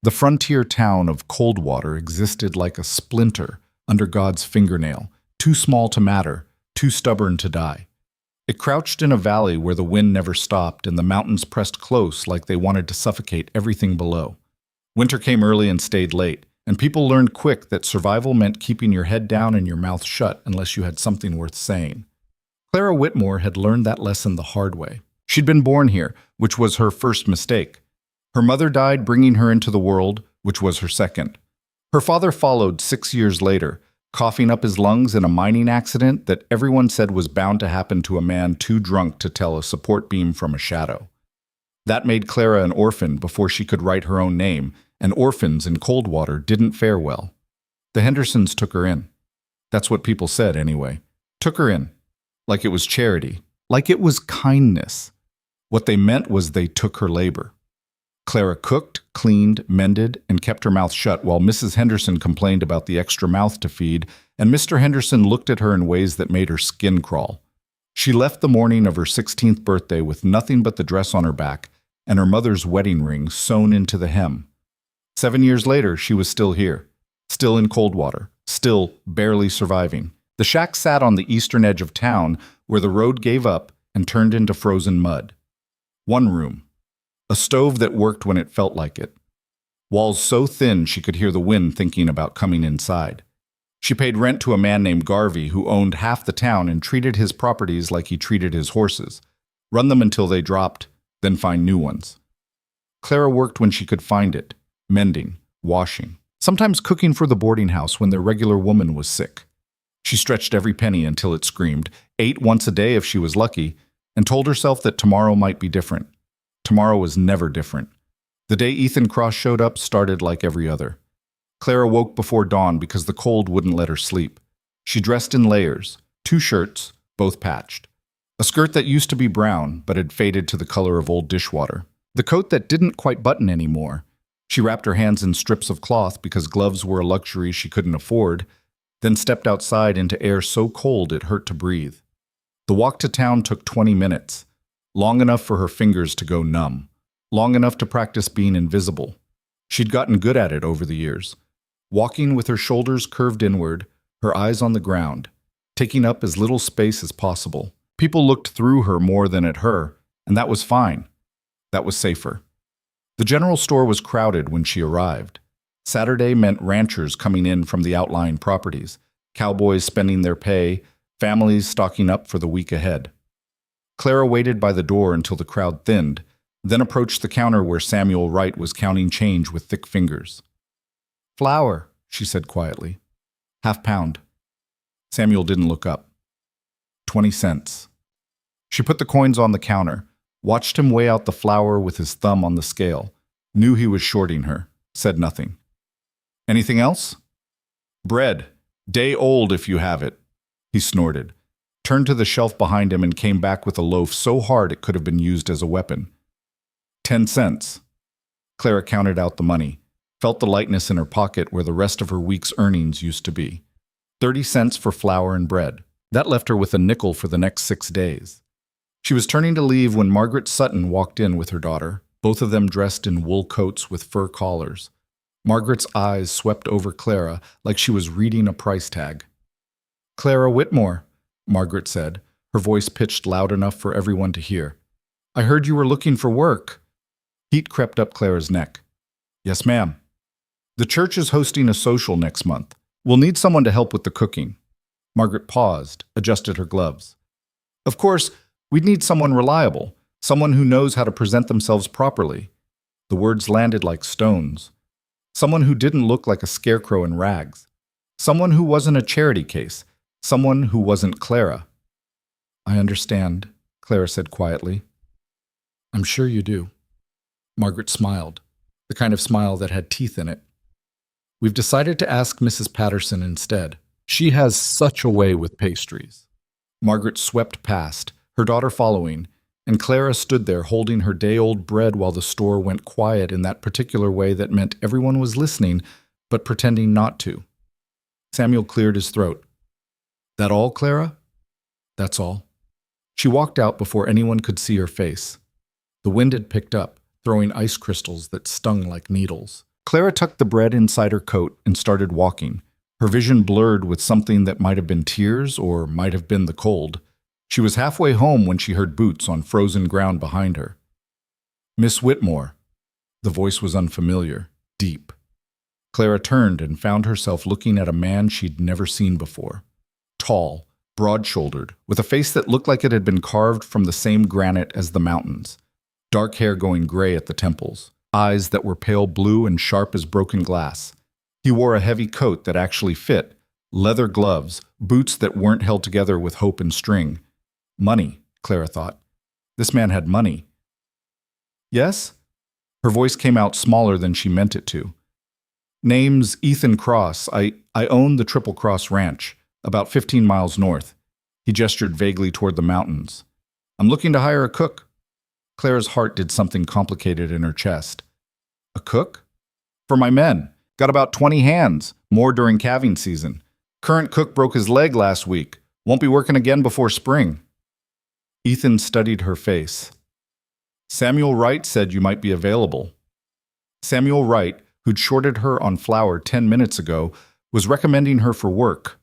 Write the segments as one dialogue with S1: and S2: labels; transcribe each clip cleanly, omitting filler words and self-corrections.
S1: The frontier town of Coldwater existed like a splinter under God's fingernail, too small to matter, too stubborn to die. It crouched in a valley where the wind never stopped and the mountains pressed close like they wanted to suffocate everything below. Winter came early and stayed late, and people learned quick that survival meant keeping your head down and your mouth shut unless you had something worth saying. Clara Whitmore had learned that lesson the hard way. She'd been born here, which was her first mistake. Her mother died bringing her into the world, which was her second. Her father followed 6 years later, coughing up his lungs in a mining accident that everyone said was bound to happen to a man too drunk to tell a support beam from a shadow. That made Clara an orphan before she could write her own name, and orphans in Coldwater didn't fare well. The Hendersons took her in. That's what people said, anyway. Took her in. Like it was charity. Like it was kindness. What they meant was they took her labor. Clara cooked, cleaned, mended, and kept her mouth shut while Mrs. Henderson complained about the extra mouth to feed, and Mr. Henderson looked at her in ways that made her skin crawl. She left the morning of her 16th birthday with nothing but the dress on her back and her mother's wedding ring sewn into the hem. 7 years later, she was still here, still in Coldwater, still barely surviving. The shack sat on the eastern edge of town where the road gave up and turned into frozen mud. One room. A stove that worked when it felt like it. Walls so thin she could hear the wind thinking about coming inside. She paid rent to a man named Garvey who owned half the town and treated his properties like he treated his horses. Run them until they dropped, then find new ones. Clara worked when she could find it, mending, washing, sometimes cooking for the boarding house when their regular woman was sick. She stretched every penny until it screamed, ate once a day if she was lucky, and told herself that tomorrow might be different. Tomorrow was never different. The day Ethan Cross showed up started like every other. Clara woke before dawn because the cold wouldn't let her sleep. She dressed in layers, 2 shirts, both patched. A skirt that used to be brown but had faded to the color of old dishwater. The coat that didn't quite button anymore. She wrapped her hands in strips of cloth because gloves were a luxury she couldn't afford, then stepped outside into air so cold it hurt to breathe. The walk to town took 20 minutes. Long enough for her fingers to go numb, long enough to practice being invisible. She'd gotten good at it over the years, walking with her shoulders curved inward, her eyes on the ground, taking up as little space as possible. People looked through her more than at her, and that was fine. That was safer. The general store was crowded when she arrived. Saturday meant ranchers coming in from the outlying properties, cowboys spending their pay, families stocking up for the week ahead. Clara waited by the door until the crowd thinned, then approached the counter where Samuel Wright was counting change with thick fingers. "Flour," she said quietly. "Half pound." Samuel didn't look up. 20 cents. She put the coins on the counter, watched him weigh out the flour with his thumb on the scale, knew he was shorting her, said nothing. "Anything else?" "Bread. Day old if you have it," he snorted. Turned to the shelf behind him and came back with a loaf so hard it could have been used as a weapon. 10 cents. Clara counted out the money, felt the lightness in her pocket where the rest of her week's earnings used to be. 30 cents for flour and bread. That left her with a nickel for the next 6 days. She was turning to leave when Margaret Sutton walked in with her daughter, both of them dressed in wool coats with fur collars. Margaret's eyes swept over Clara like she was reading a price tag. "Clara Whitmore," Margaret said, her voice pitched loud enough for everyone to hear. "I heard you were looking for work." Heat crept up Clara's neck. "Yes, ma'am. The church is hosting a social next month. We'll need someone to help with the cooking." Margaret paused, adjusted her gloves. "Of course, we'd need someone reliable, someone who knows how to present themselves properly." The words landed like stones. Someone who didn't look like a scarecrow in rags. Someone who wasn't a charity case. Someone who wasn't Clara. "I understand," Clara said quietly. "I'm sure you do." Margaret smiled, the kind of smile that had teeth in it. "We've decided to ask Mrs. Patterson instead. She has such a way with pastries." Margaret swept past, her daughter following, and Clara stood there holding her day-old bread while the store went quiet in that particular way that meant everyone was listening, but pretending not to. Samuel cleared his throat. "That all, Clara?" "That's all." She walked out before anyone could see her face. The wind had picked up, throwing ice crystals that stung like needles. Clara tucked the bread inside her coat and started walking, her vision blurred with something that might have been tears or might have been the cold. She was halfway home when she heard boots on frozen ground behind her. "Miss Whitmore." The voice was unfamiliar, deep. Clara turned and found herself looking at a man she'd never seen before. Tall, broad-shouldered, with a face that looked like it had been carved from the same granite as the mountains. Dark hair going gray at the temples, eyes that were pale blue and sharp as broken glass. He wore a heavy coat that actually fit, leather gloves, boots that weren't held together with hope and string. Money, Clara thought. This man had money. "Yes?" Her voice came out smaller than she meant it to. "Name's Ethan Cross. I own the Triple Cross Ranch, about 15 miles north." He gestured vaguely toward the mountains. "I'm looking to hire a cook." Clara's heart did something complicated in her chest. "A cook?" "For my men. Got about 20 hands, more during calving season. Current cook broke his leg last week. Won't be working again before spring." Ethan studied her face. "Samuel Wright said you might be available." Samuel Wright, who'd shorted her on flour 10 minutes ago, was recommending her for work.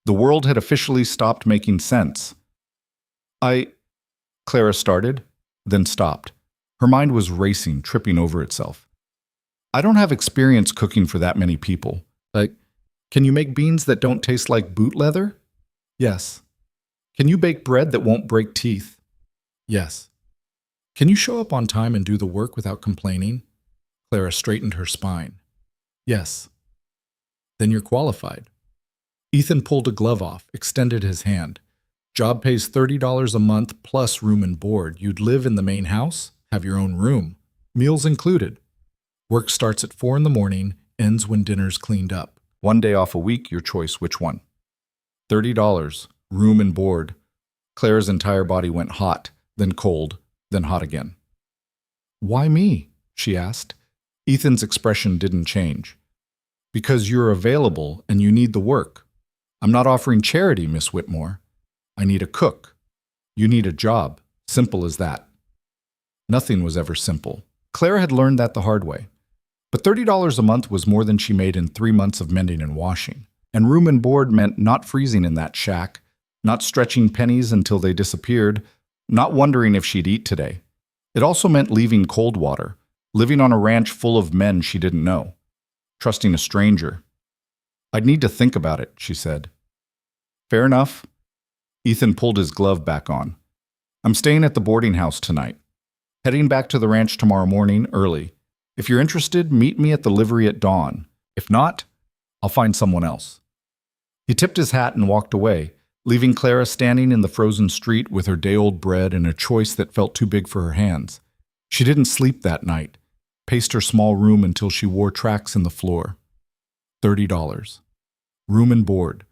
S1: The world had officially stopped making sense. Clara started, then stopped. Her mind was racing, tripping over itself. "I don't have experience cooking for that many people. Can you make beans that don't taste like boot leather?" "Yes." "Can you bake bread that won't break teeth?" "Yes." "Can you show up on time and do the work without complaining?" Clara straightened her spine. "Yes." "Then you're qualified." Ethan pulled a glove off, extended his hand. "Job pays $30 a month plus room and board. You'd live in the main house, have your own room. Meals included. Work starts at 4 in the morning, ends when dinner's cleaned up. 1 day off a week, your choice, which one?" $30, room and board. Clara's entire body went hot, then cold, then hot again. "Why me?" she asked. Ethan's expression didn't change. "Because you're available and you need the work. I'm not offering charity, Miss Whitmore. I need a cook. You need a job. Simple as that." Nothing was ever simple. Clara had learned that the hard way. But $30 a month was more than she made in 3 months of mending and washing. And room and board meant not freezing in that shack, not stretching pennies until they disappeared, not wondering if she'd eat today. It also meant leaving Coldwater, living on a ranch full of men she didn't know, trusting a stranger. "I'd need to think about it," she said. "Fair enough." Ethan pulled his glove back on. "I'm staying at the boarding house tonight. Heading back to the ranch tomorrow morning early. If you're interested, meet me at the livery at dawn. If not, I'll find someone else." He tipped his hat and walked away, leaving Clara standing in the frozen street with her day-old bread and a choice that felt too big for her hands. She didn't sleep that night, paced her small room until she wore tracks in the floor. $30. Room and board.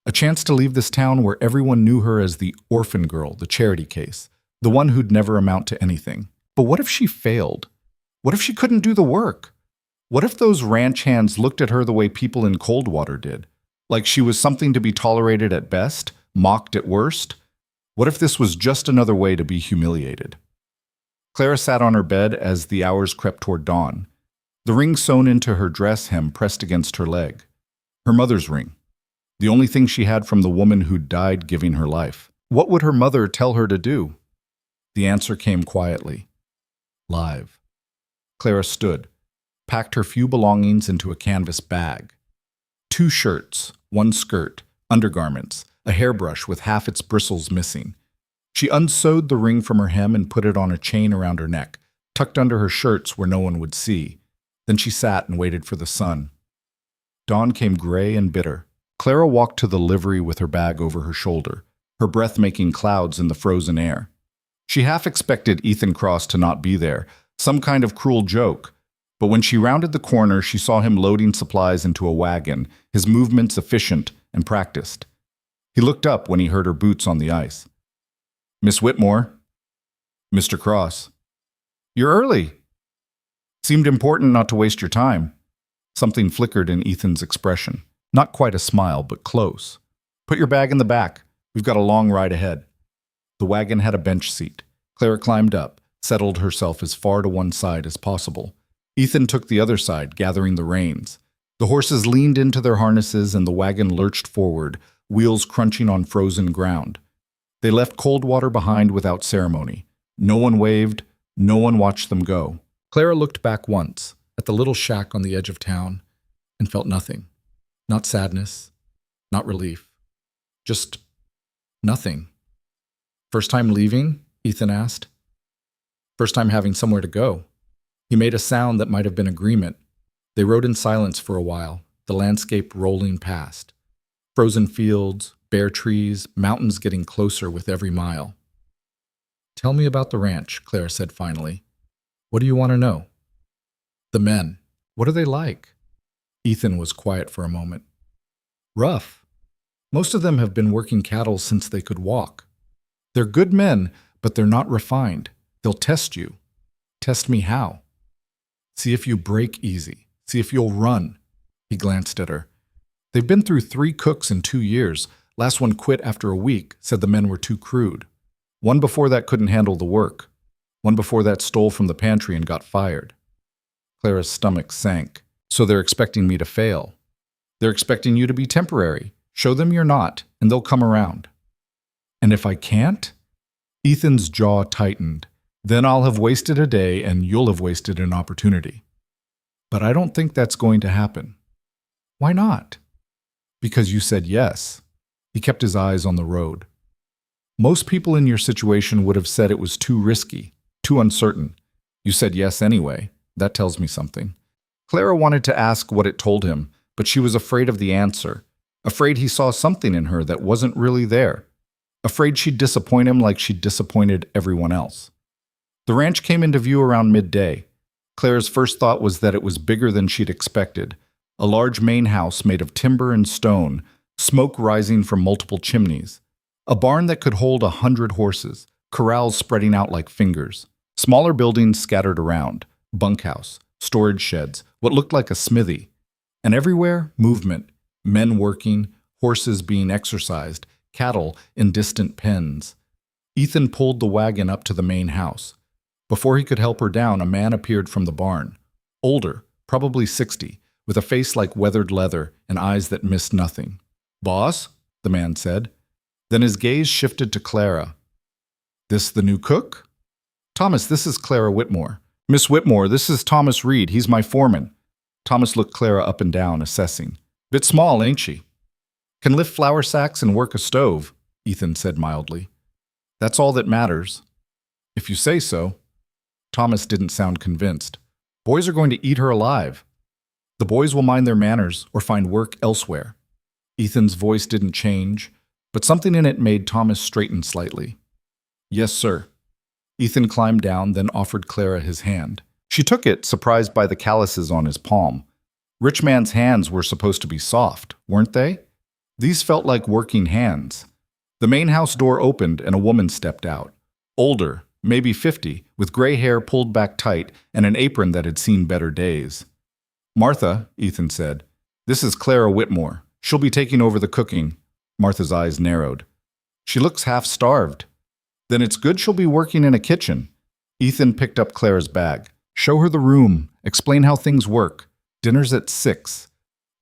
S1: A chance to leave this town where everyone knew her as the orphan girl, the charity case, the one who'd never amount to anything. But what if she failed? What if she couldn't do the work? What if those ranch hands looked at her the way people in Coldwater did? Like she was something to be tolerated at best, mocked at worst? What if this was just another way to be humiliated? Clara sat on her bed as the hours crept toward dawn. The ring sewn into her dress hem pressed against her leg. Her mother's ring. The only thing she had from the woman who'd died giving her life. What would her mother tell her to do? The answer came quietly. Live. Clara stood, packed her few belongings into a canvas bag. 2 shirts, 1 skirt, undergarments, a hairbrush with half its bristles missing. She unsewed the ring from her hem and put it on a chain around her neck, tucked under her shirts where no one would see. Then she sat and waited for the sun. Dawn came gray and bitter. Clara walked to the livery with her bag over her shoulder, her breath making clouds in the frozen air. She half expected Ethan Cross to not be there, some kind of cruel joke. But when she rounded the corner, she saw him loading supplies into a wagon, his movements efficient and practiced. He looked up when he heard her boots on the ice. "Miss Whitmore." "Mr. Cross." "You're early." Seemed important not to waste your time. Something flickered in Ethan's expression. Not quite a smile, but close. "Put your bag in the back. We've got a long ride ahead." The wagon had a bench seat. Clara climbed up, settled herself as far to one side as possible. Ethan took the other side, gathering the reins. The horses leaned into their harnesses and the wagon lurched forward, wheels crunching on frozen ground. They left Coldwater behind without ceremony. No one waved, no one watched them go. Clara looked back once, at the little shack on the edge of town, and felt nothing. Not sadness, not relief. Just nothing. First time leaving? Ethan asked. First time having somewhere to go. He made a sound that might have been agreement. They rode in silence for a while, the landscape rolling past. Frozen fields, bare trees, mountains getting closer with every mile. Tell me about the ranch, Clara said finally. What do you want to know? The men. What are they like? Ethan was quiet for a moment. Rough. Most of them have been working cattle since they could walk. They're good men, but they're not refined. They'll test you. Test me how? See if you break easy. See if you'll run. He glanced at her. They've been through 3 cooks in 2 years. Last one quit after a week, said the men were too crude. One before that couldn't handle the work. One before that stole from the pantry and got fired. Clara's stomach sank. So they're expecting me to fail. They're expecting you to be temporary. Show them you're not, and they'll come around. And if I can't? Ethan's jaw tightened. Then I'll have wasted a day and you'll have wasted an opportunity. But I don't think that's going to happen. Why not? Because you said yes. He kept his eyes on the road. Most people in your situation would have said it was too risky, too uncertain. You said yes anyway. That tells me something. Clara wanted to ask what it told him, but she was afraid of the answer. Afraid he saw something in her that wasn't really there. Afraid she'd disappoint him like she'd disappointed everyone else. The ranch came into view around midday. Clara's first thought was that it was bigger than she'd expected. A large main house made of timber and stone, smoke rising from multiple chimneys. A barn that could hold 100 horses, corrals spreading out like fingers. Smaller buildings scattered around, bunkhouse, storage sheds, what looked like a smithy. And everywhere, movement, men working, horses being exercised, cattle in distant pens. Ethan pulled the wagon up to the main house. Before he could help her down, a man appeared from the barn. Older, probably 60, with a face like weathered leather and eyes that missed nothing. "Boss?" the man said. Then his gaze shifted to Clara. "This the new cook?" "Thomas, this is Clara Whitmore." "Miss Whitmore, this is Thomas Reed. He's my foreman." Thomas looked Clara up and down, assessing. "Bit small, ain't she?" "Can lift flour sacks and work a stove," Ethan said mildly. "That's all that matters." "If you say so." Thomas didn't sound convinced. "Boys are going to eat her alive." "The boys will mind their manners or find work elsewhere." Ethan's voice didn't change, but something in it made Thomas straighten slightly. "Yes, sir." Ethan climbed down, then offered Clara his hand. She took it, surprised by the calluses on his palm. Rich man's hands were supposed to be soft, weren't they? These felt like working hands. The main house door opened and a woman stepped out. Older, maybe 50, with gray hair pulled back tight and an apron that had seen better days. "Martha," Ethan said, "this is Clara Whitmore. She'll be taking over the cooking." Martha's eyes narrowed. "She looks half-starved." "Then it's good she'll be working in a kitchen." Ethan picked up Clara's bag. "Show her the room. Explain how things work. Dinner's at 6.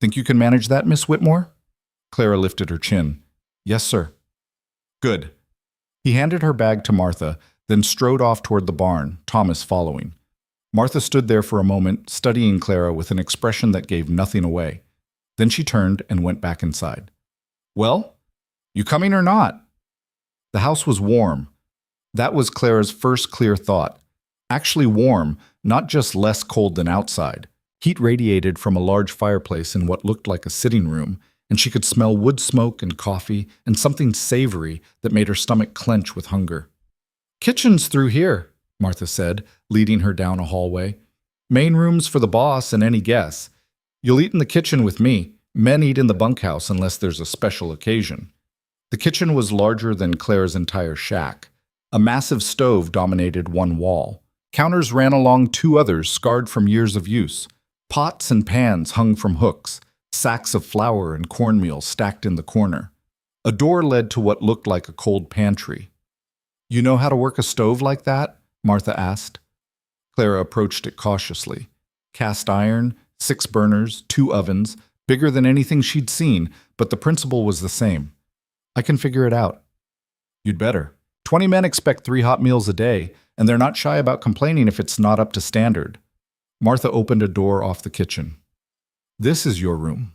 S1: Think you can manage that, Miss Whitmore?" Clara lifted her chin. "Yes, sir." "Good." He handed her bag to Martha, then strode off toward the barn, Thomas following. Martha stood there for a moment, studying Clara with an expression that gave nothing away. Then she turned and went back inside. "Well, you coming or not?" The house was warm. That was Clara's first clear thought. Actually warm, not just less cold than outside. Heat radiated from a large fireplace in what looked like a sitting room, and she could smell wood smoke and coffee and something savory that made her stomach clench with hunger. "Kitchen's through here," Martha said, leading her down a hallway. "Main room's for the boss and any guests. You'll eat in the kitchen with me. Men eat in the bunkhouse unless there's a special occasion." The kitchen was larger than Clara's entire shack. A massive stove dominated one wall. Counters ran along 2 others scarred from years of use. Pots and pans hung from hooks. Sacks of flour and cornmeal stacked in the corner. A door led to what looked like a cold pantry. "You know how to work a stove like that?" Martha asked. Clara approached it cautiously. Cast iron, 6 burners, 2 ovens, bigger than anything she'd seen, but the principle was the same. I can figure it out. You'd better. 20 men expect 3 hot meals a day, and they're not shy about complaining if it's not up to standard. Martha opened a door off the kitchen. This is your room.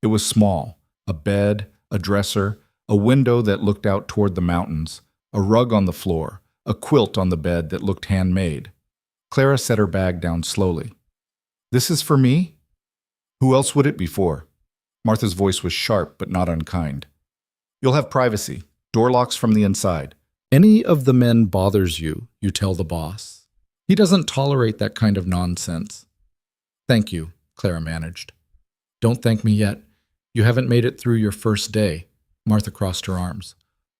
S1: It was small. A bed, a dresser, a window that looked out toward the mountains, a rug on the floor, a quilt on the bed that looked handmade. Clara set her bag down slowly. This is for me? Who else would it be for? Martha's voice was sharp but not unkind. You'll have privacy, door locks from the inside. Any of the men bothers you, you tell the boss. He doesn't tolerate that kind of nonsense. Thank you, Clara managed. Don't thank me yet. You haven't made it through your first day. Martha crossed her arms.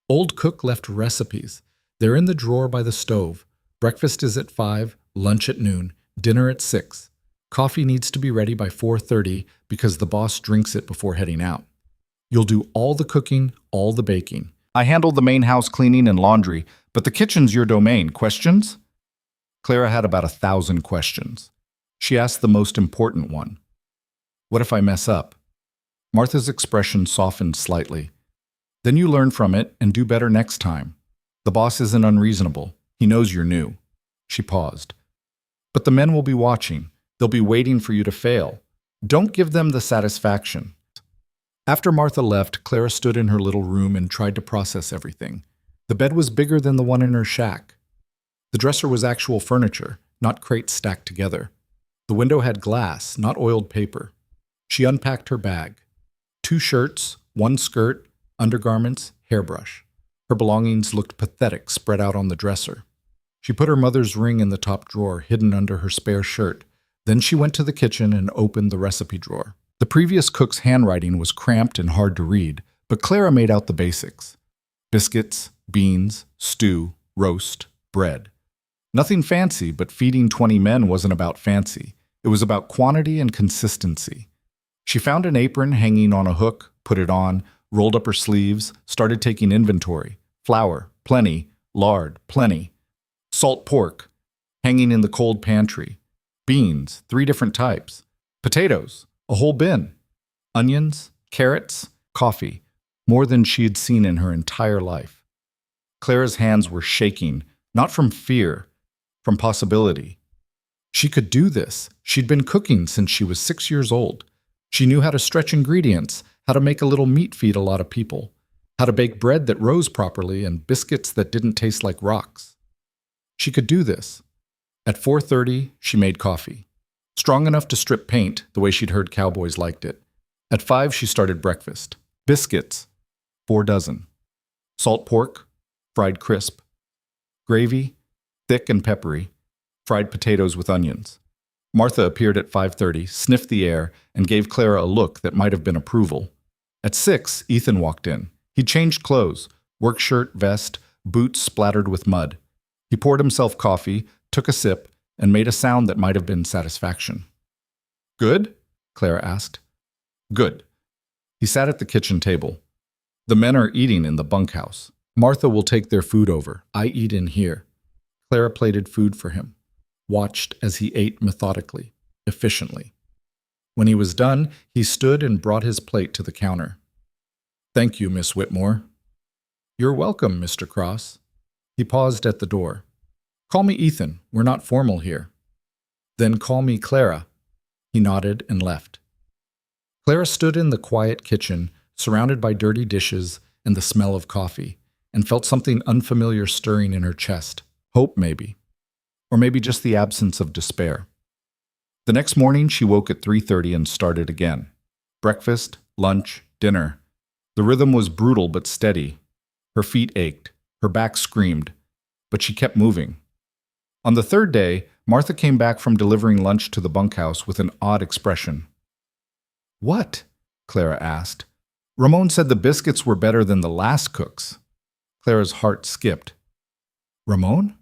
S1: Old cook left recipes. They're in the drawer by the stove. Breakfast is at 5, lunch at noon, dinner at 6. Coffee needs to be ready by 4:30 because the boss drinks it before heading out. You'll do all the cooking, all the baking. I handle the main house cleaning and laundry, but the kitchen's your domain. Questions? Clara had about 1,000 questions. She asked the most important one. What if I mess up? Martha's expression softened slightly. Then you learn from it and do better next time. The boss isn't unreasonable. He knows you're new. She paused. But the men will be watching. They'll be waiting for you to fail. Don't give them the satisfaction. After Martha left, Clara stood in her little room and tried to process everything. The bed was bigger than the one in her shack. The dresser was actual furniture, not crates stacked together. The window had glass, not oiled paper. She unpacked her bag. 2 shirts, 1 skirt, undergarments, hairbrush. Her belongings looked pathetic spread out on the dresser. She put her mother's ring in the top drawer, hidden under her spare shirt. Then she went to the kitchen and opened the recipe drawer. The previous cook's handwriting was cramped and hard to read, but Clara made out the basics. Biscuits, beans, stew, roast, bread. Nothing fancy, but feeding 20 men wasn't about fancy. It was about quantity and consistency. She found an apron hanging on a hook, put it on, rolled up her sleeves, started taking inventory. Flour, plenty. Lard, plenty. Salt pork, hanging in the cold pantry. Beans, 3 different types. Potatoes, a whole bin. Onions, carrots, coffee, more than she had seen in her entire life. Clara's hands were shaking, not from fear, from possibility. She could do this. She'd been cooking since she was 6 years old. She knew how to stretch ingredients, how to make a little meat feed a lot of people, how to bake bread that rose properly and biscuits that didn't taste like rocks. She could do this. At 4:30, she made coffee. Strong enough to strip paint, the way she'd heard cowboys liked it. At 5, she started breakfast. Biscuits, 4 dozen. Salt pork, fried crisp. Gravy, thick and peppery. Fried potatoes with onions. Martha appeared at 5:30, sniffed the air, and gave Clara a look that might have been approval. At 6, Ethan walked in. He changed clothes, work shirt, vest, boots splattered with mud. He poured himself coffee, took a sip, and made a sound that might have been satisfaction. Good? Clara asked. Good. He sat at the kitchen table. The men are eating in the bunkhouse. Martha will take their food over. I eat in here. Clara plated food for him, watched as he ate methodically, efficiently. When he was done, he stood and brought his plate to the counter. Thank you, Miss Whitmore. You're welcome, Mr. Cross. He paused at the door. Call me Ethan. We're not formal here. Then call me Clara. He nodded and left. Clara stood in the quiet kitchen, surrounded by dirty dishes and the smell of coffee, and felt something unfamiliar stirring in her chest. Hope, maybe. Or maybe just the absence of despair. The next morning, she woke at 3:30 and started again. Breakfast, lunch, dinner. The rhythm was brutal but steady. Her feet ached. Her back screamed. But she kept moving. On the 3rd day, Martha came back from delivering lunch to the bunkhouse with an odd expression. What? Clara asked. Ramon said the biscuits were better than the last cook's. Clara's heart skipped. Ramon?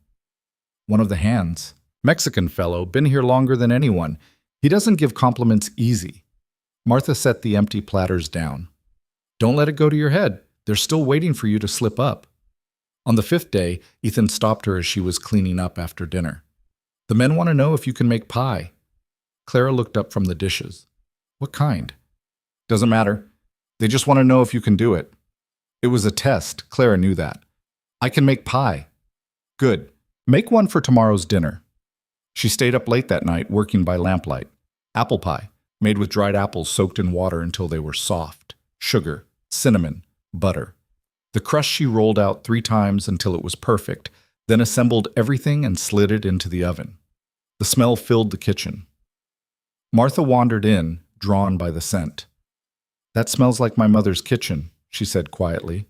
S1: One of the hands. Mexican fellow, been here longer than anyone. He doesn't give compliments easy. Martha set the empty platters down. Don't let it go to your head. They're still waiting for you to slip up. On the 5th day, Ethan stopped her as she was cleaning up after dinner. The men want to know if you can make pie. Clara looked up from the dishes. What kind? Doesn't matter. They just want to know if you can do it. It was a test. Clara knew that. I can make pie. Good. Make one for tomorrow's dinner. She stayed up late that night working by lamplight. Apple pie, made with dried apples soaked in water until they were soft. Sugar, cinnamon, butter. The crust she rolled out 3 times until it was perfect, then assembled everything and slid it into the oven. The smell filled the kitchen. Martha wandered in, drawn by the scent. That smells like my mother's kitchen, she said quietly.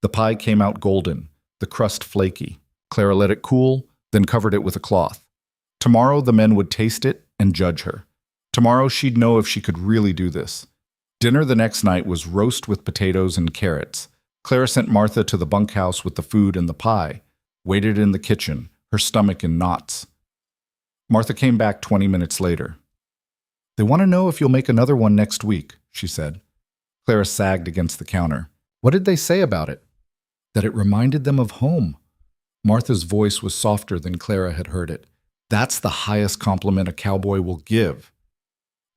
S1: The pie came out golden, the crust flaky. Clara let it cool, then covered it with a cloth. Tomorrow the men would taste it and judge her. Tomorrow she'd know if she could really do this. Dinner the next night was roast with potatoes and carrots. Clara sent Martha to the bunkhouse with the food and the pie, waited in the kitchen, her stomach in knots. Martha came back 20 minutes later. They want to know if you'll make another one next week, she said. Clara sagged against the counter. What did they say about it? That it reminded them of home. Martha's voice was softer than Clara had heard it. That's the highest compliment a cowboy will give.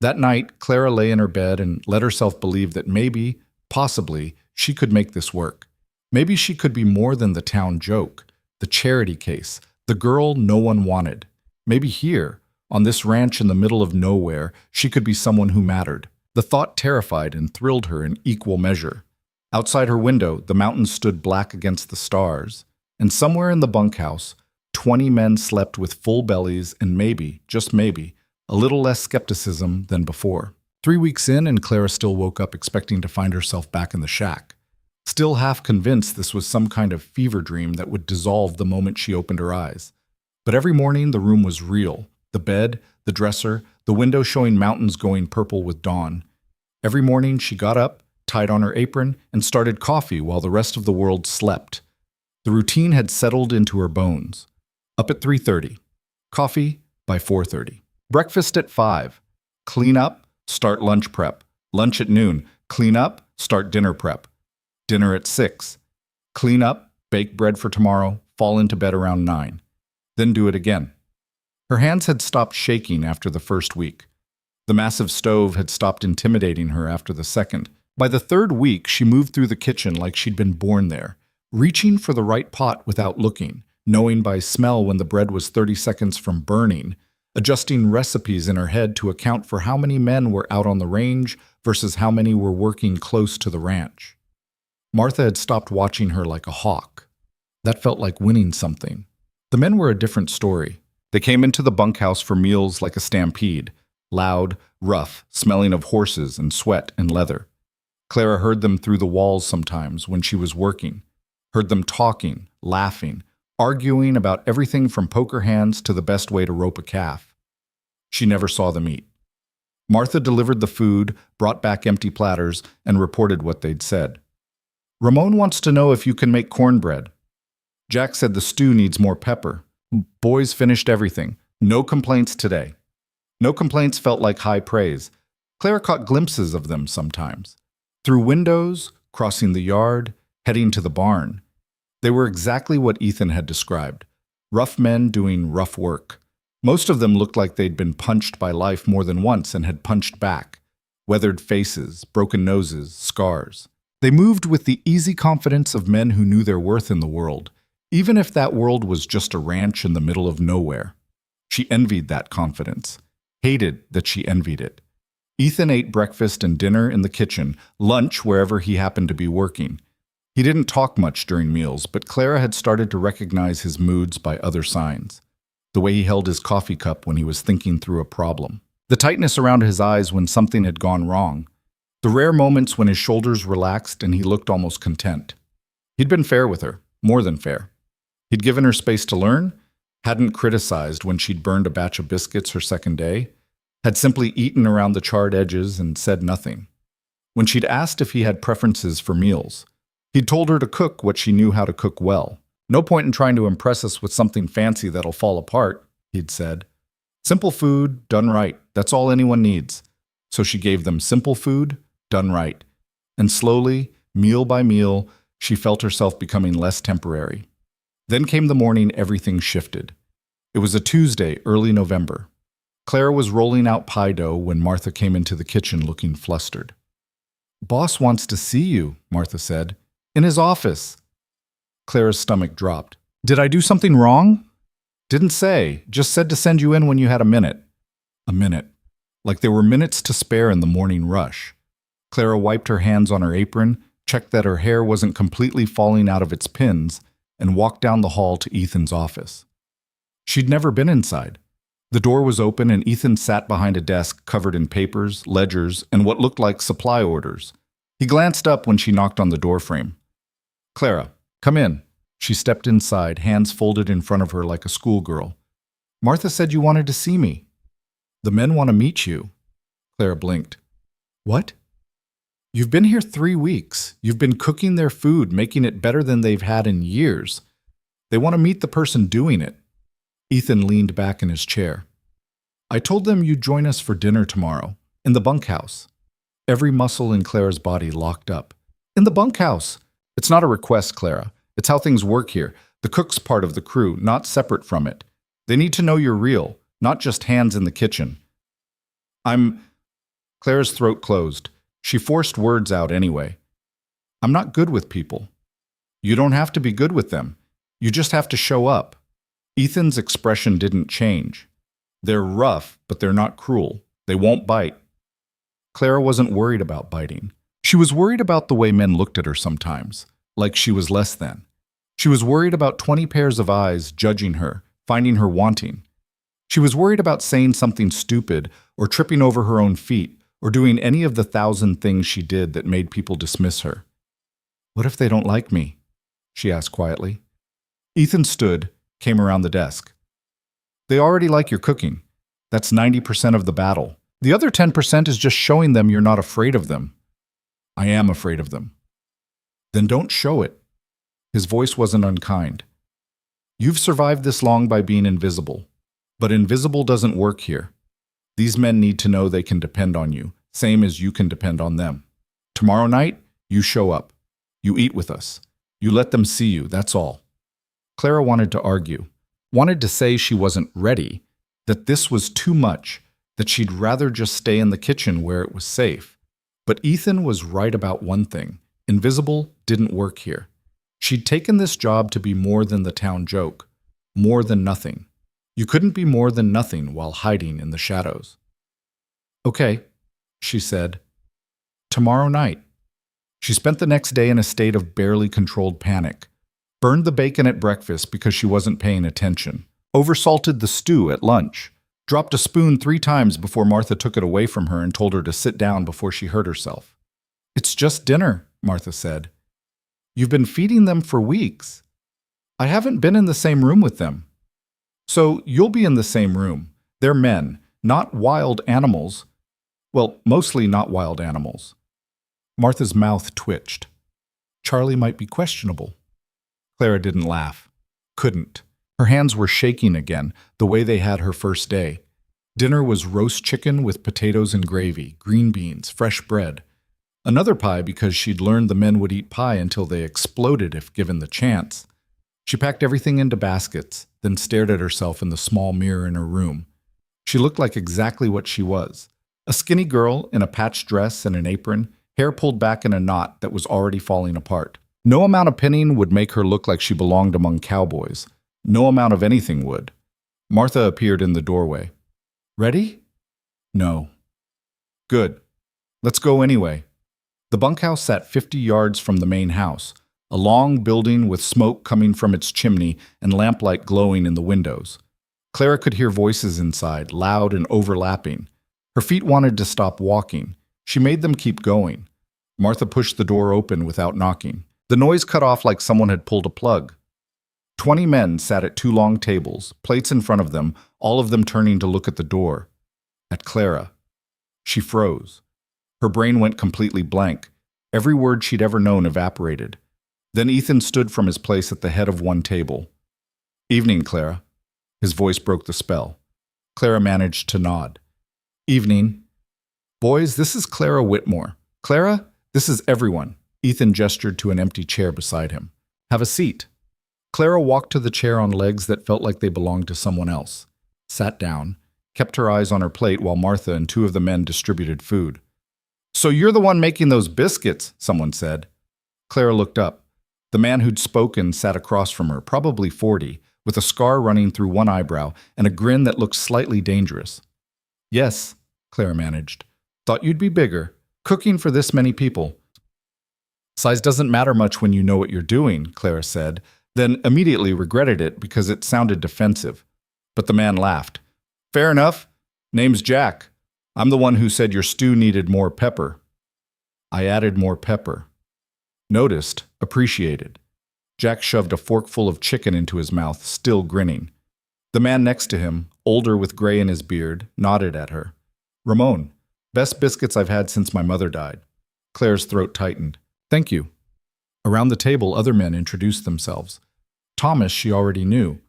S1: That night, Clara lay in her bed and let herself believe that maybe, possibly, she could make this work. Maybe she could be more than the town joke, the charity case, the girl no one wanted. Maybe here, on this ranch in the middle of nowhere, she could be someone who mattered. The thought terrified and thrilled her in equal measure. Outside her window, the mountains stood black against the stars, and somewhere in the bunkhouse, 20 men slept with full bellies and maybe, just maybe, a little less skepticism than before. 3 weeks in, and Clara still woke up expecting to find herself back in the shack. Still half convinced this was some kind of fever dream that would dissolve the moment she opened her eyes. But every morning the room was real. The bed, the dresser, the window showing mountains going purple with dawn. Every morning she got up, tied on her apron, and started coffee while the rest of the world slept. The routine had settled into her bones. Up at 3:30. Coffee by 4:30. Breakfast at 5. Clean up, start lunch prep. Lunch at noon. Clean up, start dinner prep. Dinner at 6. Clean up, bake bread for tomorrow, fall into bed around 9. Then do it again. Her hands had stopped shaking after the first week. The massive stove had stopped intimidating her after the second. By the 3rd week, she moved through the kitchen like she'd been born there, reaching for the right pot without looking, knowing by smell when the bread was 30 seconds from burning, adjusting recipes in her head to account for how many men were out on the range versus how many were working close to the ranch. Martha had stopped watching her like a hawk. That felt like winning something. The men were a different story. They came into the bunkhouse for meals like a stampede, loud, rough, smelling of horses and sweat and leather. Clara heard them through the walls sometimes when she was working, heard them talking, laughing, arguing about everything from poker hands to the best way to rope a calf. She never saw them eat. Martha delivered the food, brought back empty platters, and reported what they'd said. Ramon wants to know if you can make cornbread. Jack said the stew needs more pepper. Boys finished everything. No complaints today. No complaints felt like high praise. Clara caught glimpses of them sometimes. Through windows, crossing the yard, heading to the barn. They were exactly what Ethan had described. Rough men doing rough work. Most of them looked like they'd been punched by life more than once and had punched back. Weathered faces, broken noses, scars. They moved with the easy confidence of men who knew their worth in the world, even if that world was just a ranch in the middle of nowhere. She envied that confidence, hated that she envied it. Ethan ate breakfast and dinner in the kitchen, lunch wherever he happened to be working. He didn't talk much during meals, but Clara had started to recognize his moods by other signs. The way he held his coffee cup when he was thinking through a problem. The tightness around his eyes when something had gone wrong. The rare moments when his shoulders relaxed and he looked almost content. He'd been fair with her, more than fair. He'd given her space to learn, hadn't criticized when she'd burned a batch of biscuits her second day, had simply eaten around the charred edges and said nothing. When she'd asked if he had preferences for meals, he'd told her to cook what she knew how to cook well. No point in trying to impress us with something fancy that'll fall apart, he'd said. Simple food, done right, that's all anyone needs. So she gave them simple food, done right. And slowly, meal by meal, she felt herself becoming less temporary. Then came the morning everything shifted. It was a Tuesday, early November. Clara was rolling out pie dough when Martha came into the kitchen looking flustered. "Boss wants to see you," Martha said. "In his office." Clara's stomach dropped. "Did I do something wrong?" "Didn't say. Just said to send you in when you had a minute." A minute. Like there were minutes to spare in the morning rush. Clara wiped her hands on her apron, checked that her hair wasn't completely falling out of its pins, and walked down the hall to Ethan's office. She'd never been inside. The door was open and Ethan sat behind a desk covered in papers, ledgers, and what looked like supply orders. He glanced up when she knocked on the doorframe. "Clara, come in." She stepped inside, hands folded in front of her like a schoolgirl. "Martha said you wanted to see me." "The men want to meet you." Clara blinked. "What?" "You've been here 3 weeks. You've been cooking their food, making it better than they've had in years. They want to meet the person doing it." Ethan leaned back in his chair. "I told them you'd join us for dinner tomorrow, in the bunkhouse." Every muscle in Clara's body locked up. "In the bunkhouse!" "It's not a request, Clara. It's how things work here. The cook's part of the crew, not separate from it. They need to know you're real, not just hands in the kitchen." Clara's throat closed. She forced words out anyway. "I'm not good with people." "You don't have to be good with them. You just have to show up." Ethan's expression didn't change. "They're rough, but they're not cruel. They won't bite." Clara wasn't worried about biting. She was worried about the way men looked at her sometimes, like she was less than. She was worried about 20 pairs of eyes judging her, finding her wanting. She was worried about saying something stupid or tripping over her own feet or doing any of the 1,000 things she did that made people dismiss her. "What if they don't like me?" she asked quietly. Ethan stood, came around the desk. "They already like your cooking. That's 90% of the battle. The other 10% is just showing them you're not afraid of them." "I am afraid of them." "Then don't show it." His voice wasn't unkind. "You've survived this long by being invisible. But invisible doesn't work here. These men need to know they can depend on you, same as you can depend on them. Tomorrow night, you show up. You eat with us. You let them see you, that's all." Clara wanted to argue, wanted to say she wasn't ready, that this was too much, that she'd rather just stay in the kitchen where it was safe. But Ethan was right about one thing. Invisible didn't work here. She'd taken this job to be more than the town joke, more than nothing. You couldn't be more than nothing while hiding in the shadows. "Okay," she said. "Tomorrow night." She spent the next day in a state of barely controlled panic. Burned the bacon at breakfast because she wasn't paying attention. Oversalted the stew at lunch. Dropped a spoon 3 times before Martha took it away from her and told her to sit down before she hurt herself. "It's just dinner," Martha said. "You've been feeding them for weeks." "I haven't been in the same room with them." "So you'll be in the same room. They're men, not wild animals. Well, mostly not wild animals." Martha's mouth twitched. Charlie might be questionable. Clara didn't laugh. Couldn't. Her hands were shaking again, the way they had her first day. Dinner was roast chicken with potatoes and gravy, green beans, fresh bread. Another pie because she'd learned the men would eat pie until they exploded if given the chance. She packed everything into baskets, then stared at herself in the small mirror in her room. She looked like exactly what she was. A skinny girl in a patched dress and an apron, hair pulled back in a knot that was already falling apart. No amount of pinning would make her look like she belonged among cowboys. No amount of anything would. Martha appeared in the doorway. "Ready?" "No." "Good. Let's go anyway." The bunkhouse sat 50 yards from the main house, a long building with smoke coming from its chimney and lamplight glowing in the windows. Clara could hear voices inside, loud and overlapping. Her feet wanted to stop walking. She made them keep going. Martha pushed the door open without knocking. The noise cut off like someone had pulled a plug. 20 men sat at 2 long tables, plates in front of them, all of them turning to look at the door. At Clara. She froze. Her brain went completely blank. Every word she'd ever known evaporated. Then Ethan stood from his place at the head of one table. "Evening, Clara." His voice broke the spell. Clara managed to nod. "Evening. Boys, this is Clara Whitmore. Clara, this is everyone." Ethan gestured to an empty chair beside him. "Have a seat." Clara walked to the chair on legs that felt like they belonged to someone else. Sat down. kept her eyes on her plate while Martha and two of the men distributed food. "So you're the one making those biscuits," someone said. Clara looked up. The man who'd spoken sat across from her, probably 40, with a scar running through one eyebrow and a grin that looked slightly dangerous. "Yes," Clara managed. "Thought you'd be bigger. Cooking for this many people." "Size doesn't matter much when you know what you're doing," Clara said, then immediately regretted it because it sounded defensive. But the man laughed. "Fair enough. Name's Jack. I'm the one who said your stew needed more pepper." I added more pepper. Noticed, appreciated. Jack shoved a forkful of chicken into his mouth, still grinning. The man next to him, older with gray in his beard, nodded at her. "Ramon, best biscuits I've had since my mother died." Claire's throat tightened. "Thank you." Around the table, other men introduced themselves. Thomas she already knew.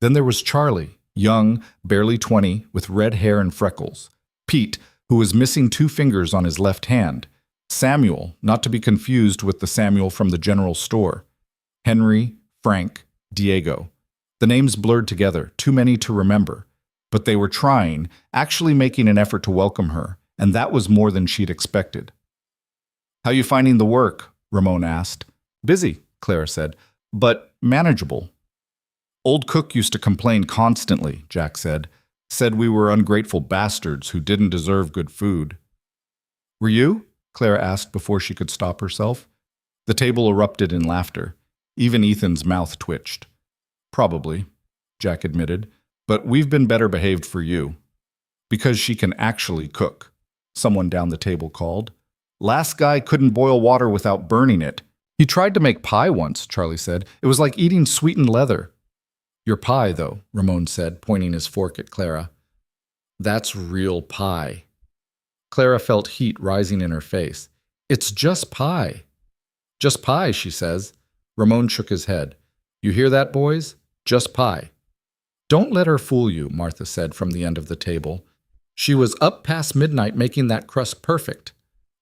S1: Then there was Charlie, young, barely 20, with red hair and freckles. Pete, who was missing 2 fingers on his left hand. Samuel, not to be confused with the Samuel from the general store. Henry, Frank, Diego. The names blurred together, too many to remember. But they were trying, actually making an effort to welcome her, and that was more than she'd expected. "How you finding the work?" Ramon asked. "Busy," Clara said, "but manageable." "Old cook used to complain constantly," Jack said. "Said we were ungrateful bastards who didn't deserve good food." "Were you?" Clara asked before she could stop herself. The table erupted in laughter. Even Ethan's mouth twitched. "Probably," Jack admitted, "but we've been better behaved for you." "Because she can actually cook," someone down the table called. "Last guy couldn't boil water without burning it." "He tried to make pie once," Charlie said. "It was like eating sweetened leather." "Your pie, though," Ramon said, pointing his fork at Clara. "That's real pie." Clara felt heat rising in her face. "It's just pie." "Just pie," she says. Ramon shook his head. "You hear that, boys? Just pie." "Don't let her fool you," Martha said from the end of the table. "She was up past midnight making that crust perfect."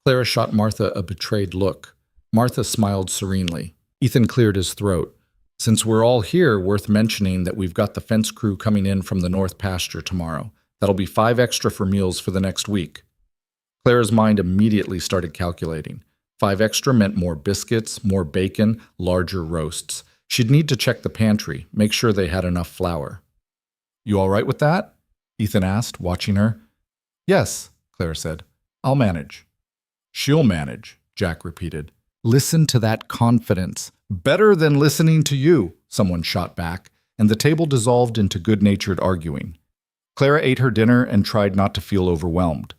S1: Clara shot Martha a betrayed look. Martha smiled serenely. Ethan cleared his throat. "Since we're all here, worth mentioning that we've got the fence crew coming in from the north pasture tomorrow. That'll be 5 extra for meals for the next week." Clara's mind immediately started calculating. 5 extra meant more biscuits, more bacon, larger roasts. She'd need to check the pantry, make sure they had enough flour. "You all right with that?" Ethan asked, watching her. "Yes," Clara said. "I'll manage." "She'll manage," Jack repeated. "Listen to that confidence. Better than listening to you," someone shot back, and the table dissolved into good-natured arguing. Clara ate her dinner and tried not to feel overwhelmed.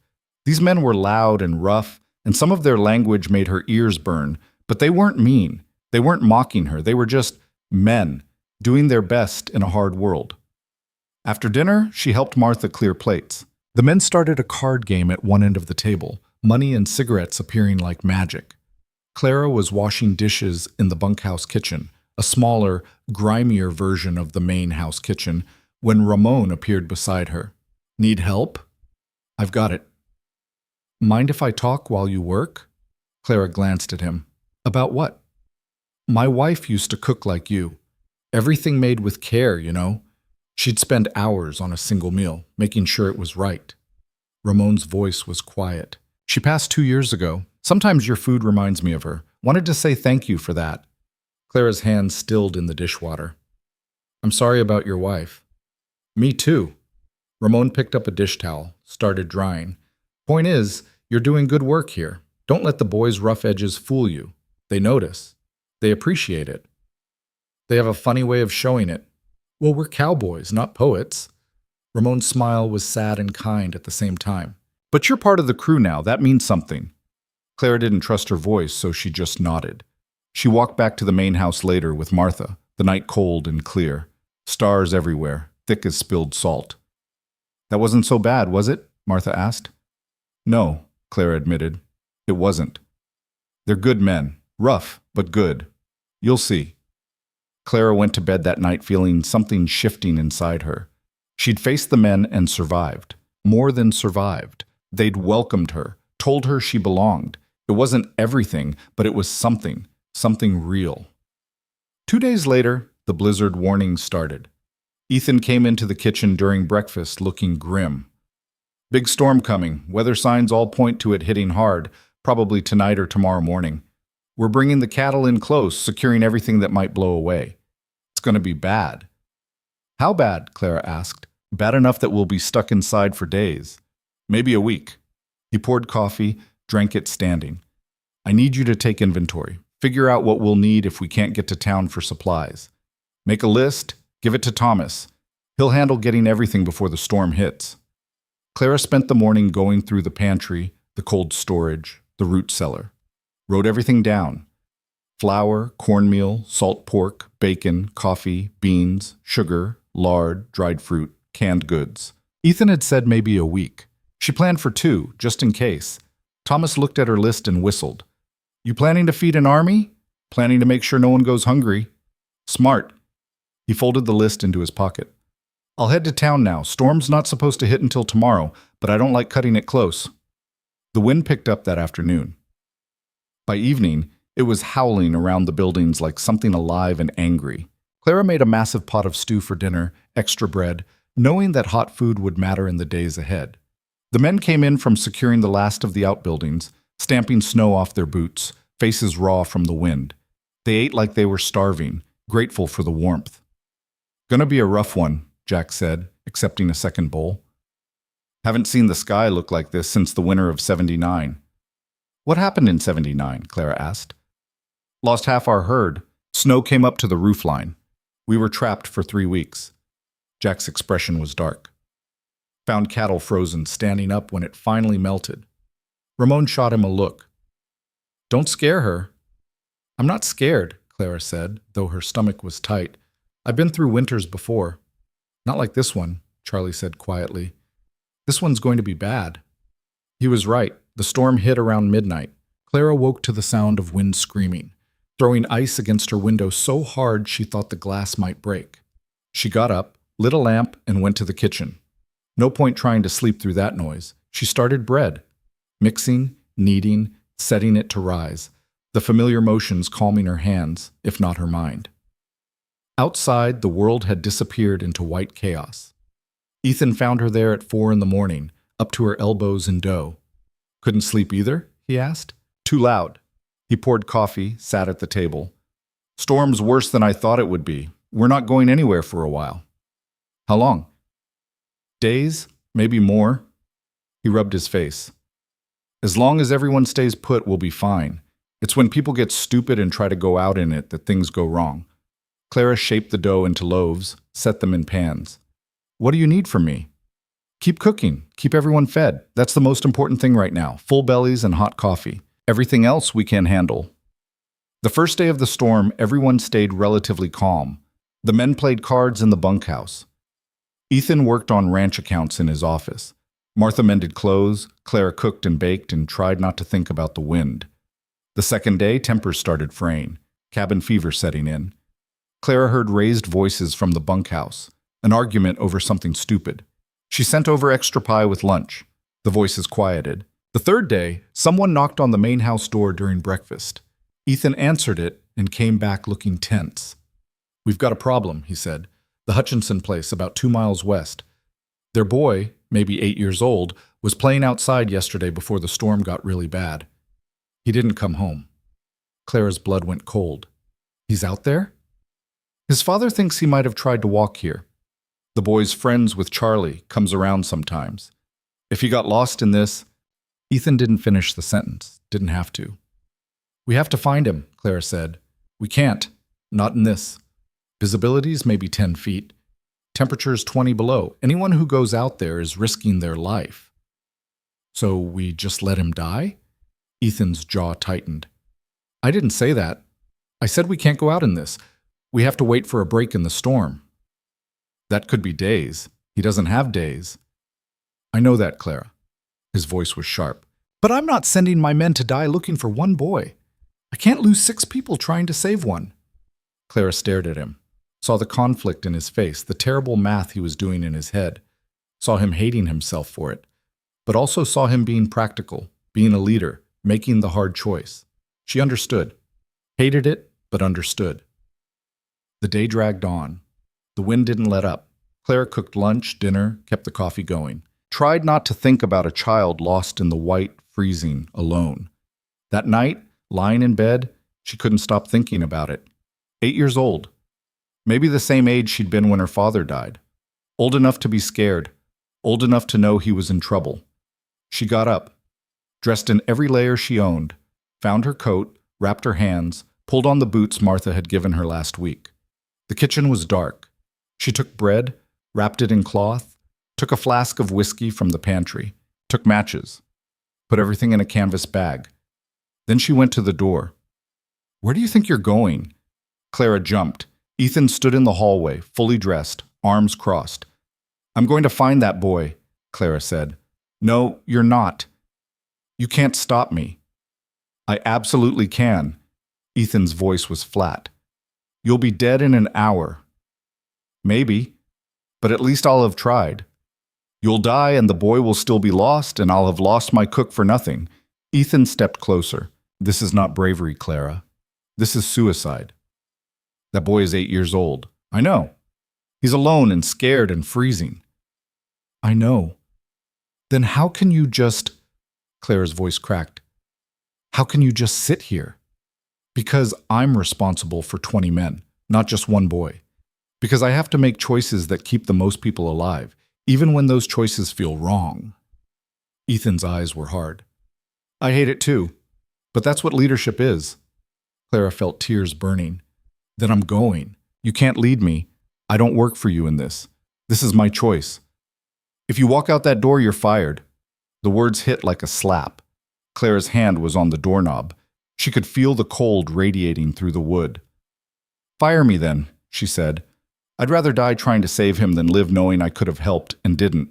S1: These men were loud and rough, and some of their language made her ears burn, but they weren't mean. They weren't mocking her. They were just men, doing their best in a hard world. After dinner, she helped Martha clear plates. The men started a card game at one end of the table, money and cigarettes appearing like magic. Clara was washing dishes in the bunkhouse kitchen, a smaller, grimier version of the main house kitchen, when Ramon appeared beside her. "Need help?" "I've got it." "Mind if I talk while you work?" Clara glanced at him. "About what?" "My wife used to cook like you. Everything made with care, you know. She'd spend hours on a single meal, making sure it was right." Ramon's voice was quiet. "She passed 2 years ago. Sometimes your food reminds me of her. Wanted to say thank you for that." Clara's hand stilled in the dishwater. "I'm sorry about your wife." "Me too." Ramon picked up a dish towel, started drying. "Point is, you're doing good work here. Don't let the boys' rough edges fool you. They notice. They appreciate it. They have a funny way of showing it. Well, we're cowboys, not poets." Ramon's smile was sad and kind at the same time. "But you're part of the crew now. That means something." Clara didn't trust her voice, so she just nodded. She walked back to the main house later with Martha, the night cold and clear. Stars everywhere, thick as spilled salt. "That wasn't so bad, was it?" Martha asked. "No," Clara admitted. "It wasn't. They're good men. Rough, but good. You'll see." Clara went to bed that night feeling something shifting inside her. She'd faced the men and survived. More than survived. They'd welcomed her, told her she belonged. It wasn't everything, but it was something real. 2 days later, the blizzard warning started. Ethan came into the kitchen during breakfast looking grim. Big storm coming. Weather signs all point to it hitting hard, probably tonight or tomorrow morning. We're bringing the cattle in close, securing everything that might blow away. It's going to be bad. How bad? Clara asked. Bad enough that we'll be stuck inside for days. Maybe a week. He poured coffee, drank it standing. I need you to take inventory. Figure out what we'll need if we can't get to town for supplies. Make a list, give it to Thomas. He'll handle getting everything before the storm hits. Clara spent the morning going through the pantry, the cold storage, the root cellar. Wrote everything down. Flour, cornmeal, salt pork, bacon, coffee, beans, sugar, lard, dried fruit, canned goods. Ethan had said maybe a week. She planned for 2, just in case. Thomas looked at her list and whistled. You planning to feed an army? Planning to make sure no one goes hungry? Smart. He folded the list into his pocket. I'll head to town now. Storm's not supposed to hit until tomorrow, but I don't like cutting it close. The wind picked up that afternoon. By evening, it was howling around the buildings like something alive and angry. Clara made a massive pot of stew for dinner, extra bread, knowing that hot food would matter in the days ahead. The men came in from securing the last of the outbuildings, stamping snow off their boots, faces raw from the wind. They ate like they were starving, grateful for the warmth. Gonna be a rough one, Jack said, accepting a second bowl. Haven't seen the sky look like this since the winter of '79. What happened in '79? Clara asked. Lost half our herd. Snow came up to the roofline. We were trapped for 3 weeks. Jack's expression was dark. Found cattle frozen, standing up when it finally melted. Ramon shot him a look. Don't scare her. I'm not scared, Clara said, though her stomach was tight. I've been through winters before. Not like this one, Charlie said quietly. This one's going to be bad. He was right. The storm hit around midnight. Clara woke to the sound of wind screaming, throwing ice against her window so hard she thought the glass might break. She got up, lit a lamp, and went to the kitchen. No point trying to sleep through that noise. She started bread, mixing, kneading, setting it to rise, the familiar motions calming her hands, if not her mind. Outside, the world had disappeared into white chaos. Ethan found her there at 4 a.m, up to her elbows in dough. Couldn't sleep either? He asked. Too loud. He poured coffee, sat at the table. Storm's worse than I thought it would be. We're not going anywhere for a while. How long? Days, maybe more. He rubbed his face. As long as everyone stays put, we'll be fine. It's when people get stupid and try to go out in it that things go wrong. Clara shaped the dough into loaves, set them in pans. What do you need from me? Keep cooking. Keep everyone fed. That's the most important thing right now. Full bellies and hot coffee. Everything else we can handle. The first day of the storm, everyone stayed relatively calm. The men played cards in the bunkhouse. Ethan worked on ranch accounts in his office. Martha mended clothes, Clara cooked and baked and tried not to think about the wind. The second day, tempers started fraying, cabin fever setting in. Clara heard raised voices from the bunkhouse, an argument over something stupid. She sent over extra pie with lunch. The voices quieted. The third day, someone knocked on the main house door during breakfast. Ethan answered it and came back looking tense. We've got a problem, he said. The Hutchinson place, about 2 miles west. Their boy, maybe 8 years old, was playing outside yesterday before the storm got really bad. He didn't come home. Clara's blood went cold. He's out there? His father thinks he might have tried to walk here. The boy's friends with Charlie, comes around sometimes. If he got lost in this... Ethan didn't finish the sentence, didn't have to. We have to find him, Clara said. We can't. Not in this. Visibility's maybe 10 feet. Temperature's 20 below. Anyone who goes out there is risking their life. So we just let him die? Ethan's jaw tightened. I didn't say that. I said we can't go out in this. We have to wait for a break in the storm. That could be days. He doesn't have days. I know that, Clara. His voice was sharp. But I'm not sending my men to die looking for one boy. I can't lose 6 people trying to save one. Clara stared at him, saw the conflict in his face, the terrible math he was doing in his head, saw him hating himself for it, but also saw him being practical, being a leader, making the hard choice. She understood. Hated it, but understood. The day dragged on. The wind didn't let up. Clara cooked lunch, dinner, kept the coffee going. tried not to think about a child lost in the white, freezing, alone. That night, lying in bed, she couldn't stop thinking about it. 8 years old. Maybe the same age she'd been when her father died. Old enough to be scared. Old enough to know he was in trouble. She got up, dressed in every layer she owned, found her coat, wrapped her hands, pulled on the boots Martha had given her last week. The kitchen was dark. She took bread, wrapped it in cloth, took a flask of whiskey from the pantry, took matches, put everything in a canvas bag. Then she went to the door. "Where do you think you're going?" Clara jumped. Ethan stood in the hallway, fully dressed, arms crossed. "I'm going to find that boy," Clara said. "No, you're not. You can't stop me." "I absolutely can." Ethan's voice was flat. "You'll be dead in an hour." "Maybe, but at least I'll have tried." "You'll die and the boy will still be lost, and I'll have lost my cook for nothing." Ethan stepped closer. "This is not bravery, Clara. This is suicide. That boy is 8 years old. I know. He's alone and scared and freezing." "I know. Then how can you just—" Clara's voice cracked. "How can you just sit here?" "Because I'm responsible for 20 men, not just one boy. Because I have to make choices that keep the most people alive, even when those choices feel wrong." Ethan's eyes were hard. "I hate it too, but that's what leadership is." Clara felt tears burning. "Then I'm going. You can't lead me. I don't work for you in this. This is my choice. If you walk out that door, you're fired." The words hit like a slap. Clara's hand was on the doorknob. She could feel the cold radiating through the wood. "Fire me then," she said. "I'd rather die trying to save him than live knowing I could have helped and didn't."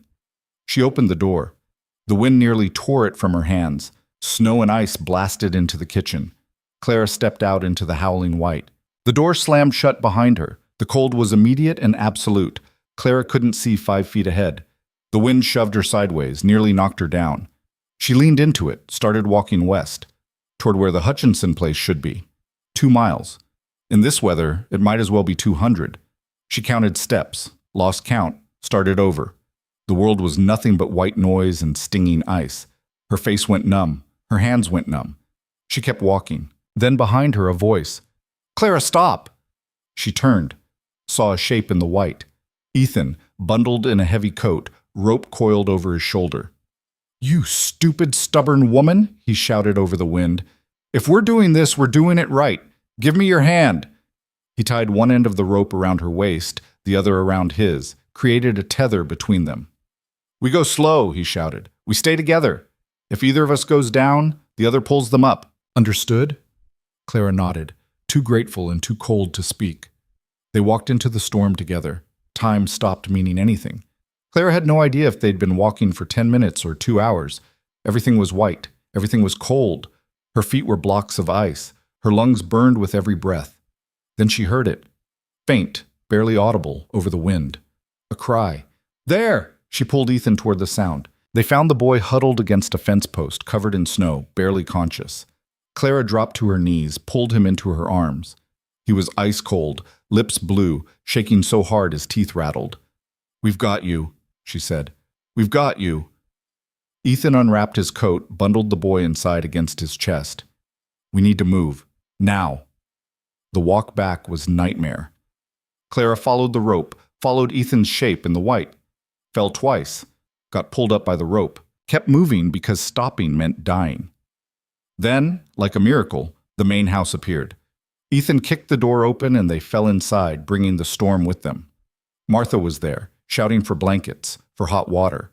S1: She opened the door. The wind nearly tore it from her hands. Snow and ice blasted into the kitchen. Clara stepped out into the howling white. The door slammed shut behind her. The cold was immediate and absolute. Clara couldn't see 5 feet ahead. The wind shoved her sideways, nearly knocked her down. She leaned into it, started walking west, toward where the Hutchinson place should be. 2 miles. In this weather, it might as well be 200. She counted steps, lost count, started over. The world was nothing but white noise and stinging ice. Her face went numb. Her hands went numb. She kept walking. Then behind her, a voice. "Clara, stop!" She turned, saw a shape in the white. Ethan, bundled in a heavy coat, rope coiled over his shoulder. "You stupid, stubborn woman," he shouted over the wind. "If we're doing this, we're doing it right. Give me your hand." He tied one end of the rope around her waist, the other around his, created a tether between them. "We go slow," he shouted. "We stay together. If either of us goes down, the other pulls them up. Understood?" Clara nodded, too grateful and too cold to speak. They walked into the storm together. Time stopped meaning anything. Clara had no idea if they'd been walking for 10 minutes or 2 hours. Everything was white. Everything was cold. Her feet were blocks of ice. Her lungs burned with every breath. Then she heard it. Faint, barely audible, over the wind. A cry. "There!" She pulled Ethan toward the sound. They found the boy huddled against a fence post, covered in snow, barely conscious. Clara dropped to her knees, pulled him into her arms. He was ice cold, lips blue, shaking so hard his teeth rattled. "We've got you," she said. "We've got you." Ethan unwrapped his coat, bundled the boy inside against his chest. "We need to move. Now." The walk back was nightmare. Clara followed the rope, followed Ethan's shape in the white. Fell twice, got pulled up by the rope, kept moving because stopping meant dying. Then, like a miracle, the main house appeared. Ethan kicked the door open and they fell inside, bringing the storm with them. Martha was there, shouting for blankets, for hot water.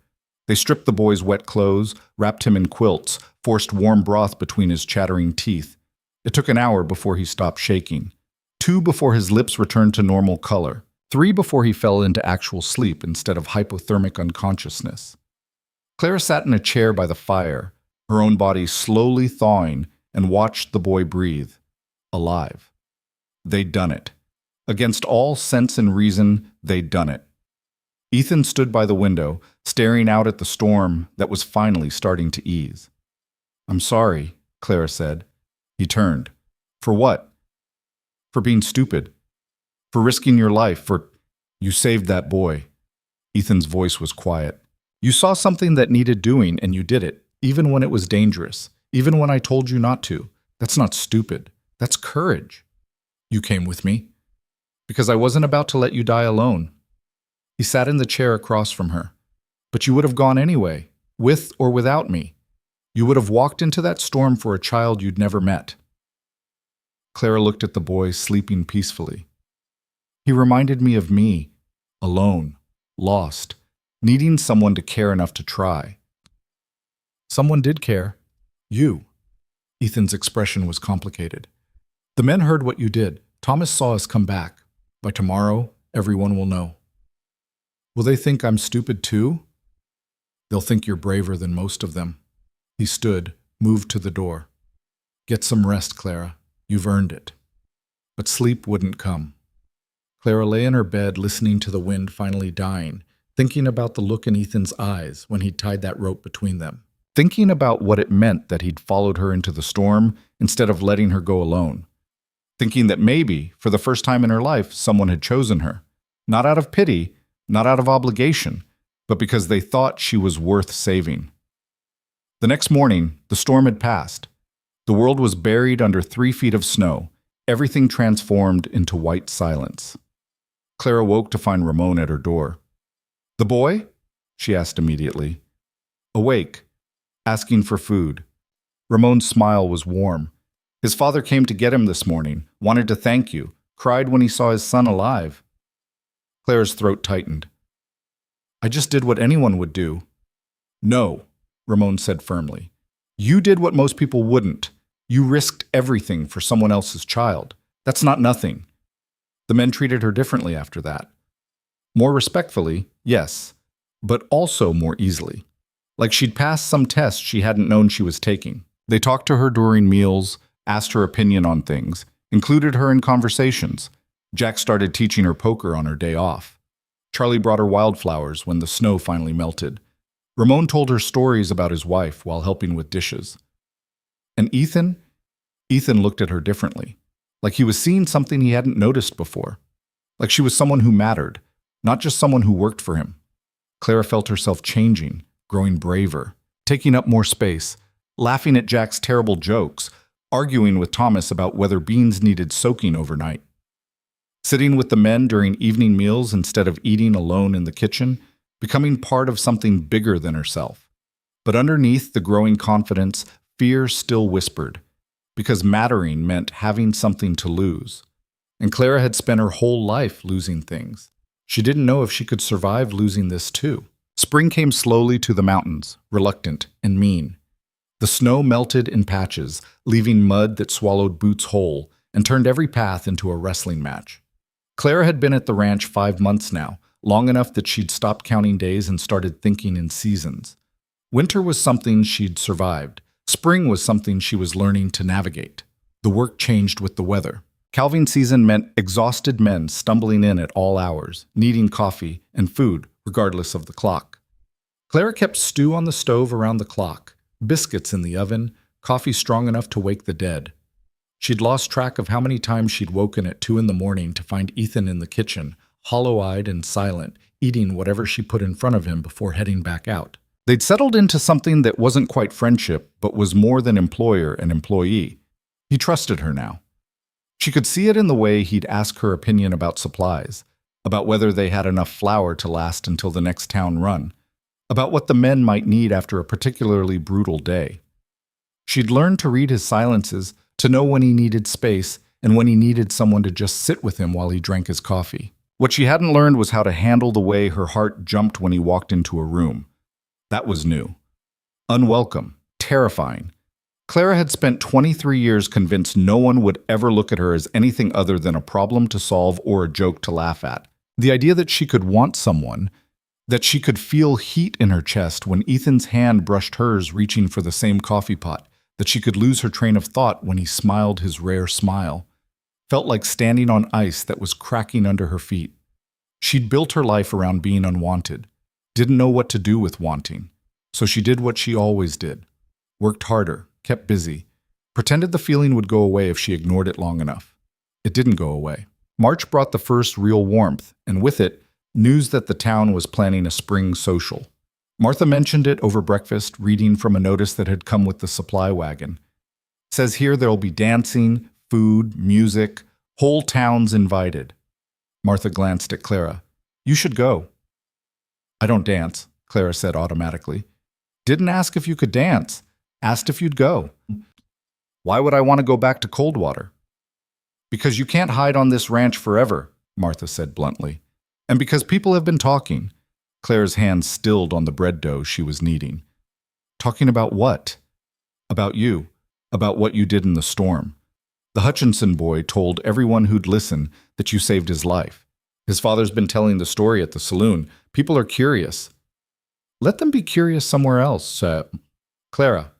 S1: They stripped the boy's wet clothes, wrapped him in quilts, forced warm broth between his chattering teeth. It took an hour before he stopped shaking. 2 before his lips returned to normal color. 3 before he fell into actual sleep instead of hypothermic unconsciousness. Clara sat in a chair by the fire, her own body slowly thawing, and watched the boy breathe. Alive. They'd done it. Against all sense and reason, they'd done it. Ethan stood by the window, staring out at the storm that was finally starting to ease. "I'm sorry," Clara said. He turned. "For what?" "For being stupid. For risking your life. For—" "You saved that boy." Ethan's voice was quiet. You saw something that needed doing and you did it, even when it was dangerous, even when I told you not to. That's not stupid. That's courage. You came with me because I wasn't about to let you die alone. He sat in the chair across from her. But you would have gone anyway, with or without me. You would have walked into that storm for a child you'd never met. Clara looked at the boy sleeping peacefully. He reminded me of me, alone, lost, needing someone to care enough to try. Someone did care. You. Ethan's expression was complicated. The men heard what you did. Thomas saw us come back. By tomorrow, everyone will know. Will they think I'm stupid too? They'll think you're braver than most of them. He stood, moved to the door. Get some rest, Clara. You've earned it. But sleep wouldn't come. Clara lay in her bed listening to the wind finally dying, thinking about the look in Ethan's eyes when he'd tied that rope between them. Thinking about what it meant that he'd followed her into the storm instead of letting her go alone. Thinking that maybe, for the first time in her life, someone had chosen her. Not out of pity, not out of obligation, but because they thought she was worth saving. The next morning, the storm had passed. The world was buried under 3 feet of snow, everything transformed into white silence. Clara woke to find Ramon at her door. The boy? She asked immediately. Awake, asking for food. Ramon's smile was warm. His father came to get him this morning, wanted to thank you, cried when he saw his son alive. Clara's throat tightened. I just did what anyone would do. No, Ramon said firmly. You did what most people wouldn't. You risked everything for someone else's child. That's not nothing. The men treated her differently after that. More respectfully, yes, but also more easily. Like she'd passed some test she hadn't known she was taking. They talked to her during meals, asked her opinion on things, included her in conversations. Jack started teaching her poker on her day off. Charlie brought her wildflowers when the snow finally melted. Ramon told her stories about his wife while helping with dishes. And Ethan? Ethan looked at her differently, like he was seeing something he hadn't noticed before. Like she was someone who mattered, not just someone who worked for him. Clara felt herself changing, growing braver, taking up more space, laughing at Jack's terrible jokes, arguing with Thomas about whether beans needed soaking overnight. Sitting with the men during evening meals instead of eating alone in the kitchen, becoming part of something bigger than herself. But underneath the growing confidence, fear still whispered, because mattering meant having something to lose. And Clara had spent her whole life losing things. She didn't know if she could survive losing this too. Spring came slowly to the mountains, reluctant and mean. The snow melted in patches, leaving mud that swallowed boots whole and turned every path into a wrestling match. Clara had been at the ranch 5 months now, long enough that she'd stopped counting days and started thinking in seasons. Winter was something she'd survived. Spring was something she was learning to navigate. The work changed with the weather. Calving season meant exhausted men stumbling in at all hours, needing coffee and food, regardless of the clock. Clara kept stew on the stove around the clock, biscuits in the oven, coffee strong enough to wake the dead. She'd lost track of how many times she'd woken at 2 a.m. to find Ethan in the kitchen, hollow-eyed and silent, eating whatever she put in front of him before heading back out. They'd settled into something that wasn't quite friendship, but was more than employer and employee. He trusted her now. She could see it in the way he'd ask her opinion about supplies, about whether they had enough flour to last until the next town run, about what the men might need after a particularly brutal day. She'd learned to read his silences, to know when he needed space and when he needed someone to just sit with him while he drank his coffee. What she hadn't learned was how to handle the way her heart jumped when he walked into a room. That was new. Unwelcome. Terrifying. Clara had spent 23 years convinced no one would ever look at her as anything other than a problem to solve or a joke to laugh at. The idea that she could want someone, that she could feel heat in her chest when Ethan's hand brushed hers reaching for the same coffee pot, that she could lose her train of thought when he smiled his rare smile, felt like standing on ice that was cracking under her feet. She'd built her life around being unwanted, didn't know what to do with wanting, so she did what she always did. Worked harder, kept busy, pretended the feeling would go away if she ignored it long enough. It didn't go away. March brought the first real warmth, and with it, news that the town was planning a spring social. Martha mentioned it over breakfast, reading from a notice that had come with the supply wagon. It says here there'll be dancing, food, music, whole towns invited. Martha glanced at Clara. You should go. I don't dance, Clara said automatically. Didn't ask if you could dance. Asked if you'd go. Why would I want to go back to Coldwater? Because you can't hide on this ranch forever, Martha said bluntly. And because people have been talking. Clara's hands stilled on the bread dough she was kneading. Talking about what? About you. About what you did in the storm. The Hutchinson boy told everyone who'd listen that you saved his life. His father's been telling the story at the saloon. People are curious. Let them be curious somewhere else, Clara.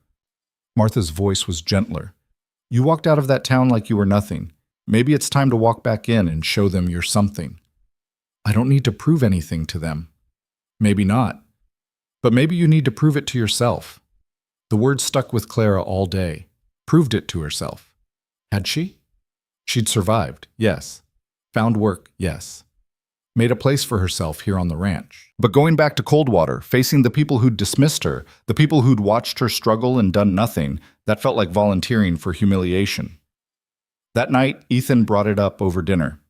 S1: Martha's voice was gentler. You walked out of that town like you were nothing. Maybe it's time to walk back in and show them you're something. I don't need to prove anything to them. Maybe not. But maybe you need to prove it to yourself. The word stuck with Clara all day. Proved it to herself. Had she? She'd survived, yes. Found work, yes. Made a place for herself here on the ranch. But going back to Coldwater, facing the people who'd dismissed her, the people who'd watched her struggle and done nothing, that felt like volunteering for humiliation. That night, Ethan brought it up over dinner.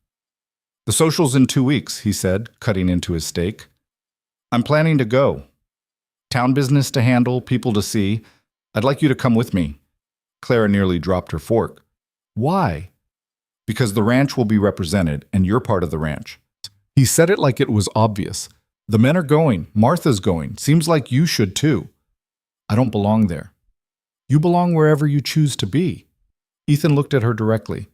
S1: The social's in 2 weeks, he said, cutting into his steak. I'm planning to go. Town business to handle, people to see. I'd like you to come with me. Clara nearly dropped her fork. Why? Because the ranch will be represented, and you're part of the ranch. He said it like it was obvious. The men are going. Martha's going. Seems like you should too. I don't belong there. You belong wherever you choose to be. Ethan looked at her directly.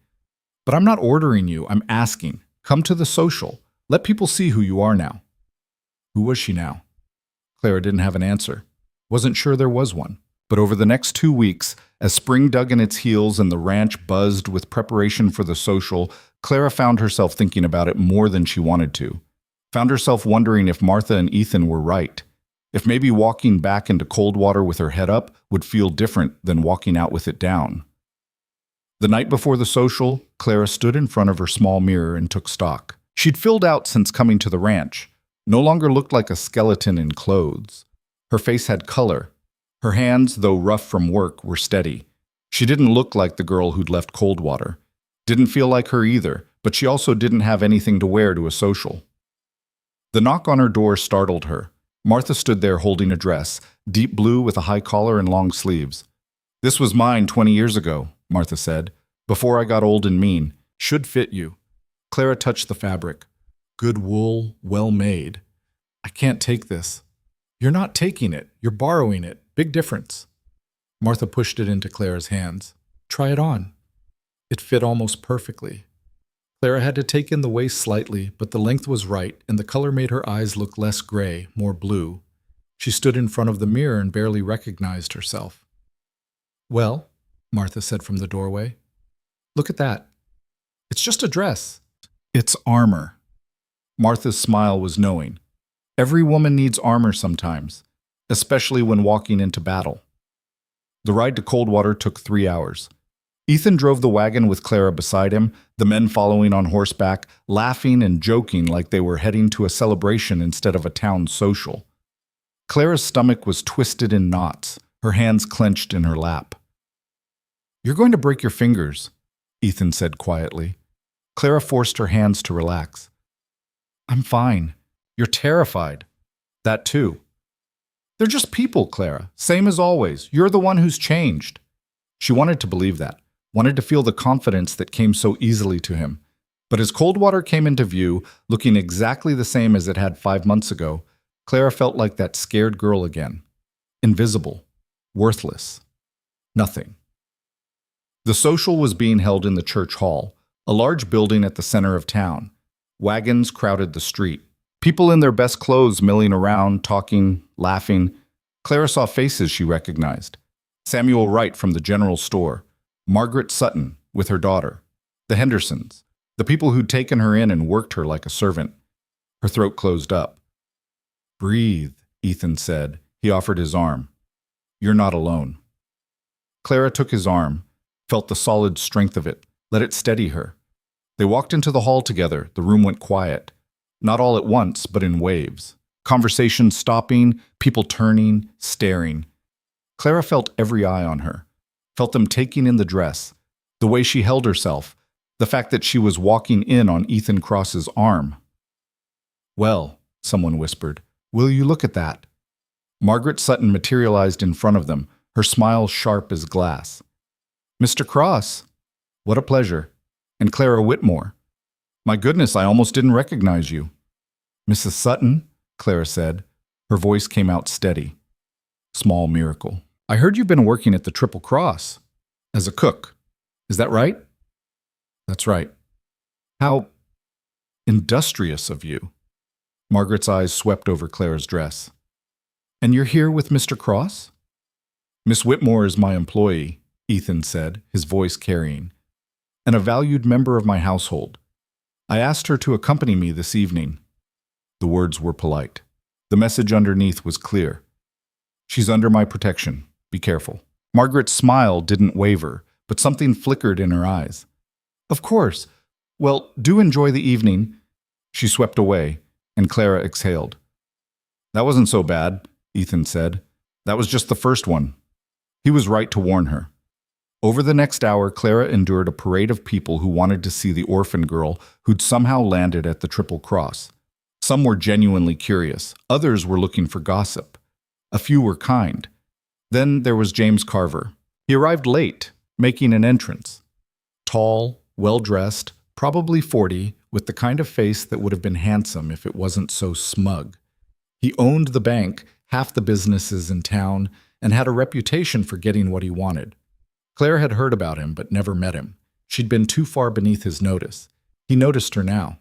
S1: But I'm not ordering you. I'm asking. Come to the social. Let people see who you are now. Who was she now? Clara didn't have an answer. Wasn't sure there was one. But over the next 2 weeks, as spring dug in its heels and the ranch buzzed with preparation for the social, Clara found herself thinking about it more than she wanted to. Found herself wondering if Martha and Ethan were right. If maybe walking back into Coldwater with her head up would feel different than walking out with it down. The night before the social, Clara stood in front of her small mirror and took stock. She'd filled out since coming to the ranch. No longer looked like a skeleton in clothes. Her face had color. Her hands, though rough from work, were steady. She didn't look like the girl who'd left Coldwater. Didn't feel like her either, but she also didn't have anything to wear to a social. The knock on her door startled her. Martha stood there holding a dress, deep blue with a high collar and long sleeves. This was mine 20 years ago, Martha said. Before I got old and mean. Should fit you. Clara touched the fabric. Good wool, well made. I can't take this. You're not taking it. You're borrowing it. Big difference. Martha pushed it into Clara's hands. Try it on. It fit almost perfectly. Clara had to take in the waist slightly, but the length was right, and the color made her eyes look less gray, more blue. She stood in front of the mirror and barely recognized herself. Well, Martha said from the doorway, look at that. It's just a dress. It's armor. Martha's smile was knowing. Every woman needs armor sometimes, especially when walking into battle. The ride to Coldwater took 3 hours. Ethan drove the wagon with Clara beside him, the men following on horseback, laughing and joking like they were heading to a celebration instead of a town social. Clara's stomach was twisted in knots, her hands clenched in her lap. You're going to break your fingers, Ethan said quietly. Clara forced her hands to relax. I'm fine. You're terrified. That too. They're just people, Clara. Same as always. You're the one who's changed. She wanted to believe that, wanted to feel the confidence that came so easily to him. But as Coldwater came into view, looking exactly the same as it had 5 months ago, Clara felt like that scared girl again. Invisible. Worthless. Nothing. The social was being held in the church hall, a large building at the center of town. Wagons crowded the street. People in their best clothes milling around, talking, laughing. Clara saw faces she recognized. Samuel Wright from the general store. Margaret Sutton with her daughter. The Hendersons. The people who'd taken her in and worked her like a servant. Her throat closed up. Breathe, Ethan said. He offered his arm. You're not alone. Clara took his arm, felt the solid strength of it, let it steady her. They walked into the hall together. The room went quiet. Not all at once, but in waves. Conversations stopping, people turning, staring. Clara felt every eye on her, felt them taking in the dress, the way she held herself, the fact that she was walking in on Ethan Cross's arm. "Well," someone whispered, "will you look at that?" Margaret Sutton materialized in front of them, her smile sharp as glass. "Mr. Cross, what a pleasure. And Clara Whitmore. My goodness, I almost didn't recognize you." "Mrs. Sutton," Clara said. Her voice came out steady. "Small miracle. I heard you've been working at the Triple Cross. As a cook. Is that right?" "That's right." "How industrious of you." Margaret's eyes swept over Clara's dress. "And you're here with Mr. Cross?" "Miss Whitmore is my employee," Ethan said, his voice carrying, "and a valued member of my household. I asked her to accompany me this evening." The words were polite. The message underneath was clear. "She's under my protection. Be careful." Margaret's smile didn't waver, but something flickered in her eyes. "Of course. Well, do enjoy the evening." She swept away, and Clara exhaled. "That wasn't so bad," Ethan said. "That was just the first one." He was right to warn her. Over the next hour, Clara endured a parade of people who wanted to see the orphan girl who'd somehow landed at the Triple Cross. Some were genuinely curious. Others were looking for gossip. A few were kind. Then there was James Carver. He arrived late, making an entrance. Tall, well-dressed, probably 40, with the kind of face that would have been handsome if it wasn't so smug. He owned the bank, half the businesses in town, and had a reputation for getting what he wanted. Claire had heard about him but never met him. She'd been too far beneath his notice. He noticed her now.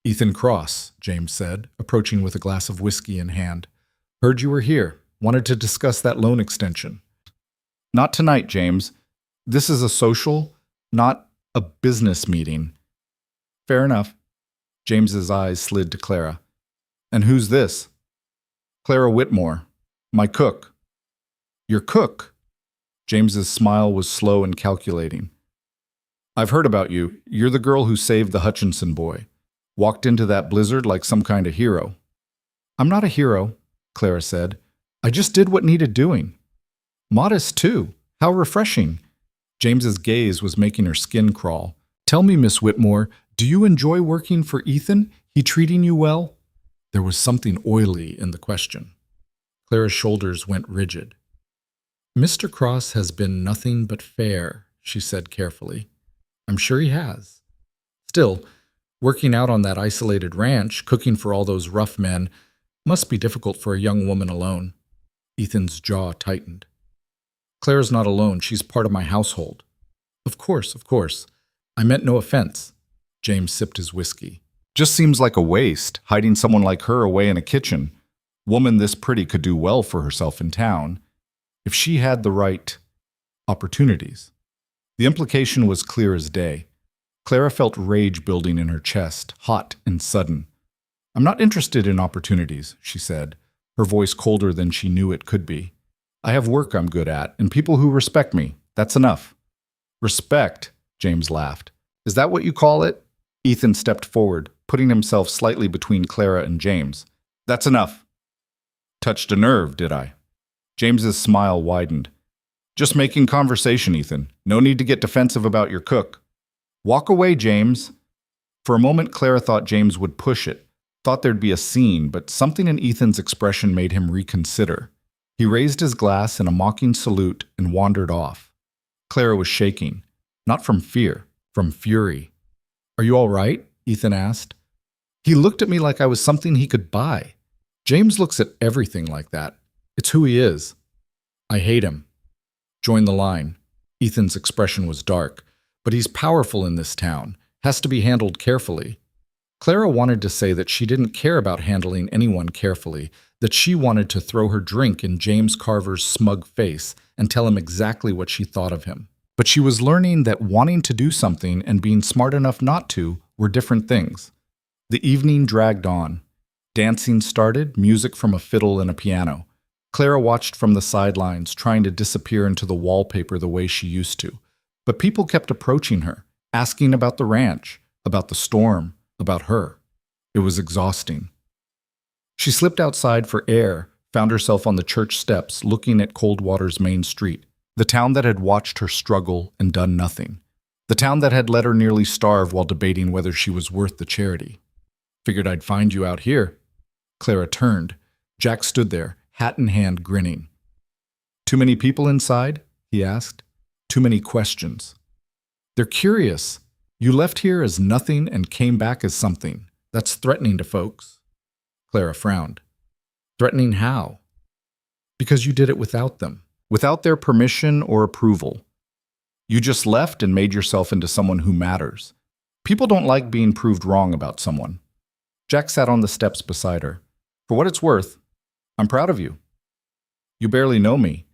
S1: "Ethan Cross," James said, approaching with a glass of whiskey in hand. "Heard you were here. Wanted to discuss that loan extension." "Not tonight, James. This is a social, not a business meeting." "Fair enough." James's eyes slid to Clara. "And who's this?" "Clara Whitmore. My cook." "Your cook?" James's smile was slow and calculating. "I've heard about you. You're the girl who saved the Hutchinson boy. Walked into that blizzard like some kind of hero." "I'm not a hero," Clara said. "I just did what needed doing." "Modest, too. How refreshing." James's gaze was making her skin crawl. "Tell me, Miss Whitmore, do you enjoy working for Ethan? He treating you well?" There was something oily in the question. Clara's shoulders went rigid. "Mr. Cross has been nothing but fair," she said carefully. "I'm sure he has. Still, working out on that isolated ranch, cooking for all those rough men, must be difficult for a young woman alone." Ethan's jaw tightened. "Clara's not alone. She's part of my household." Of course. I meant no offense." James sipped his whiskey. "Just seems like a waste, hiding someone like her away in a kitchen. Woman this pretty could do well for herself in town, if she had the right opportunities." The implication was clear as day. Clara felt rage building in her chest, hot and sudden. "I'm not interested in opportunities," she said, her voice colder than she knew it could be. "I have work I'm good at, and people who respect me. That's enough." "Respect," James laughed. "Is that what you call it?" Ethan stepped forward, putting himself slightly between Clara and James. "That's enough." "Touched a nerve, did I?" James's smile widened. "Just making conversation, Ethan. No need to get defensive about your cook." "Walk away, James." For a moment, Clara thought James would push it, thought there'd be a scene, but something in Ethan's expression made him reconsider. He raised his glass in a mocking salute and wandered off. Clara was shaking, not from fear, from fury. "Are you all right?" Ethan asked. "He looked at me like I was something he could buy. James looks at everything like that. It's who he is." "I hate him." "Join the line." Ethan's expression was dark. "But he's powerful in this town. Has to be handled carefully." Clara wanted to say that she didn't care about handling anyone carefully, that she wanted to throw her drink in James Carver's smug face and tell him exactly what she thought of him. But she was learning that wanting to do something and being smart enough not to were different things. The evening dragged on. Dancing started, music from a fiddle and a piano. Clara watched from the sidelines, trying to disappear into the wallpaper the way she used to. But people kept approaching her, asking about the ranch, about the storm, about her. It was exhausting. She slipped outside for air, found herself on the church steps looking at Coldwater's main street, the town that had watched her struggle and done nothing, the town that had let her nearly starve while debating whether she was worth the charity. Figured I'd find you out here. Clara turned. Jack stood there, hat in hand, grinning. Too many people inside? He asked. Too many questions. They're curious. You left here as nothing and came back as something. That's threatening to folks. Clara frowned. Threatening how? Because you did it without them, without their permission or approval. You just left and made yourself into someone who matters. People don't like being proved wrong about someone. Jack sat on the steps beside her. For what it's worth, I'm proud of you. You barely know me.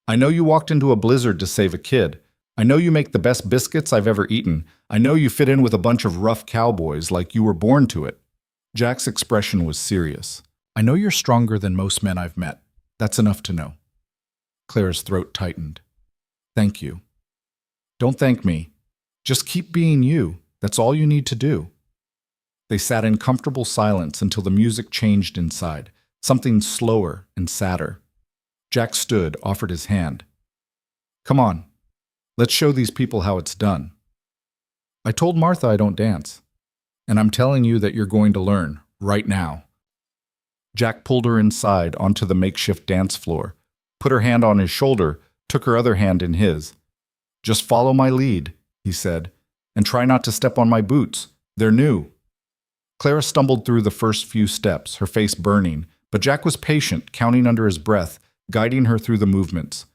S1: I know you walked into a blizzard to save a kid. I know you make the best biscuits I've ever eaten. I know you fit in with a bunch of rough cowboys like you were born to it. Jack's expression was serious. I know you're stronger than most men I've met. That's enough to know. Clara's throat tightened. Thank you. Don't thank me. Just keep being you. That's all you need to do. They sat in comfortable silence until the music changed inside, something slower and sadder. Jack stood, offered his hand. Come on. Let's show these people how it's done. I told Martha I don't dance, and I'm telling you that you're going to learn, right now. Jack pulled her inside onto the makeshift dance floor, put her hand on his shoulder, took her other hand in his. Just follow my lead, he said, and try not to step on my boots. They're new. Clara stumbled through the first few steps, her face burning, but Jack was patient, counting under his breath, guiding her through the movements.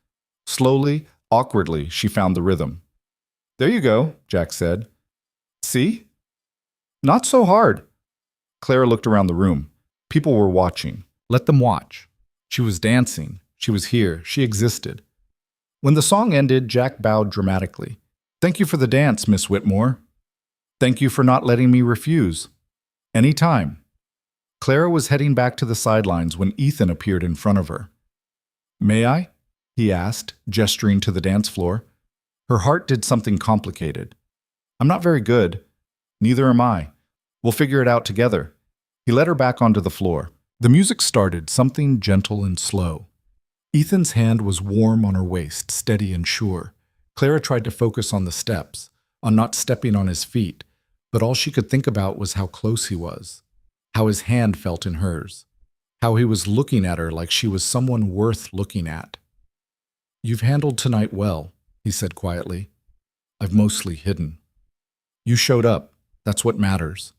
S1: Slowly, awkwardly, she found the rhythm. There you go, Jack said. See? Not so hard. Clara looked around the room. People were watching. Let them watch. She was dancing. She was here. She existed. When the song ended, Jack bowed dramatically. Thank you for the dance, Miss Whitmore. Thank you for not letting me refuse. Any time. Clara was heading back to the sidelines when Ethan appeared in front of her. May I? He asked, gesturing to the dance floor. Her heart did something complicated. I'm not very good. Neither am I. We'll figure it out together. He led her back onto the floor. The music started, something gentle and slow. Ethan's hand was warm on her waist, steady and sure. Clara tried to focus on the steps, on not stepping on his feet, but all she could think about was how close he was, how his hand felt in hers, how he was looking at her like she was someone worth looking at. You've handled tonight well, he said quietly. I've mostly hidden. You showed up. That's what matters.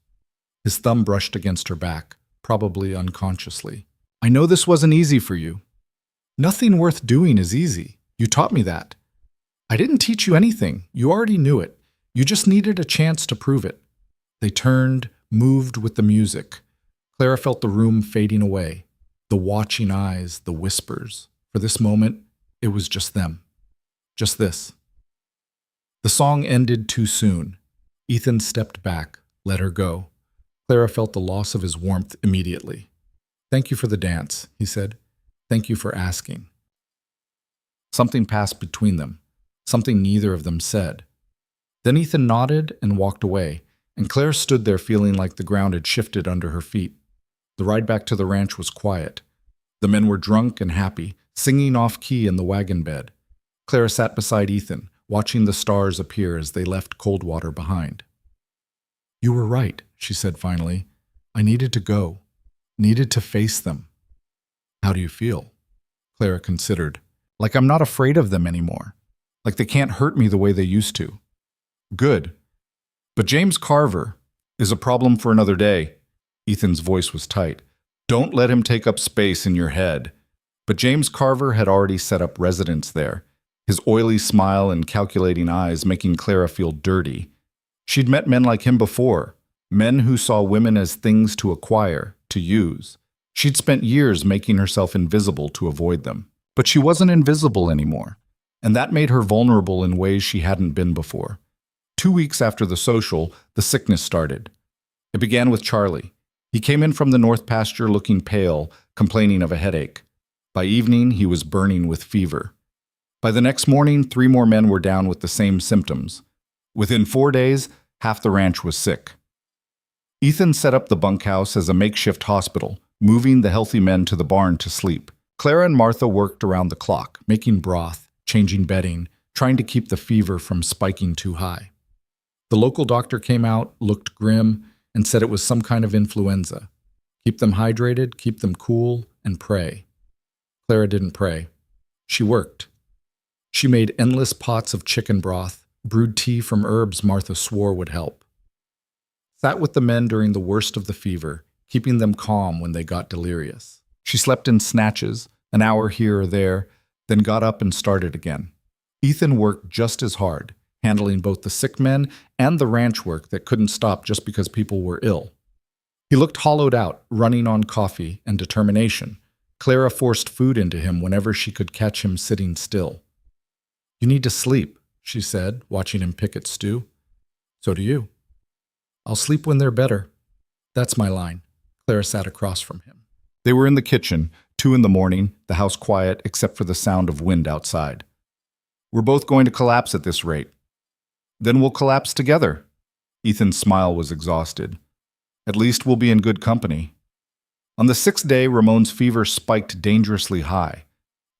S1: His thumb brushed against her back, probably unconsciously. I know this wasn't easy for you. Nothing worth doing is easy. You taught me that. I didn't teach you anything. You already knew it. You just needed a chance to prove it. They turned, moved with the music. Clara felt the room fading away, the watching eyes, the whispers. For this moment, it was just them. Just this. The song ended too soon. Ethan stepped back, let her go. Clara felt the loss of his warmth immediately. Thank you for the dance, he said. Thank you for asking. Something passed between them, something neither of them said. Then Ethan nodded and walked away, and Claire stood there feeling like the ground had shifted under her feet. The ride back to the ranch was quiet. The men were drunk and happy, singing off-key in the wagon bed. Clara sat beside Ethan, watching the stars appear as they left Coldwater behind. You were right, she said finally. I needed to go, needed to face them. How do you feel? Clara considered. Like I'm not afraid of them anymore. Like they can't hurt me the way they used to. Good. But James Carver is a problem for another day. Ethan's voice was tight. Don't let him take up space in your head. But James Carver had already set up residence there, his oily smile and calculating eyes making Clara feel dirty. She'd met men like him before, men who saw women as things to acquire, to use. She'd spent years making herself invisible to avoid them. But she wasn't invisible anymore, and that made her vulnerable in ways she hadn't been before. 2 weeks after the social, the sickness started. It began with Charlie. He came in from the north pasture looking pale, complaining of a headache. By evening, he was burning with fever. By the next morning, 3 more men were down with the same symptoms. Within 4 days, half the ranch was sick. Ethan set up the bunkhouse as a makeshift hospital, moving the healthy men to the barn to sleep. Clara and Martha worked around the clock, making broth, changing bedding, trying to keep the fever from spiking too high. The local doctor came out, looked grim, and said it was some kind of influenza. Keep them hydrated, keep them cool, and pray. Clara didn't pray. She worked. She made endless pots of chicken broth, brewed tea from herbs Martha swore would help. Sat with the men during the worst of the fever, keeping them calm when they got delirious. She slept in snatches, an hour here or there, then got up and started again. Ethan worked just as hard, handling both the sick men and the ranch work that couldn't stop just because people were ill. He looked hollowed out, running on coffee and determination. Clara forced food into him whenever she could catch him sitting still. "You need to sleep," she said, watching him pick at stew. "So do you." "I'll sleep when they're better." "That's my line." Clara sat across from him. They were in the kitchen, 2 in the morning, the house quiet except for the sound of wind outside. "We're both going to collapse at this rate." "Then we'll collapse together." Ethan's smile was exhausted. "At least we'll be in good company." On the 6th day, Ramon's fever spiked dangerously high.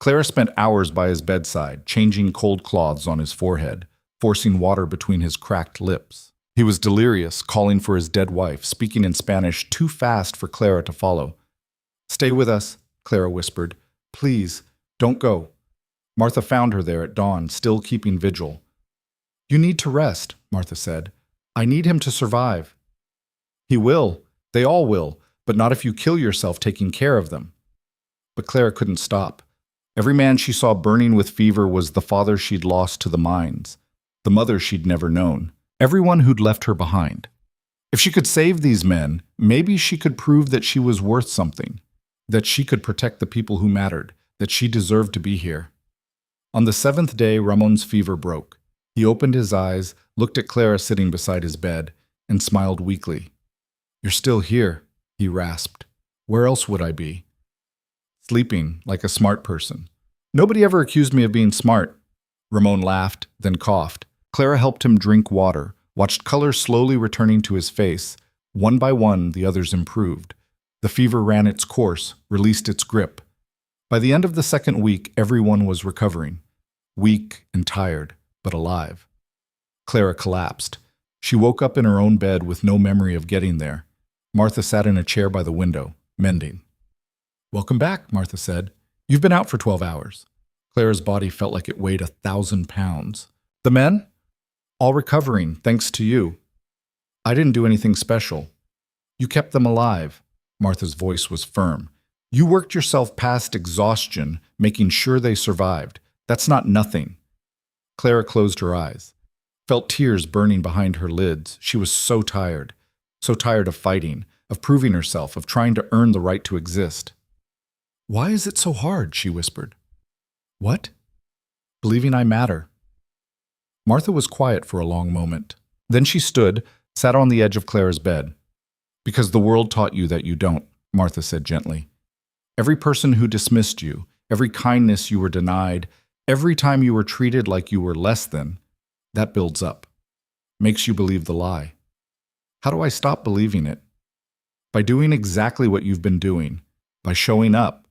S1: Clara spent hours by his bedside, changing cold cloths on his forehead, forcing water between his cracked lips. He was delirious, calling for his dead wife, speaking in Spanish too fast for Clara to follow. "Stay with us," Clara whispered. "Please, don't go." Martha found her there at dawn, still keeping vigil. "You need to rest," Martha said. "I need him to survive." "He will. They all will, but not if you kill yourself taking care of them." But Clara couldn't stop. Every man she saw burning with fever was the father she'd lost to the mines, the mother she'd never known, everyone who'd left her behind. If she could save these men, maybe she could prove that she was worth something, that she could protect the people who mattered, that she deserved to be here. On the 7th day, Ramon's fever broke. He opened his eyes, looked at Clara sitting beside his bed, and smiled weakly. "You're still here," he rasped. "Where else would I be?" "Sleeping, like a smart person." "Nobody ever accused me of being smart." Ramon laughed, then coughed. Clara helped him drink water, watched color slowly returning to his face. One by one, the others improved. The fever ran its course, released its grip. By the end of the 2nd week, everyone was recovering. Weak and tired, but alive. Clara collapsed. She woke up in her own bed with no memory of getting there. Martha sat in a chair by the window, mending. "Welcome back," Martha said. "You've been out for 12 hours. Clara's body felt like it weighed 1,000 pounds. "The men?" "All recovering, thanks to you." "I didn't do anything special." "You kept them alive." Martha's voice was firm. "You worked yourself past exhaustion, making sure they survived. That's not nothing." Clara closed her eyes, felt tears burning behind her lids. She was so tired of fighting, of proving herself, of trying to earn the right to exist. "Why is it so hard?" she whispered. "What?" "Believing I matter." Martha was quiet for a long moment. Then she stood, sat on the edge of Clara's bed. "Because the world taught you that you don't," Martha said gently. "Every person who dismissed you, every kindness you were denied, every time you were treated like you were less than, that builds up, makes you believe the lie. How do I stop believing it? By doing exactly what you've been doing, by showing up,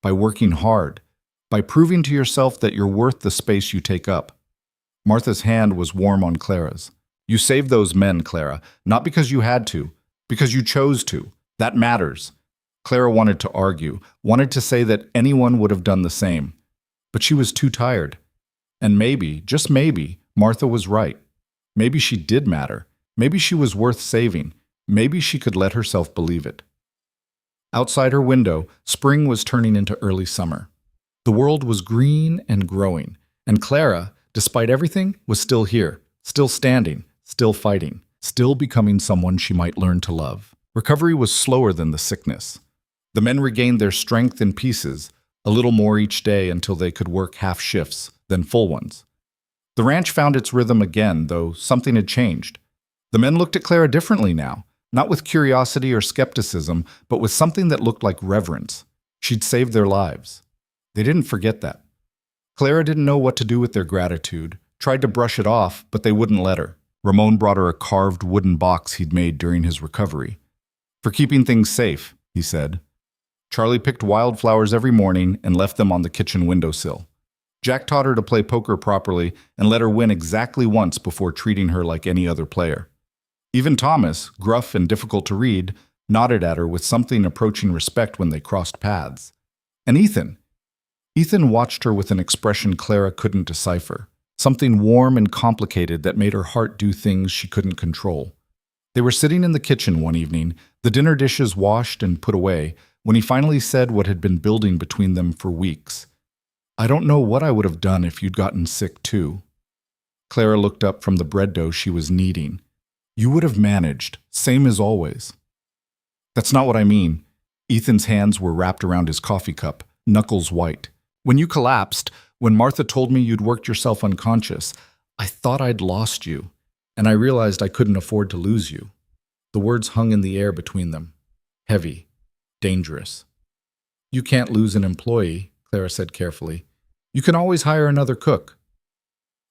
S1: by working hard, by proving to yourself that you're worth the space you take up." Martha's hand was warm on Clara's. "You saved those men, Clara, not because you had to, because you chose to. That matters." Clara wanted to argue, wanted to say that anyone would have done the same. But she was too tired. And maybe, just maybe, Martha was right. Maybe she did matter. Maybe she was worth saving. Maybe she could let herself believe it. Outside her window, spring was turning into early summer. The world was green and growing, and Clara, despite everything, was still here, still standing, still fighting, still becoming someone she might learn to love. Recovery was slower than the sickness. The men regained their strength in pieces, a little more each day until they could work half shifts, then full ones. The ranch found its rhythm again, though something had changed. The men looked at Clara differently now, not with curiosity or skepticism, but with something that looked like reverence. She'd saved their lives. They didn't forget that. Clara didn't know what to do with their gratitude, tried to brush it off, but they wouldn't let her. Ramon brought her a carved wooden box he'd made during his recovery. "For keeping things safe," he said. Charlie picked wildflowers every morning and left them on the kitchen windowsill. Jack taught her to play poker properly and let her win exactly once before treating her like any other player. Even Thomas, gruff and difficult to read, nodded at her with something approaching respect when they crossed paths. And Ethan watched her with an expression Clara couldn't decipher, something warm and complicated that made her heart do things she couldn't control. They were sitting in the kitchen one evening, the dinner dishes washed and put away, when he finally said what had been building between them for weeks. "I don't know what I would have done if you'd gotten sick too." Clara looked up from the bread dough she was kneading. "You would have managed, same as always." "That's not what I mean." Ethan's hands were wrapped around his coffee cup, knuckles white. "When you collapsed, when Martha told me you'd worked yourself unconscious, I thought I'd lost you, and I realized I couldn't afford to lose you." The words hung in the air between them, heavy, dangerous. "You can't lose an employee," Clara said carefully. "You can always hire another cook."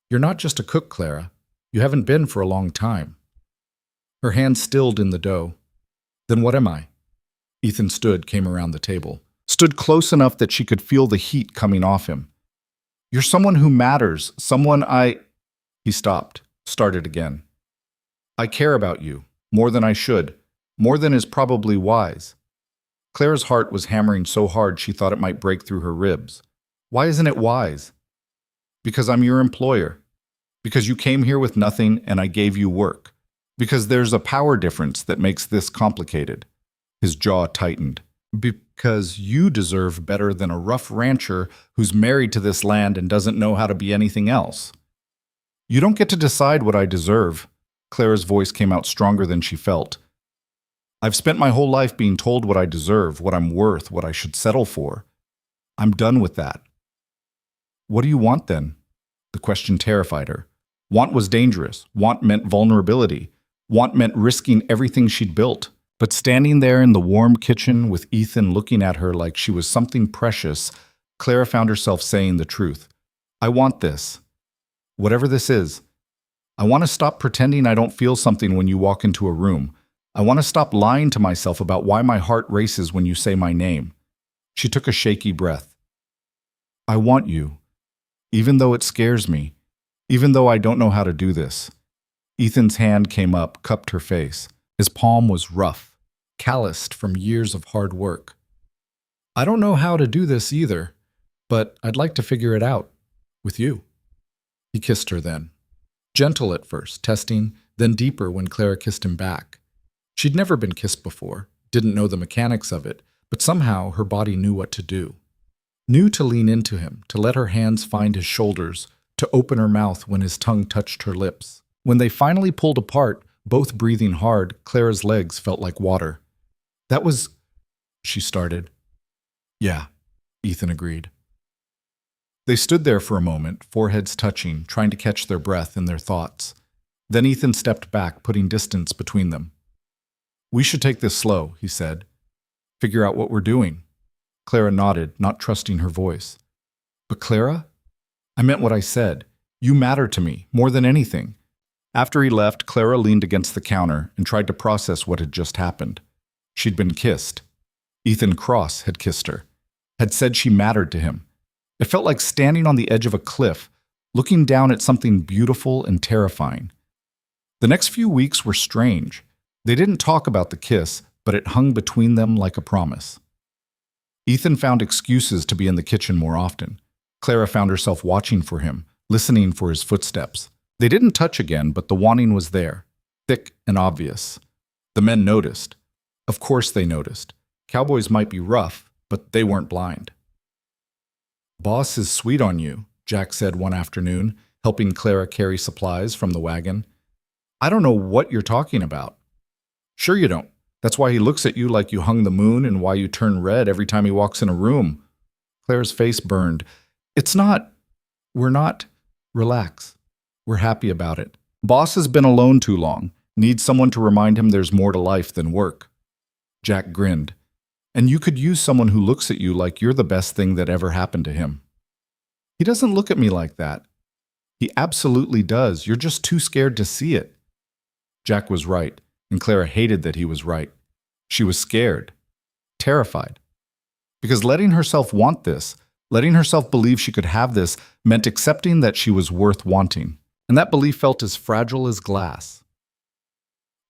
S1: "You're not just a cook, Clara. You haven't been for a long time." Her hand stilled in the dough. "Then what am I?" Ethan came around the table, stood close enough that she could feel the heat coming off him. "You're someone who matters, someone I—" He stopped, started again. "I care about you, more than I should, more than is probably wise." Clara's heart was hammering so hard she thought it might break through her ribs. "Why isn't it wise?" "Because I'm your employer. Because you came here with nothing and I gave you work. Because there's a power difference that makes this complicated." His jaw tightened. "Because you deserve better than a rough rancher who's married to this land and doesn't know how to be anything else." "You don't get to decide what I deserve." Clara's voice came out stronger than she felt. "I've spent my whole life being told what I deserve, what I'm worth, what I should settle for. I'm done with that." "What do you want then?" The question terrified her. Want was dangerous. Want meant vulnerability. Want meant risking everything she'd built. But standing there in the warm kitchen with Ethan looking at her like she was something precious, Clara found herself saying the truth. "I want this. Whatever this is. I want to stop pretending I don't feel something when you walk into a room. I want to stop lying to myself about why my heart races when you say my name." She took a shaky breath. "I want you. Even though it scares me. Even though I don't know how to do this." Ethan's hand came up, cupped her face. His palm was rough, calloused from years of hard work. "I don't know how to do this either, but I'd like to figure it out. With you." He kissed her then. Gentle at first, testing, then deeper when Clara kissed him back. She'd never been kissed before, didn't know the mechanics of it, but somehow her body knew what to do. Knew to lean into him, to let her hands find his shoulders, to open her mouth when his tongue touched her lips. When they finally pulled apart, both breathing hard, Clara's legs felt like water. "That was—" she started. "Yeah," Ethan agreed. They stood there for a moment, foreheads touching, trying to catch their breath and their thoughts. Then Ethan stepped back, putting distance between them. "We should take this slow," he said. "Figure out what we're doing." Clara nodded, not trusting her voice. "But Clara? I meant what I said. You matter to me, more than anything." After he left, Clara leaned against the counter and tried to process what had just happened. She'd been kissed. Ethan Cross had kissed her, had said she mattered to him. It felt like standing on the edge of a cliff, looking down at something beautiful and terrifying. The next few weeks were strange. They didn't talk about the kiss, but it hung between them like a promise. Ethan found excuses to be in the kitchen more often. Clara found herself watching for him, listening for his footsteps. They didn't touch again, but the wanting was there, thick and obvious. The men noticed. Of course they noticed. Cowboys might be rough, but they weren't blind. "Boss is sweet on you," Jack said one afternoon, helping Clara carry supplies from the wagon. "I don't know what you're talking about." "Sure you don't. That's why he looks at you like you hung the moon and why you turn red every time he walks in a room." Clara's face burned. We're not. Relax. We're happy about it. Boss has been alone too long. Needs someone to remind him there's more to life than work." Jack grinned. "And you could use someone who looks at you like you're the best thing that ever happened to him." "He doesn't look at me like that." "He absolutely does. You're just too scared to see it." Jack was right, and Clara hated that he was right. She was scared, terrified. Because letting herself want this, letting herself believe she could have this, meant accepting that she was worth wanting. And that belief felt as fragile as glass.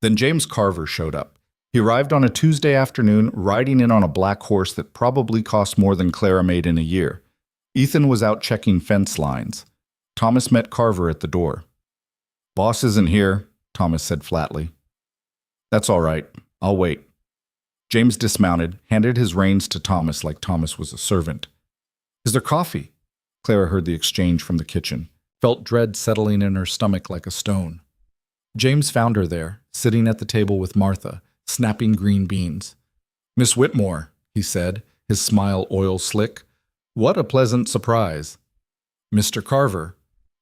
S1: Then James Carver showed up. He arrived on a Tuesday afternoon, riding in on a black horse that probably cost more than Clara made in a year. Ethan was out checking fence lines. Thomas met Carver at the door. "Boss isn't here," Thomas said flatly. "That's all right. I'll wait." James dismounted, handed his reins to Thomas like Thomas was a servant. "Is there coffee?" Clara heard the exchange from the kitchen, felt dread settling in her stomach like a stone. James found her there, sitting at the table with Martha, snapping green beans. "Miss Whitmore," he said, his smile oil slick. "What a pleasant surprise." "Mr. Carver."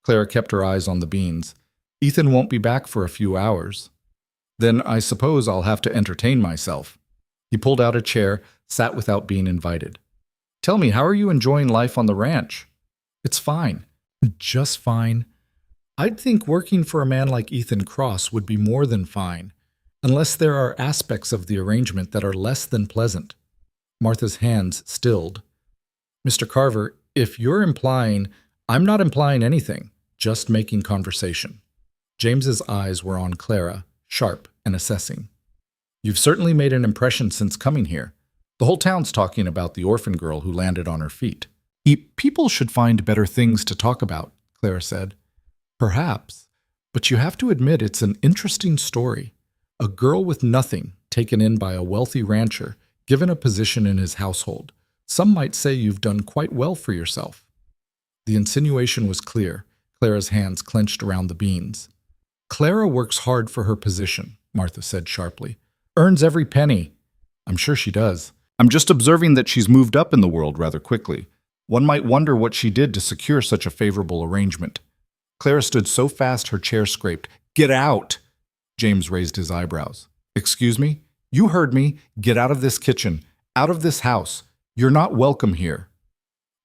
S1: Clara kept her eyes on the beans. "Ethan won't be back for a few hours." "Then I suppose I'll have to entertain myself." He pulled out a chair, sat without being invited. "Tell me, how are you enjoying life on the ranch?" "It's fine. Just fine. I'd think working for a man like Ethan Cross would be more than fine, unless there are aspects of the arrangement that are less than pleasant." Martha's hands stilled. "Mr. Carver, if you're implying, I'm not implying anything, just making conversation." James's eyes were on Clara, sharp and assessing. "You've certainly made an impression since coming here. The whole town's talking about the orphan girl who landed on her feet." "People should find better things to talk about," Clara said. "Perhaps, but you have to admit it's an interesting story. A girl with nothing, taken in by a wealthy rancher, given a position in his household. Some might say you've done quite well for yourself." The insinuation was clear. Clara's hands clenched around the beans. "Clara works hard for her position," Martha said sharply. "Earns every penny." "I'm sure she does. I'm just observing that she's moved up in the world rather quickly. One might wonder what she did to secure such a favorable arrangement." Clara stood so fast her chair scraped. "Get out!" James raised his eyebrows. "Excuse me? You heard me. Get out of this kitchen. Out of this house. You're not welcome here."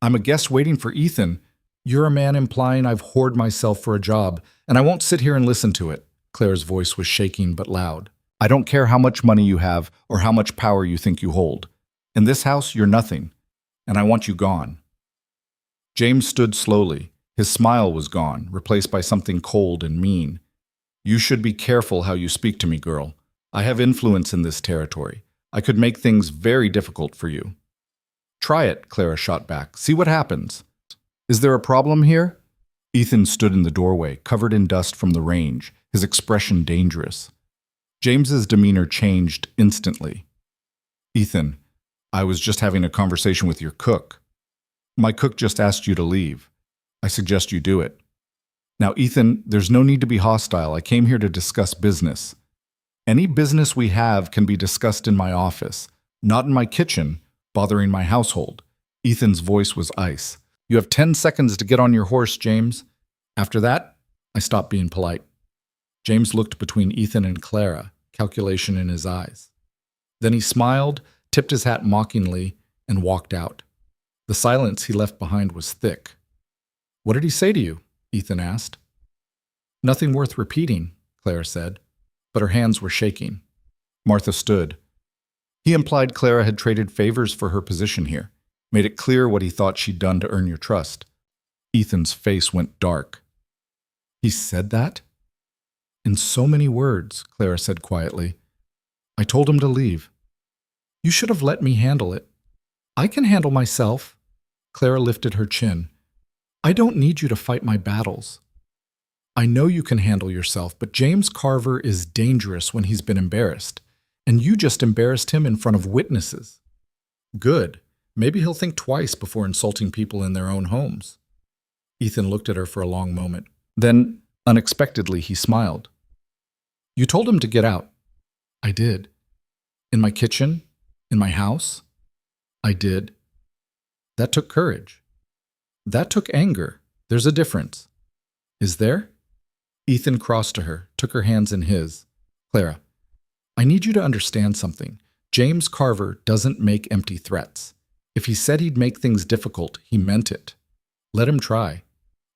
S1: "I'm a guest waiting for Ethan." "You're a man implying I've whored myself for a job, and I won't sit here and listen to it." Clara's voice was shaking but loud. "I don't care how much money you have or how much power you think you hold. In this house, you're nothing, and I want you gone." James stood slowly. His smile was gone, replaced by something cold and mean. "You should be careful how you speak to me, girl. I have influence in this territory. I could make things very difficult for you." "Try it," Clara shot back. "See what happens." "Is there a problem here?" Ethan stood in the doorway, covered in dust from the range, his expression dangerous. James's demeanor changed instantly. "Ethan, I was just having a conversation with your cook. My cook just asked you to leave. I suggest you do it. Now, Ethan, there's no need to be hostile. I came here to discuss business. Any business we have can be discussed in my office, not in my kitchen, bothering my household." Ethan's voice was ice. "You have 10 seconds to get on your horse, James. After that, I stop being polite." James looked between Ethan and Clara, calculation in his eyes. Then he smiled, tipped his hat mockingly, and walked out. The silence he left behind was thick. "What did he say to you?" Ethan asked. "Nothing worth repeating," Clara said, but her hands were shaking. Martha stood. "He implied Clara had traded favors for her position here, made it clear what he thought she'd done to earn your trust." Ethan's face went dark. "He said that?" "In so many words," Clara said quietly. "I told him to leave." "You should have let me handle it." "I can handle myself." Clara lifted her chin. "I don't need you to fight my battles." "I know you can handle yourself, but James Carver is dangerous when he's been embarrassed, and you just embarrassed him in front of witnesses." "Good. Maybe he'll think twice before insulting people in their own homes." Ethan looked at her for a long moment. Then, unexpectedly, he smiled. "You told him to get out." "I did." "In my kitchen? In my house?" "I did." "That took courage." "That took anger. There's a difference." "Is there?" Ethan crossed to her, took her hands in his. "Clara, I need you to understand something. James Carver doesn't make empty threats. If he said he'd make things difficult, he meant it. Let him try.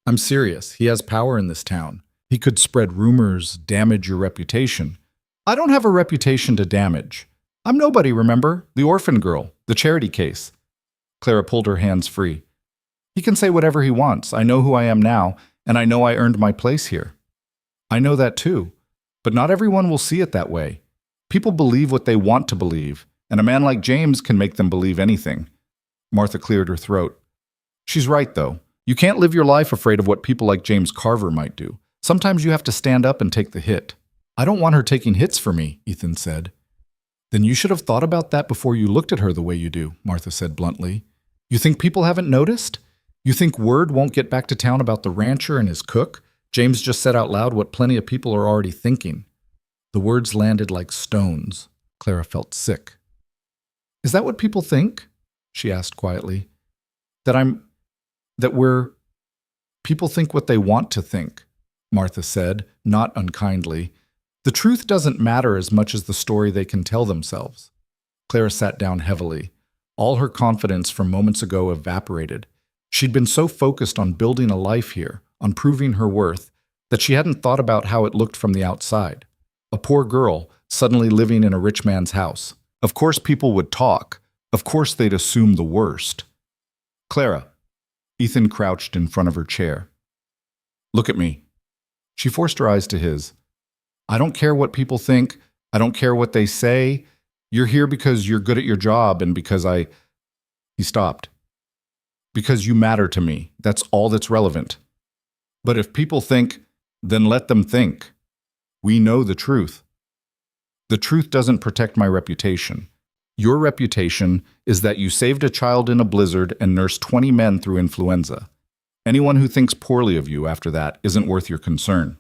S1: I'm serious. He has power in this town. He could spread rumors, damage your reputation." "I don't have a reputation to damage. I'm nobody, remember? The orphan girl, the charity case. Clara pulled her hands free. He can say whatever he wants. I know who I am now, and I know I earned my place here. I know that too, but not everyone will see it that way. People believe what they want to believe, and a man like James can make them believe anything. Martha cleared her throat. She's right, though. You can't live your life afraid of what people like James Carver might do. Sometimes you have to stand up and take the hit. I don't want her taking hits for me, Ethan said. Then you should have thought about that before you looked at her the way you do, Martha said bluntly. You think people haven't noticed? You think word won't get back to town about the rancher and his cook? James just said out loud what plenty of people are already thinking. The words landed like stones. Clara felt sick. Is that what people think? She asked quietly. People think what they want to think, Martha said, not unkindly. The truth doesn't matter as much as the story they can tell themselves. Clara sat down heavily. All her confidence from moments ago evaporated. She'd been so focused on building a life here, on proving her worth, that she hadn't thought about how it looked from the outside. A poor girl, suddenly living in a rich man's house. Of course people would talk. Of course they'd assume the worst. Clara. Ethan crouched in front of her chair. Look at me. She forced her eyes to his. I don't care what people think. I don't care what they say. You're here because you're good at your job and because He stopped. Because you matter to me. That's all that's relevant. But if people think, then let them think. We know the truth. The truth doesn't protect my reputation. Your reputation is that you saved a child in a blizzard and nursed 20 men through influenza. Anyone who thinks poorly of you after that isn't worth your concern.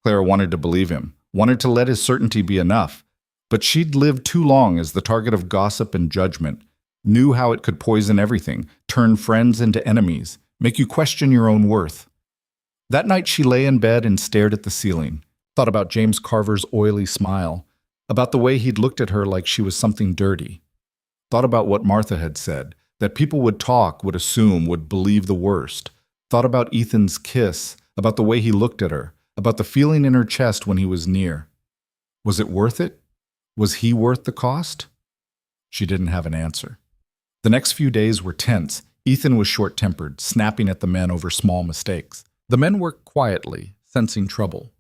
S1: Clara wanted to believe him, wanted to let his certainty be enough, but she'd lived too long as the target of gossip and judgment, knew how it could poison everything, turn friends into enemies, make you question your own worth. That night she lay in bed and stared at the ceiling, thought about James Carver's oily smile, about the way he'd looked at her like she was something dirty. Thought about what Martha had said, that people would talk, would assume, would believe the worst. Thought about Ethan's kiss, about the way he looked at her, about the feeling in her chest when he was near. Was it worth it? Was he worth the cost? She didn't have an answer. The next few days were tense. Ethan was short-tempered, snapping at the men over small mistakes. The men worked quietly, sensing trouble.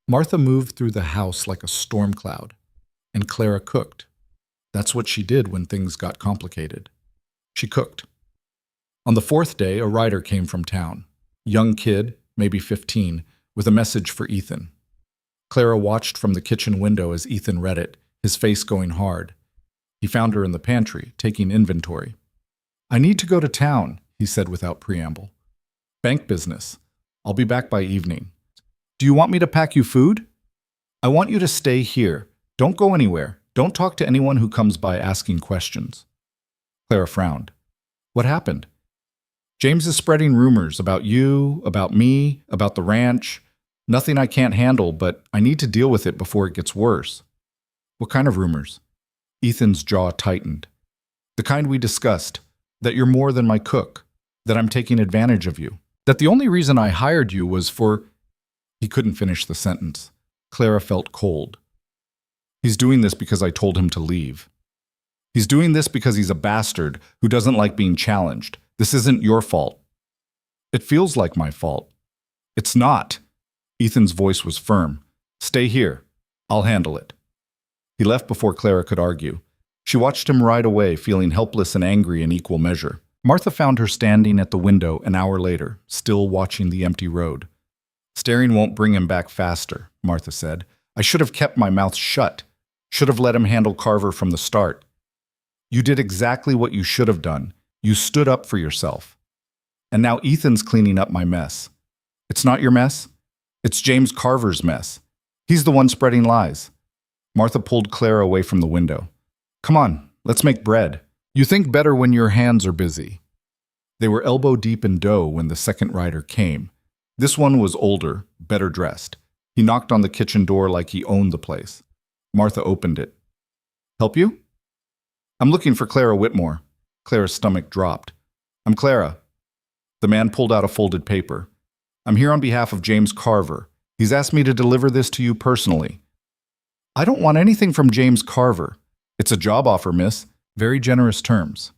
S1: Martha moved through the house like a storm cloud. And Clara cooked. That's what she did when things got complicated. She cooked. On the fourth day, a writer came from town. Young kid, maybe 15, with a message for Ethan. Clara watched from the kitchen window as Ethan read it, his face going hard. He found her in the pantry, taking inventory. I need to go to town, he said without preamble. Bank business. I'll be back by evening. Do you want me to pack you food? I want you to stay here. Don't go anywhere. Don't talk to anyone who comes by asking questions. Clara frowned. What happened? James is spreading rumors about you, about me, about the ranch. Nothing I can't handle, but I need to deal with it before it gets worse. What kind of rumors? Ethan's jaw tightened. The kind we discussed, that you're more than my cook, that I'm taking advantage of you, that the only reason I hired you was for... He couldn't finish the sentence. Clara felt cold. He's doing this because I told him to leave. He's doing this because he's a bastard who doesn't like being challenged. This isn't your fault. It feels like my fault. It's not. Ethan's voice was firm. Stay here. I'll handle it. He left before Clara could argue. She watched him ride away, feeling helpless and angry in equal measure. Martha found her standing at the window an hour later, still watching the empty road. Staring won't bring him back faster, Martha said. I should have kept my mouth shut. Should have let him handle Carver from the start. You did exactly what you should have done. You stood up for yourself. And now Ethan's cleaning up my mess. It's not your mess. It's James Carver's mess. He's the one spreading lies. Martha pulled Clara away from the window. Come on, let's make bread. You think better when your hands are busy. They were elbow deep in dough when the second rider came. This one was older, better dressed. He knocked on the kitchen door like he owned the place. Martha opened it. Help you? I'm looking for Clara Whitmore. Clara's stomach dropped. I'm Clara. The man pulled out a folded paper. I'm here on behalf of James Carver. He's asked me to deliver this to you personally. I don't want anything from James Carver. It's a job offer, miss. Very generous terms.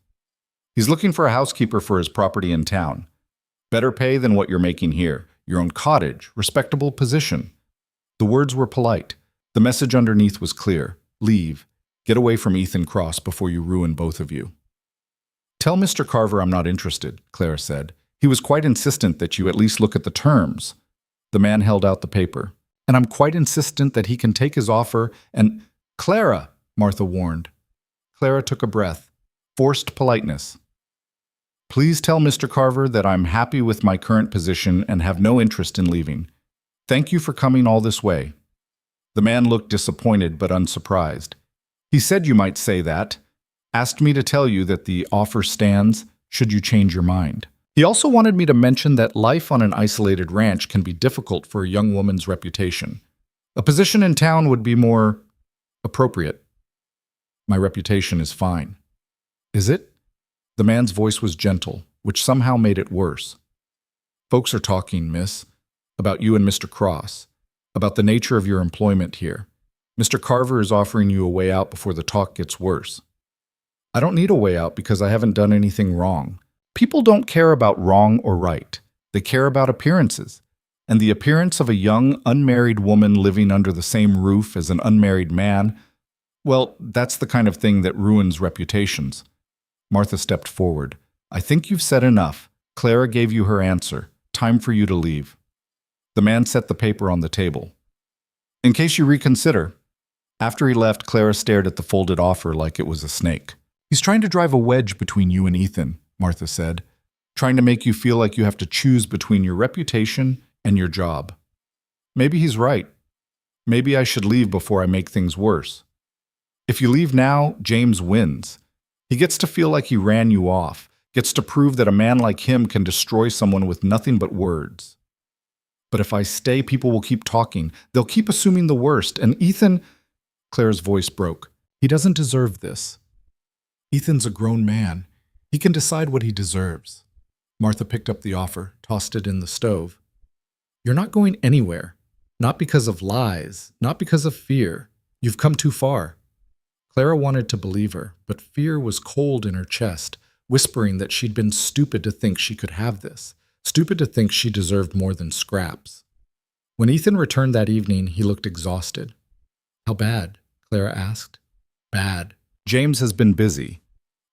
S1: He's looking for a housekeeper for his property in town. Better pay than what you're making here. Your own cottage, respectable position. The words were polite. The message underneath was clear. Leave. Get away from Ethan Cross before you ruin both of you. Tell Mr. Carver I'm not interested, Clara said. He was quite insistent that you at least look at the terms. The man held out the paper. And I'm quite insistent that he can take his offer and— Clara, Martha warned. Clara took a breath. Forced politeness. Please tell Mr. Carver that I'm happy with my current position and have no interest in leaving. Thank you for coming all this way. The man looked disappointed but unsurprised. He said you might say that. Asked me to tell you that the offer stands should you change your mind. He also wanted me to mention that life on an isolated ranch can be difficult for a young woman's reputation. A position in town would be more appropriate. My reputation is fine. Is it? The man's voice was gentle, which somehow made it worse. Folks are talking, miss, about you and Mr. Cross, about the nature of your employment here. Mr. Carver is offering you a way out before the talk gets worse. I don't need a way out because I haven't done anything wrong. People don't care about wrong or right. They care about appearances. And the appearance of a young, unmarried woman living under the same roof as an unmarried man, well, that's the kind of thing that ruins reputations. Martha stepped forward. I think you've said enough. Clara gave you her answer. Time for you to leave. The man set the paper on the table. In case you reconsider. After he left, Clara stared at the folded offer like it was a snake. He's trying to drive a wedge between you and Ethan, Martha said, trying to make you feel like you have to choose between your reputation and your job. Maybe he's right. Maybe I should leave before I make things worse. If you leave now, James wins. He gets to feel like he ran you off, gets to prove that a man like him can destroy someone with nothing but words. But if I stay, people will keep talking. They'll keep assuming the worst. And Ethan— Clara's voice broke. He doesn't deserve this. Ethan's a grown man. He can decide what he deserves. Martha picked up the offer, tossed it in the stove. You're not going anywhere. Not because of lies, not because of fear. You've come too far. Clara wanted to believe her, but fear was cold in her chest, whispering that she'd been stupid to think she could have this, stupid to think she deserved more than scraps. When Ethan returned that evening, he looked exhausted. How bad? Clara asked. Bad. James has been busy.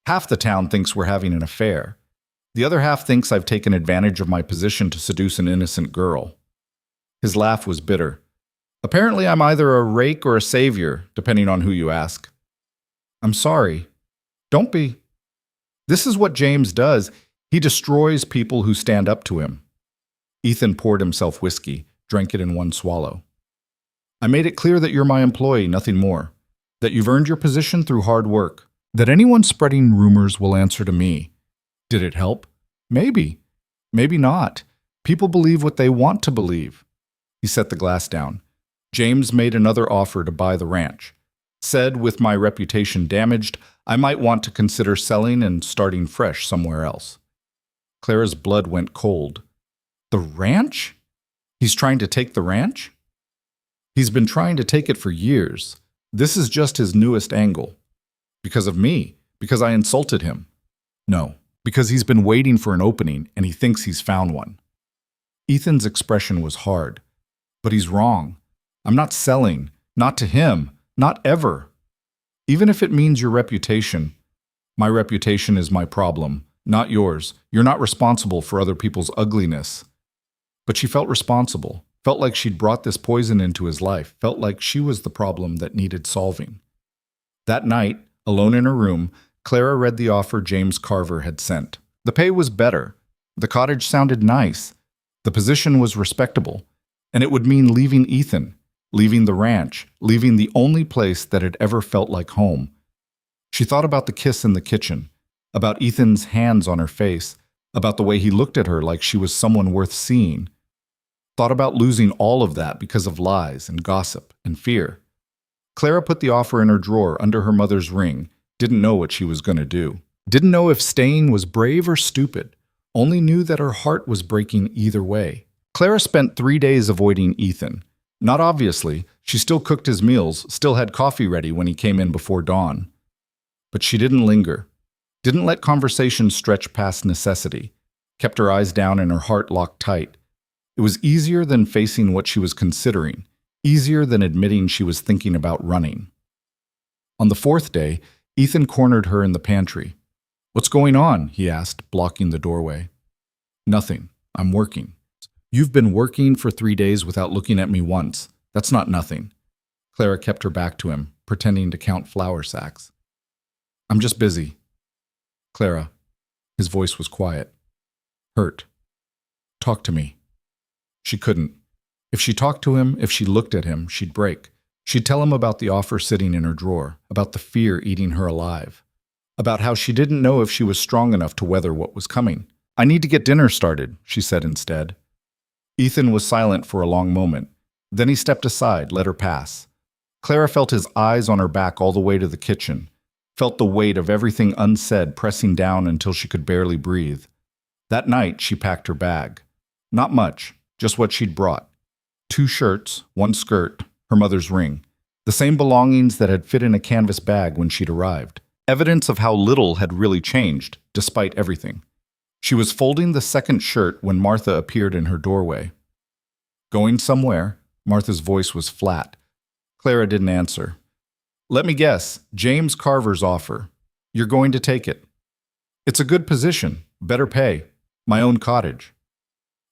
S1: Half the town thinks we're having an affair. The other half thinks I've taken advantage of my position to seduce an innocent girl. His laugh was bitter. Apparently I'm either a rake or a savior, depending on who you ask. I'm sorry. Don't be. This is what James does. He destroys people who stand up to him. Ethan poured himself whiskey, drank it in one swallow. I made it clear that you're my employee, nothing more. That you've earned your position through hard work. That anyone spreading rumors will answer to me. Did it help? Maybe. Maybe not. People believe what they want to believe. He set the glass down. James made another offer to buy the ranch. Said, with my reputation damaged, I might want to consider selling and starting fresh somewhere else. Clara's blood went cold. The ranch? He's trying to take the ranch? He's been trying to take it for years. This is just his newest angle. Because of me. Because I insulted him. No, because he's been waiting for an opening and he thinks he's found one. Ethan's expression was hard. But he's wrong. I'm not selling. Not to him. Not ever. Even if it means your reputation. My reputation is my problem, not yours. You're not responsible for other people's ugliness. But she felt responsible. Felt like she'd brought this poison into his life. Felt like she was the problem that needed solving. That night, alone in her room, Clara read the offer James Carver had sent. The pay was better. The cottage sounded nice. The position was respectable. And it would mean leaving Ethan, leaving the ranch, leaving the only place that had ever felt like home. She thought about the kiss in the kitchen, about Ethan's hands on her face, about the way he looked at her like she was someone worth seeing. Thought about losing all of that because of lies and gossip and fear. Clara put the offer in her drawer under her mother's ring, didn't know what she was going to do. Didn't know if staying was brave or stupid, only knew that her heart was breaking either way. Clara spent 3 days avoiding Ethan. Not obviously, she still cooked his meals, still had coffee ready when he came in before dawn. But she didn't linger. Didn't let conversation stretch past necessity. Kept her eyes down and her heart locked tight. It was easier than facing what she was considering, easier than admitting she was thinking about running. On the fourth day, Ethan cornered her in the pantry. "What's going on?" he asked, blocking the doorway. "Nothing. I'm working." "You've been working for 3 days without looking at me once. That's not nothing." Clara kept her back to him, pretending to count flour sacks. "I'm just busy." "Clara." His voice was quiet. "Hurt. Talk to me." She couldn't. If she talked to him, if she looked at him, she'd break. She'd tell him about the offer sitting in her drawer, about the fear eating her alive, about how she didn't know if she was strong enough to weather what was coming. "I need to get dinner started," she said instead. Ethan was silent for a long moment. Then he stepped aside, let her pass. Clara felt his eyes on her back all the way to the kitchen, felt the weight of everything unsaid pressing down until she could barely breathe. That night, she packed her bag. Not much, just what she'd brought. 2 shirts, 1 skirt, her mother's ring. The same belongings that had fit in a canvas bag when she'd arrived. Evidence of how little had really changed, despite everything. She was folding the second shirt when Martha appeared in her doorway. "Going somewhere?" Martha's voice was flat. Clara didn't answer. "Let me guess, James Carver's offer. You're going to take it. It's a good position, better pay, my own cottage.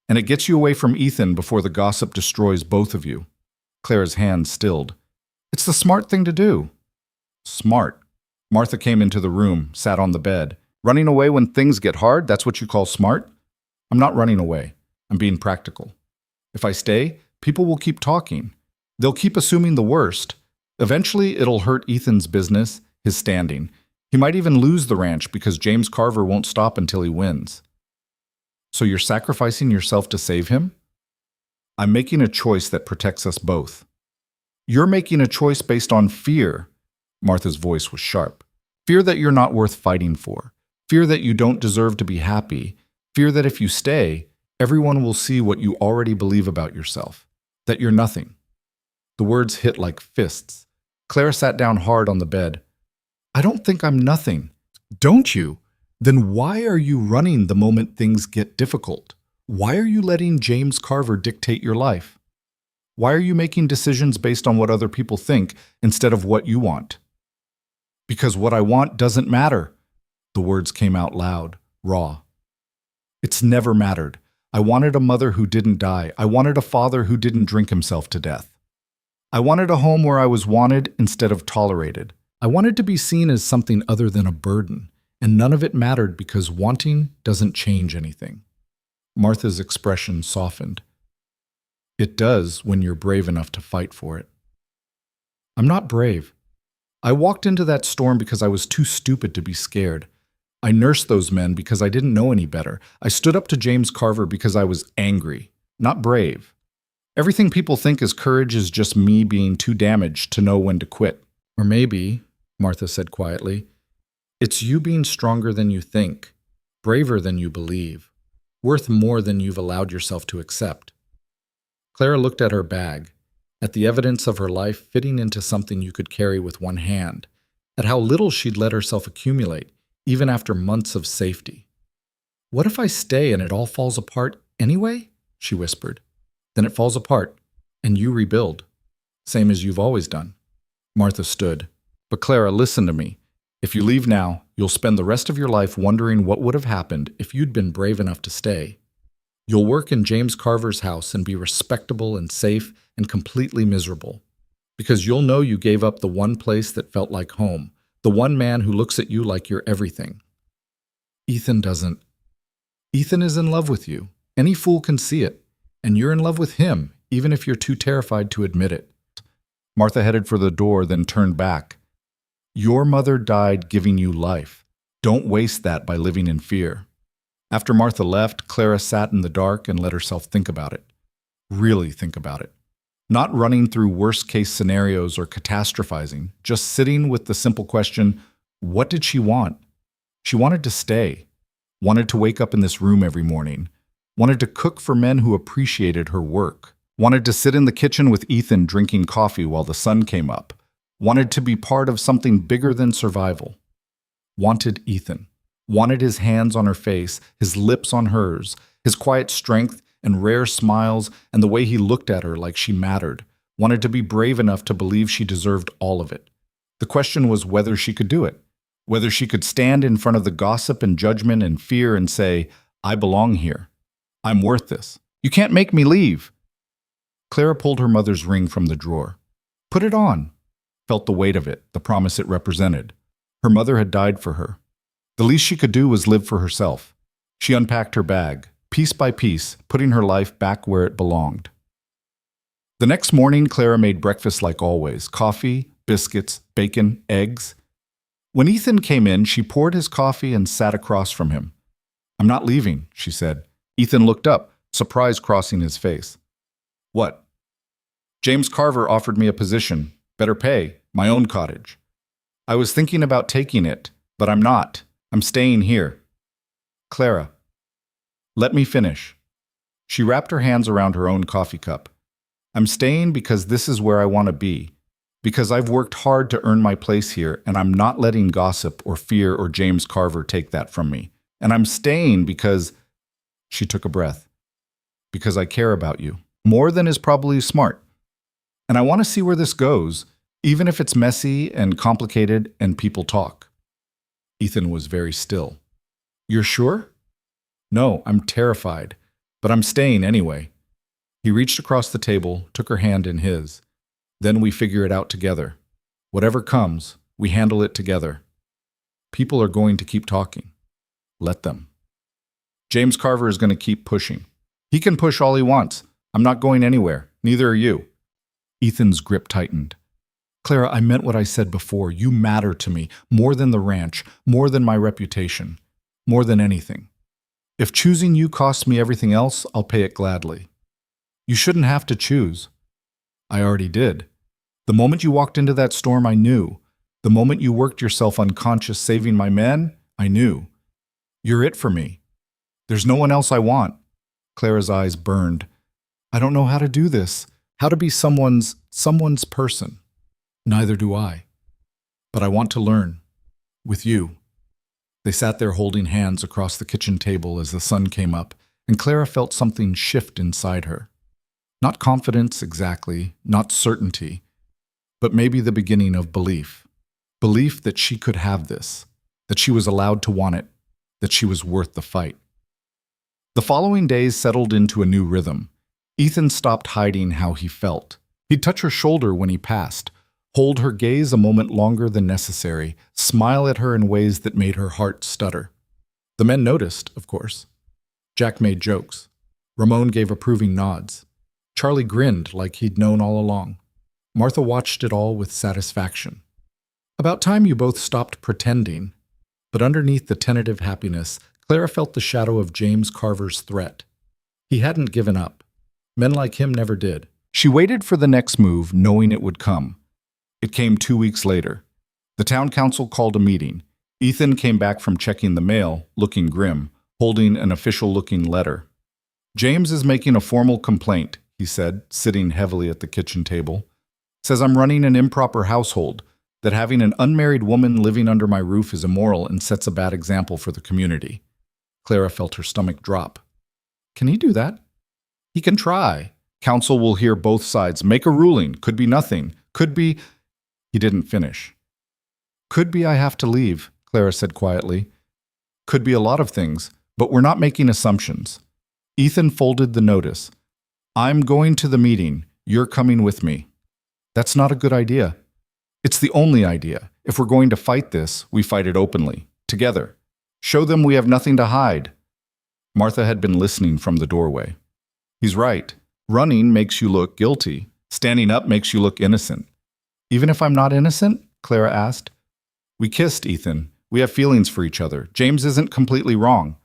S1: And it gets you away from Ethan before the gossip destroys both of you." Clara's hand stilled. "It's the smart thing to do." "Smart." Martha came into the room, sat on the bed. "Running away when things get hard, that's what you call smart?" "I'm not running away. I'm being practical. If I stay, people will keep talking. They'll keep assuming the worst. Eventually, it'll hurt Ethan's business, his standing. He might even lose the ranch because James Carver won't stop until he wins." "So you're sacrificing yourself to save him?" "I'm making a choice that protects us both." "You're making a choice based on fear." Martha's voice was sharp. "Fear that you're not worth fighting for. Fear that you don't deserve to be happy. Fear that if you stay, everyone will see what you already believe about yourself. That you're nothing." The words hit like fists. Clara sat down hard on the bed. "I don't think I'm nothing." "Don't you? Then why are you running the moment things get difficult? Why are you letting James Carver dictate your life? Why are you making decisions based on what other people think instead of what you want?" "Because what I want doesn't matter." The words came out loud, raw. "It's never mattered. I wanted a mother who didn't die. I wanted a father who didn't drink himself to death. I wanted a home where I was wanted instead of tolerated. I wanted to be seen as something other than a burden, and none of it mattered because wanting doesn't change anything." Martha's expression softened. "It does when you're brave enough to fight for it." "I'm not brave. I walked into that storm because I was too stupid to be scared. I nursed those men because I didn't know any better. I stood up to James Carver because I was angry, not brave. Everything people think is courage is just me being too damaged to know when to quit." "Or maybe," Martha said quietly, "it's you being stronger than you think, braver than you believe, worth more than you've allowed yourself to accept." Clara looked at her bag, at the evidence of her life fitting into something you could carry with one hand, at how little she'd let herself accumulate, even after months of safety. "What if I stay and it all falls apart anyway?" she whispered. "Then it falls apart, and you rebuild, same as you've always done." Martha stood. "But Clara, listen to me. If you leave now, you'll spend the rest of your life wondering what would have happened if you'd been brave enough to stay. You'll work in James Carver's house and be respectable and safe and completely miserable. Because you'll know you gave up the one place that felt like home, the one man who looks at you like you're everything." "Ethan doesn't." "Ethan is in love with you. Any fool can see it. And you're in love with him, even if you're too terrified to admit it." Martha headed for the door, then turned back. "Your mother died giving you life. Don't waste that by living in fear." After Martha left, Clara sat in the dark and let herself think about it. Really think about it. Not running through worst-case scenarios or catastrophizing, just sitting with the simple question, what did she want? She wanted to stay, wanted to wake up in this room every morning, wanted to cook for men who appreciated her work, wanted to sit in the kitchen with Ethan drinking coffee while the sun came up, wanted to be part of something bigger than survival. Wanted Ethan. wanted his hands on her face, his lips on hers, his quiet strength and rare smiles and the way he looked at her like she mattered, wanted to be brave enough to believe she deserved all of it. The question was whether she could do it, whether she could stand in front of the gossip and judgment and fear and say, I belong here. I'm worth this. You can't make me leave. Clara pulled her mother's ring from the drawer. Put it on. Felt the weight of it, the promise it represented. Her mother had died for her. The least she could do was live for herself. She unpacked her bag, piece by piece, putting her life back where it belonged. The next morning, Clara made breakfast like always: coffee, biscuits, bacon, eggs. When Ethan came in, she poured his coffee and sat across from him. I'm not leaving, she said. Ethan looked up, surprise crossing his face. What? James Carver offered me a position, better pay, my own cottage. I was thinking about taking it, but I'm not. I'm staying here. Clara, let me finish. She wrapped her hands around her own coffee cup. I'm staying because this is where I want to be, because I've worked hard to earn my place here, and I'm not letting gossip or fear or James Carver take that from me. And I'm staying because... She took a breath. Because I care about you, more than is probably smart. And I want to see where this goes, even if it's messy and complicated and people talk. Ethan was very still. You're sure? No, I'm terrified, but I'm staying anyway. He reached across the table, took her hand in his. Then we figure it out together. Whatever comes, we handle it together. People are going to keep talking. Let them. James Carver is going to keep pushing. He can push all he wants. I'm not going anywhere. Neither are you. Ethan's grip tightened. Clara, I meant what I said before. You matter to me, more than the ranch, more than my reputation, more than anything. If choosing you costs me everything else, I'll pay it gladly. You shouldn't have to choose. I already did. The moment you walked into that storm, I knew. The moment you worked yourself unconscious saving my men, I knew. You're it for me. There's no one else I want. Clara's eyes burned. I don't know how to do this, how to be someone's person. Neither do I. But I want to learn. With you. They sat there holding hands across the kitchen table as the sun came up, and Clara felt something shift inside her. Not confidence exactly, not certainty, but maybe the beginning of belief. Belief that she could have this, that she was allowed to want it, that she was worth the fight. The following days settled into a new rhythm. Ethan stopped hiding how he felt. He'd touch her shoulder when he passed, hold her gaze a moment longer than necessary, smile at her in ways that made her heart stutter. The men noticed, of course. Jack made jokes. Ramon gave approving nods. Charlie grinned like he'd known all along. Martha watched it all with satisfaction. About time you both stopped pretending. But underneath the tentative happiness, Clara felt the shadow of James Carver's threat. He hadn't given up. Men like him never did. She waited for the next move, knowing it would come. It came 2 weeks later. The town council called a meeting. Ethan came back from checking the mail, looking grim, holding an official-looking letter. James is making a formal complaint, he said, sitting heavily at the kitchen table. Says I'm running an improper household, that having an unmarried woman living under my roof is immoral and sets a bad example for the community. Clara felt her stomach drop. Can he do that? He can try. Council will hear both sides, make a ruling. Could be nothing. Could be... He didn't finish. Could be I have to leave, Clara said quietly. Could be a lot of things, but we're not making assumptions. Ethan folded the notice. I'm going to the meeting. You're coming with me. That's not a good idea. It's the only idea. If we're going to fight this, we fight it openly, together. Show them we have nothing to hide. Martha had been listening from the doorway. He's right. Running makes you look guilty. Standing up makes you look innocent. Even if I'm not innocent? Clara asked. We kissed, Ethan. We have feelings for each other. James isn't completely wrong.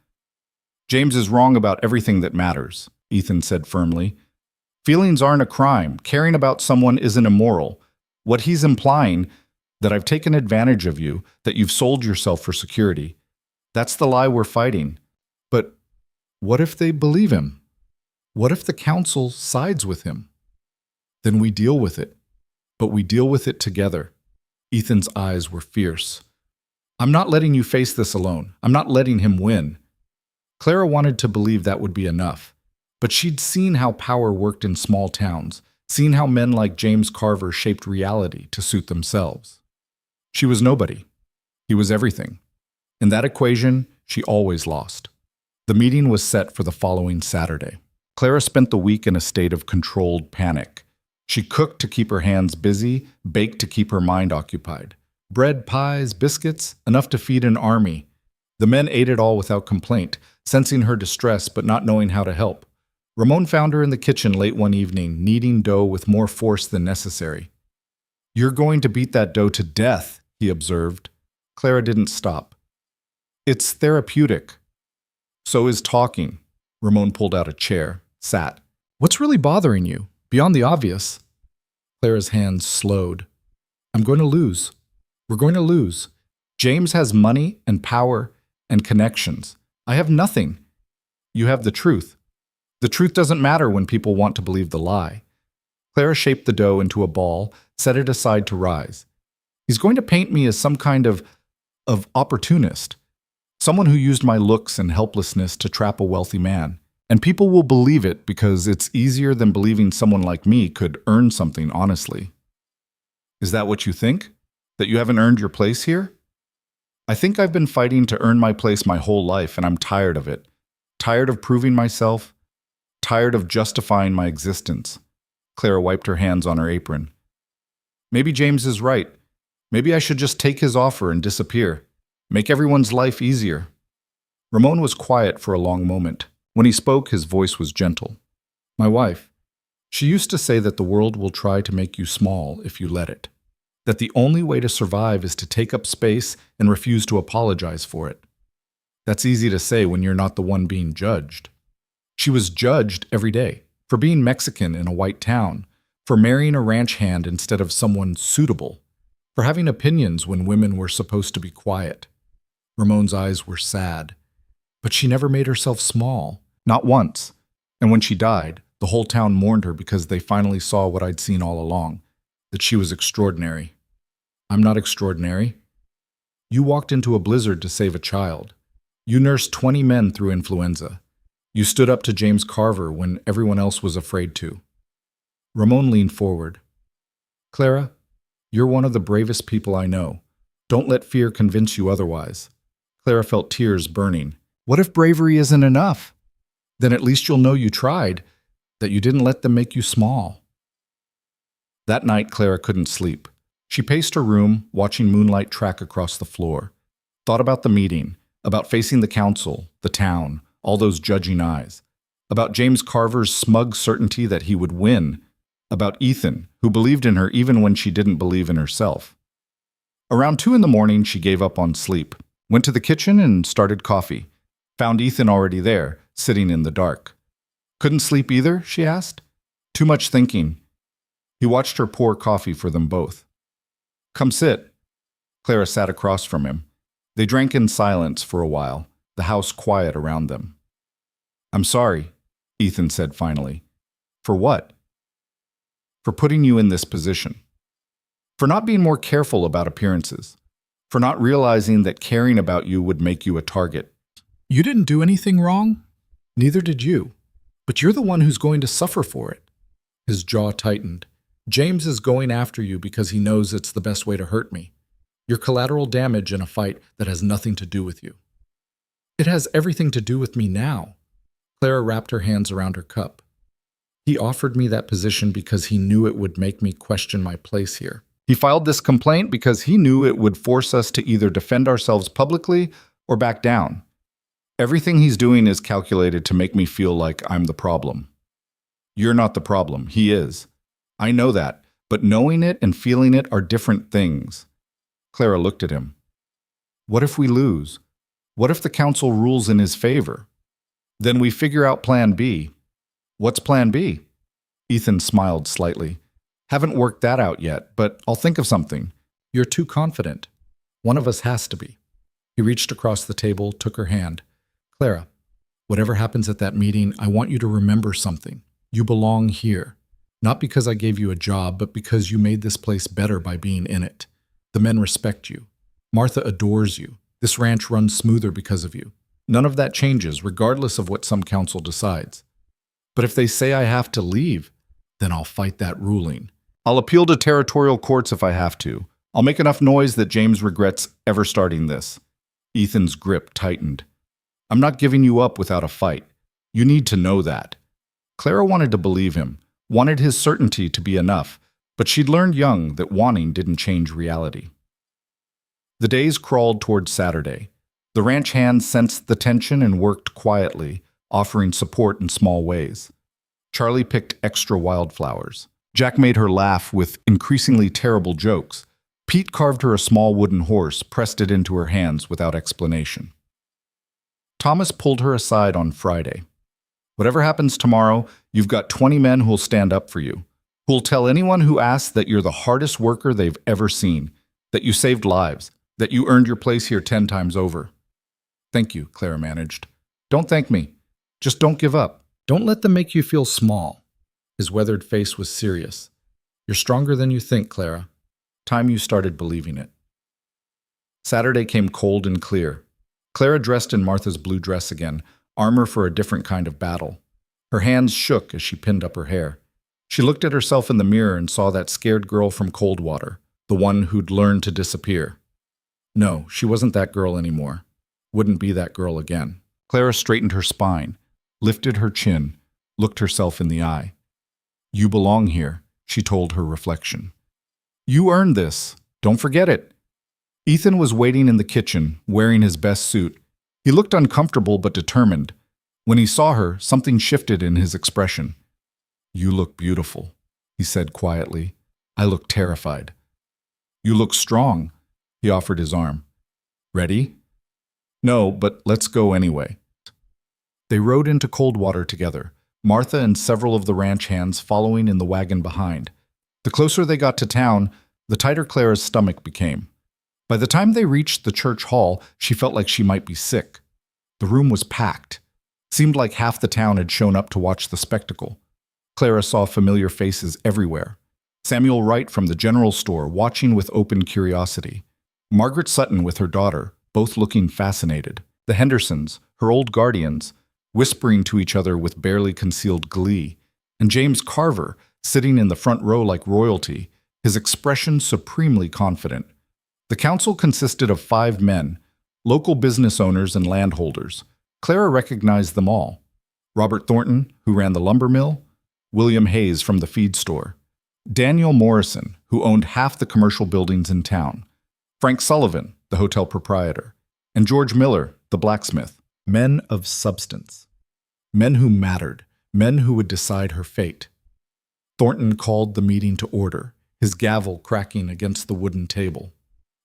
S1: James is wrong about everything that matters, Ethan said firmly. Feelings aren't a crime. Caring about someone isn't immoral. What he's implying, that I've taken advantage of you, that you've sold yourself for security. That's the lie we're fighting. But what if they believe him? What if the council sides with him? Then we deal with it. But we deal with it together. Ethan's eyes were fierce. I'm not letting you face this alone. I'm not letting him win. Clara wanted to believe that would be enough. But she'd seen how power worked in small towns, seen how men like James Carver shaped reality to suit themselves. She was nobody. He was everything. In that equation, she always lost. The meeting was set for the following Saturday. Clara spent the week in a state of controlled panic. She cooked to keep her hands busy, baked to keep her mind occupied. Bread, pies, biscuits, enough to feed an army. The men ate it all without complaint, sensing her distress but not knowing how to help. Ramon found her in the kitchen late one evening, kneading dough with more force than necessary. "You're going to beat that dough to death," he observed. Clara didn't stop. "It's therapeutic." "So is talking." Ramon pulled out a chair, sat. "What's really bothering you, beyond the obvious?" Clara's hands slowed. "I'm going to lose. We're going to lose. James has money and power and connections. I have nothing. You have the truth. The truth doesn't matter when people want to believe the lie." Clara shaped the dough into a ball, set it aside to rise. "He's going to paint me as some kind of opportunist, someone who used my looks and helplessness to trap a wealthy man. And people will believe it because it's easier than believing someone like me could earn something honestly." "Is that what you think? That you haven't earned your place here?" "I think I've been fighting to earn my place my whole life, and I'm tired of it. Tired of proving myself. Tired of justifying my existence." Clara wiped her hands on her apron. "Maybe James is right. Maybe I should just take his offer and disappear. Make everyone's life easier." Ramon was quiet for a long moment. When he spoke, his voice was gentle. "My wife, she used to say that the world will try to make you small if you let it. That the only way to survive is to take up space and refuse to apologize for it. That's easy to say when you're not the one being judged." She was judged every day for being Mexican in a white town, for marrying a ranch hand instead of someone suitable, for having opinions when women were supposed to be quiet. Ramon's eyes were sad. But she never made herself small, not once. And when she died, the whole town mourned her because they finally saw what I'd seen all along, that she was extraordinary. I'm not extraordinary. You walked into a blizzard to save a child. You nursed 20 men through influenza. You stood up to James Carver when everyone else was afraid to. Ramon leaned forward. "Clara, you're one of the bravest people I know. Don't let fear convince you otherwise." Clara felt tears burning. "What if bravery isn't enough? Then at least you'll know you tried, that you didn't let them make you small." That night, Clara couldn't sleep. She paced her room, watching moonlight track across the floor. Thought about the meeting, about facing the council, the town, all those judging eyes. About James Carver's smug certainty that he would win. About Ethan, who believed in her even when she didn't believe in herself. Around 2 a.m, she gave up on sleep, went to the kitchen and started coffee. Found Ethan already there, sitting in the dark. "Couldn't sleep either?" she asked. "Too much thinking." He watched her pour coffee for them both. "Come sit." Clara sat across from him. They drank in silence for a while, the house quiet around them. "I'm sorry," Ethan said finally. "For what?" "For putting you in this position. For not being more careful about appearances. For not realizing that caring about you would make you a target." "You didn't do anything wrong. Neither did you. But you're the one who's going to suffer for it." His jaw tightened. "James is going after you because he knows it's the best way to hurt me. You're collateral damage in a fight that has nothing to do with you." "It has everything to do with me now." Clara wrapped her hands around her cup. "He offered me that position because he knew it would make me question my place here. He filed this complaint because he knew it would force us to either defend ourselves publicly or back down. Everything he's doing is calculated to make me feel like I'm the problem." "You're not the problem. He is. I know that, but knowing it and feeling it are different things." Clara looked at him. "What if we lose? What if the council rules in his favor? Then we figure out plan B." "What's plan B?" Ethan smiled slightly. "Haven't worked that out yet, but I'll think of something." "You're too confident. One of us has to be." He reached across the table, took her hand. "Clara, whatever happens at that meeting, I want you to remember something. You belong here. Not because I gave you a job, but because you made this place better by being in it. The men respect you. Martha adores you. This ranch runs smoother because of you. None of that changes, regardless of what some council decides. But if they say I have to leave, then I'll fight that ruling. I'll appeal to territorial courts if I have to. I'll make enough noise that James regrets ever starting this. Ethan's grip tightened. I'm not giving you up without a fight. You need to know that. Clara wanted to believe him, wanted his certainty to be enough, but she'd learned young that wanting didn't change reality. The days crawled toward Saturday. The ranch hands sensed the tension and worked quietly, offering support in small ways. Charlie picked extra wildflowers. Jack made her laugh with increasingly terrible jokes. Pete carved her a small wooden horse, pressed it into her hands without explanation. Thomas pulled her aside on Friday. Whatever happens tomorrow, you've got 20 men who'll stand up for you, who'll tell anyone who asks that you're the hardest worker they've ever seen, that you saved lives, that you earned your place here 10 times over. Thank you, Clara managed. Don't thank me. Just don't give up. Don't let them make you feel small. His weathered face was serious. You're stronger than you think, Clara. Time you started believing it. Saturday came cold and clear. Clara dressed in Martha's blue dress again, armor for a different kind of battle. Her hands shook as she pinned up her hair. She looked at herself in the mirror and saw that scared girl from Coldwater, the one who'd learned to disappear. No, she wasn't that girl anymore. Wouldn't be that girl again. Clara straightened her spine, lifted her chin, looked herself in the eye. You belong here, she told her reflection. You earned this. Don't forget it. Ethan was waiting in the kitchen, wearing his best suit. He looked uncomfortable but determined. When he saw her, something shifted in his expression. You look beautiful, he said quietly. I look terrified. You look strong, he offered his arm. Ready? No, but let's go anyway. They rode into Coldwater together, Martha and several of the ranch hands following in the wagon behind. The closer they got to town, the tighter Clara's stomach became. By the time they reached the church hall, she felt like she might be sick. The room was packed. Seemed like half the town had shown up to watch the spectacle. Clara saw familiar faces everywhere. Samuel Wright from the general store, watching with open curiosity. Margaret Sutton with her daughter, both looking fascinated. The Hendersons, her old guardians, whispering to each other with barely concealed glee. And James Carver, sitting in the front row like royalty, his expression supremely confident. The council consisted of 5 men, local business owners and landholders. Clara recognized them all. Robert Thornton, who ran the lumber mill, William Hayes from the feed store, Daniel Morrison, who owned half the commercial buildings in town, Frank Sullivan, the hotel proprietor, and George Miller, the blacksmith. Men of substance. Men who mattered, men who would decide her fate. Thornton called the meeting to order, his gavel cracking against the wooden table.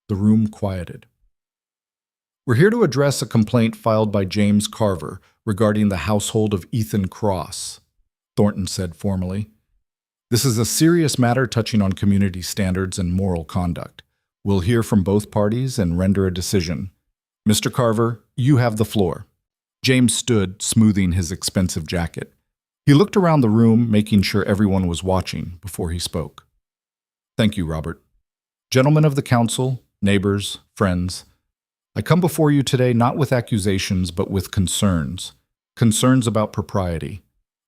S1: The room quieted. We're here to address a complaint filed by James Carver regarding the household of Ethan Cross, Thornton said formally. This is a serious matter touching on community standards and moral conduct. We'll hear from both parties and render a decision. Mr. Carver, you have the floor. James stood, smoothing his expensive jacket. He looked around the room, making sure everyone was watching before he spoke. Thank you, Robert. Gentlemen of the council, neighbors, friends, I come before you today not with accusations, but with concerns. Concerns about propriety,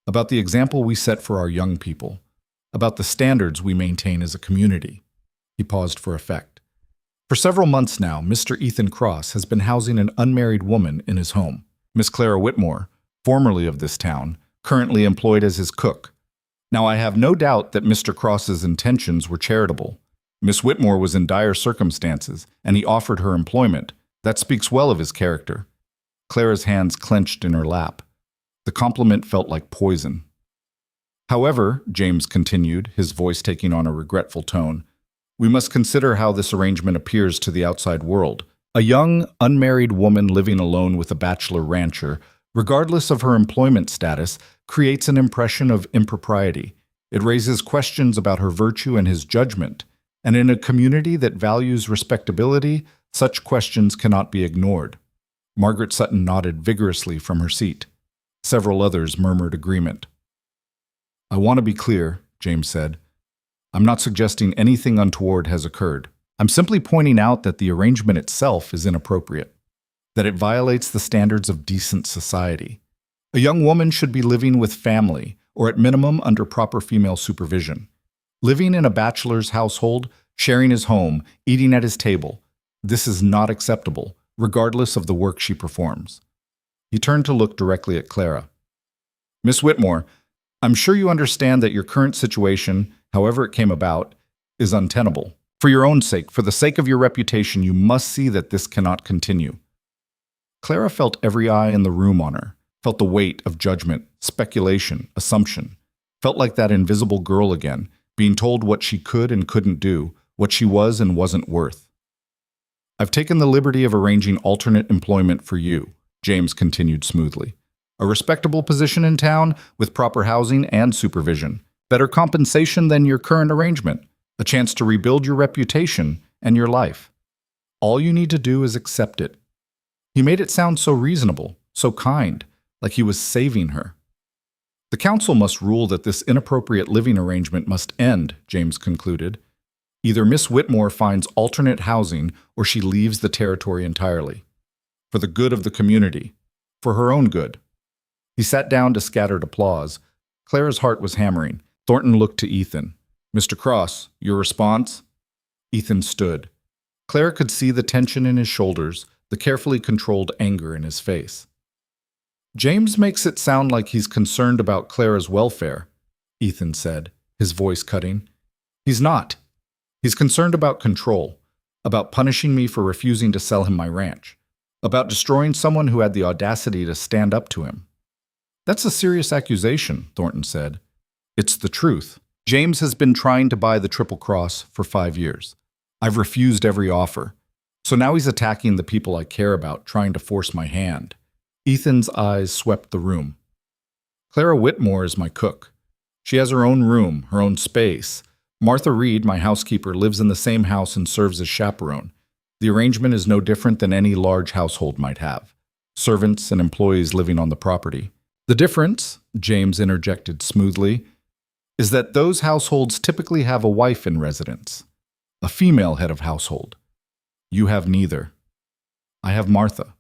S1: about the example we set for our young people, about the standards we maintain as a community. He paused for effect. For several months now, Mr. Ethan Cross has been housing an unmarried woman in his home, Miss Clara Whitmore, formerly of this town, currently employed as his cook. Now, I have no doubt that Mr. Cross's intentions were charitable. Miss Whitmore was in dire circumstances, and he offered her employment. That speaks well of his character. Clara's hands clenched in her lap. The compliment felt like poison. However, James continued, his voice taking on a regretful tone, we must consider how this arrangement appears to the outside world. A young, unmarried woman living alone with a bachelor rancher, regardless of her employment status, creates an impression of impropriety. It raises questions about her virtue and his judgment. And in a community that values respectability, such questions cannot be ignored. Margaret Sutton nodded vigorously from her seat. Several others murmured agreement. I want to be clear, James said. I'm not suggesting anything untoward has occurred. I'm simply pointing out that the arrangement itself is inappropriate, that it violates the standards of decent society. A young woman should be living with family, or at minimum under proper female supervision. Living in a bachelor's household, sharing his home, eating at his table, this is not acceptable, regardless of the work she performs. He turned to look directly at Clara. Miss Whitmore, I'm sure you understand that your current situation, however it came about, is untenable. For your own sake, for the sake of your reputation, you must see that this cannot continue. Clara felt every eye in the room on her, felt the weight of judgment, speculation, assumption, felt like that invisible girl again, being told what she could and couldn't do, what she was and wasn't worth. I've taken the liberty of arranging alternate employment for you, James continued smoothly. A respectable position in town with proper housing and supervision, better compensation than your current arrangement, a chance to rebuild your reputation and your life. All you need to do is accept it. He made it sound so reasonable, so kind, like he was saving her. The council must rule that this inappropriate living arrangement must end, James concluded. Either Miss Whitmore finds alternate housing or she leaves the territory entirely. For the good of the community. For her own good. He sat down to scattered applause. Clara's heart was hammering. Thornton looked to Ethan. Mr. Cross, your response? Ethan stood. Clara could see the tension in his shoulders, the carefully controlled anger in his face. James makes it sound like he's concerned about Clara's welfare, Ethan said, his voice cutting. He's not. He's concerned about control, about punishing me for refusing to sell him my ranch, about destroying someone who had the audacity to stand up to him. That's a serious accusation, Thornton said. It's the truth. James has been trying to buy the Triple Cross for 5 years. I've refused every offer. So now he's attacking the people I care about, trying to force my hand. Ethan's eyes swept the room. Clara Whitmore is my cook. She has her own room, her own space. Martha Reed, my housekeeper, lives in the same house and serves as chaperone. The arrangement is no different than any large household might have. Servants and employees living on the property. The difference, James interjected smoothly, is that those households typically have a wife in residence, a female head of household. You have neither. I have Martha.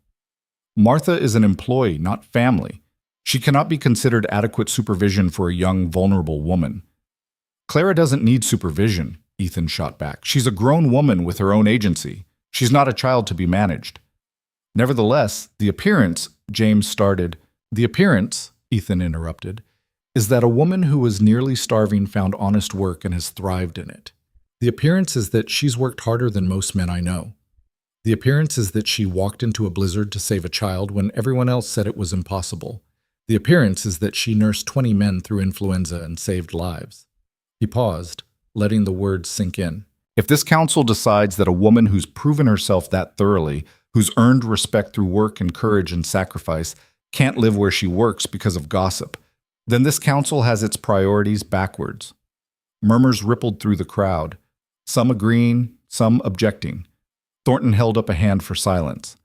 S1: Martha is an employee, not family. She cannot be considered adequate supervision for a young, vulnerable woman. Clara doesn't need supervision, Ethan shot back. She's a grown woman with her own agency. She's not a child to be managed. Nevertheless, the appearance, James started. The appearance, Ethan interrupted, is that a woman who was nearly starving found honest work and has thrived in it. The appearance is that she's worked harder than most men I know. The appearance is that she walked into a blizzard to save a child when everyone else said it was impossible. The appearance is that she nursed 20 men through influenza and saved lives. He paused, letting the words sink in. If this council decides that a woman who's proven herself that thoroughly, who's earned respect through work and courage and sacrifice, can't live where she works because of gossip, then this council has its priorities backwards. Murmurs rippled through the crowd, some agreeing, some objecting. Thornton held up a hand for silence.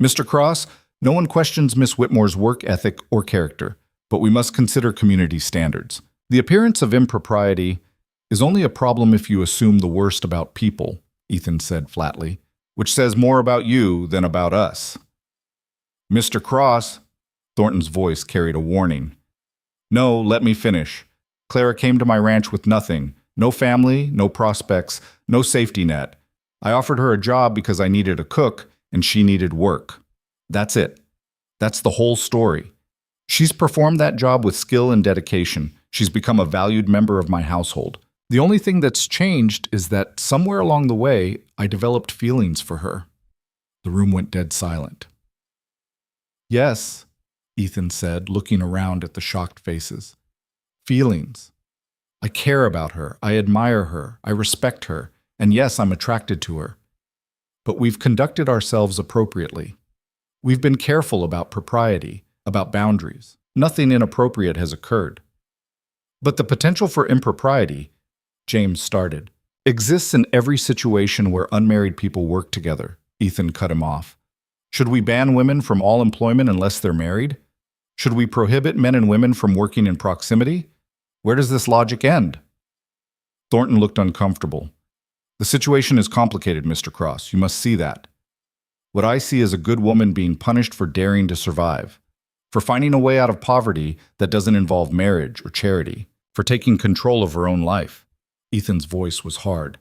S1: Mr. Cross, no one questions Miss Whitmore's work ethic or character, but we must consider community standards. The appearance of impropriety is only a problem if you assume the worst about people, Ethan said flatly, which says more about you than about us. Mr. Cross, Thornton's voice carried a warning. No, let me finish. Clara came to my ranch with nothing. No family, no prospects, no safety net. I offered her a job because I needed a cook and she needed work. That's it. That's the whole story. She's performed that job with skill and dedication. She's become a valued member of my household. The only thing that's changed is that somewhere along the way, I developed feelings for her. The room went dead silent. Yes, Ethan said, looking around at the shocked faces. Feelings. I care about her. I admire her. I respect her. And yes, I'm attracted to her. But we've conducted ourselves appropriately. We've been careful about propriety, about boundaries. Nothing inappropriate has occurred. But the potential for impropriety, James started, exists in every situation where unmarried people work together. Ethan cut him off. Should we ban women from all employment unless they're married? Should we prohibit men and women from working in proximity? Where does this logic end? Thornton looked uncomfortable. The situation is complicated, Mr. Cross. You must see that. What I see is a good woman being punished for daring to survive, for finding a way out of poverty that doesn't involve marriage or charity, for taking control of her own life. Ethan's voice was hard.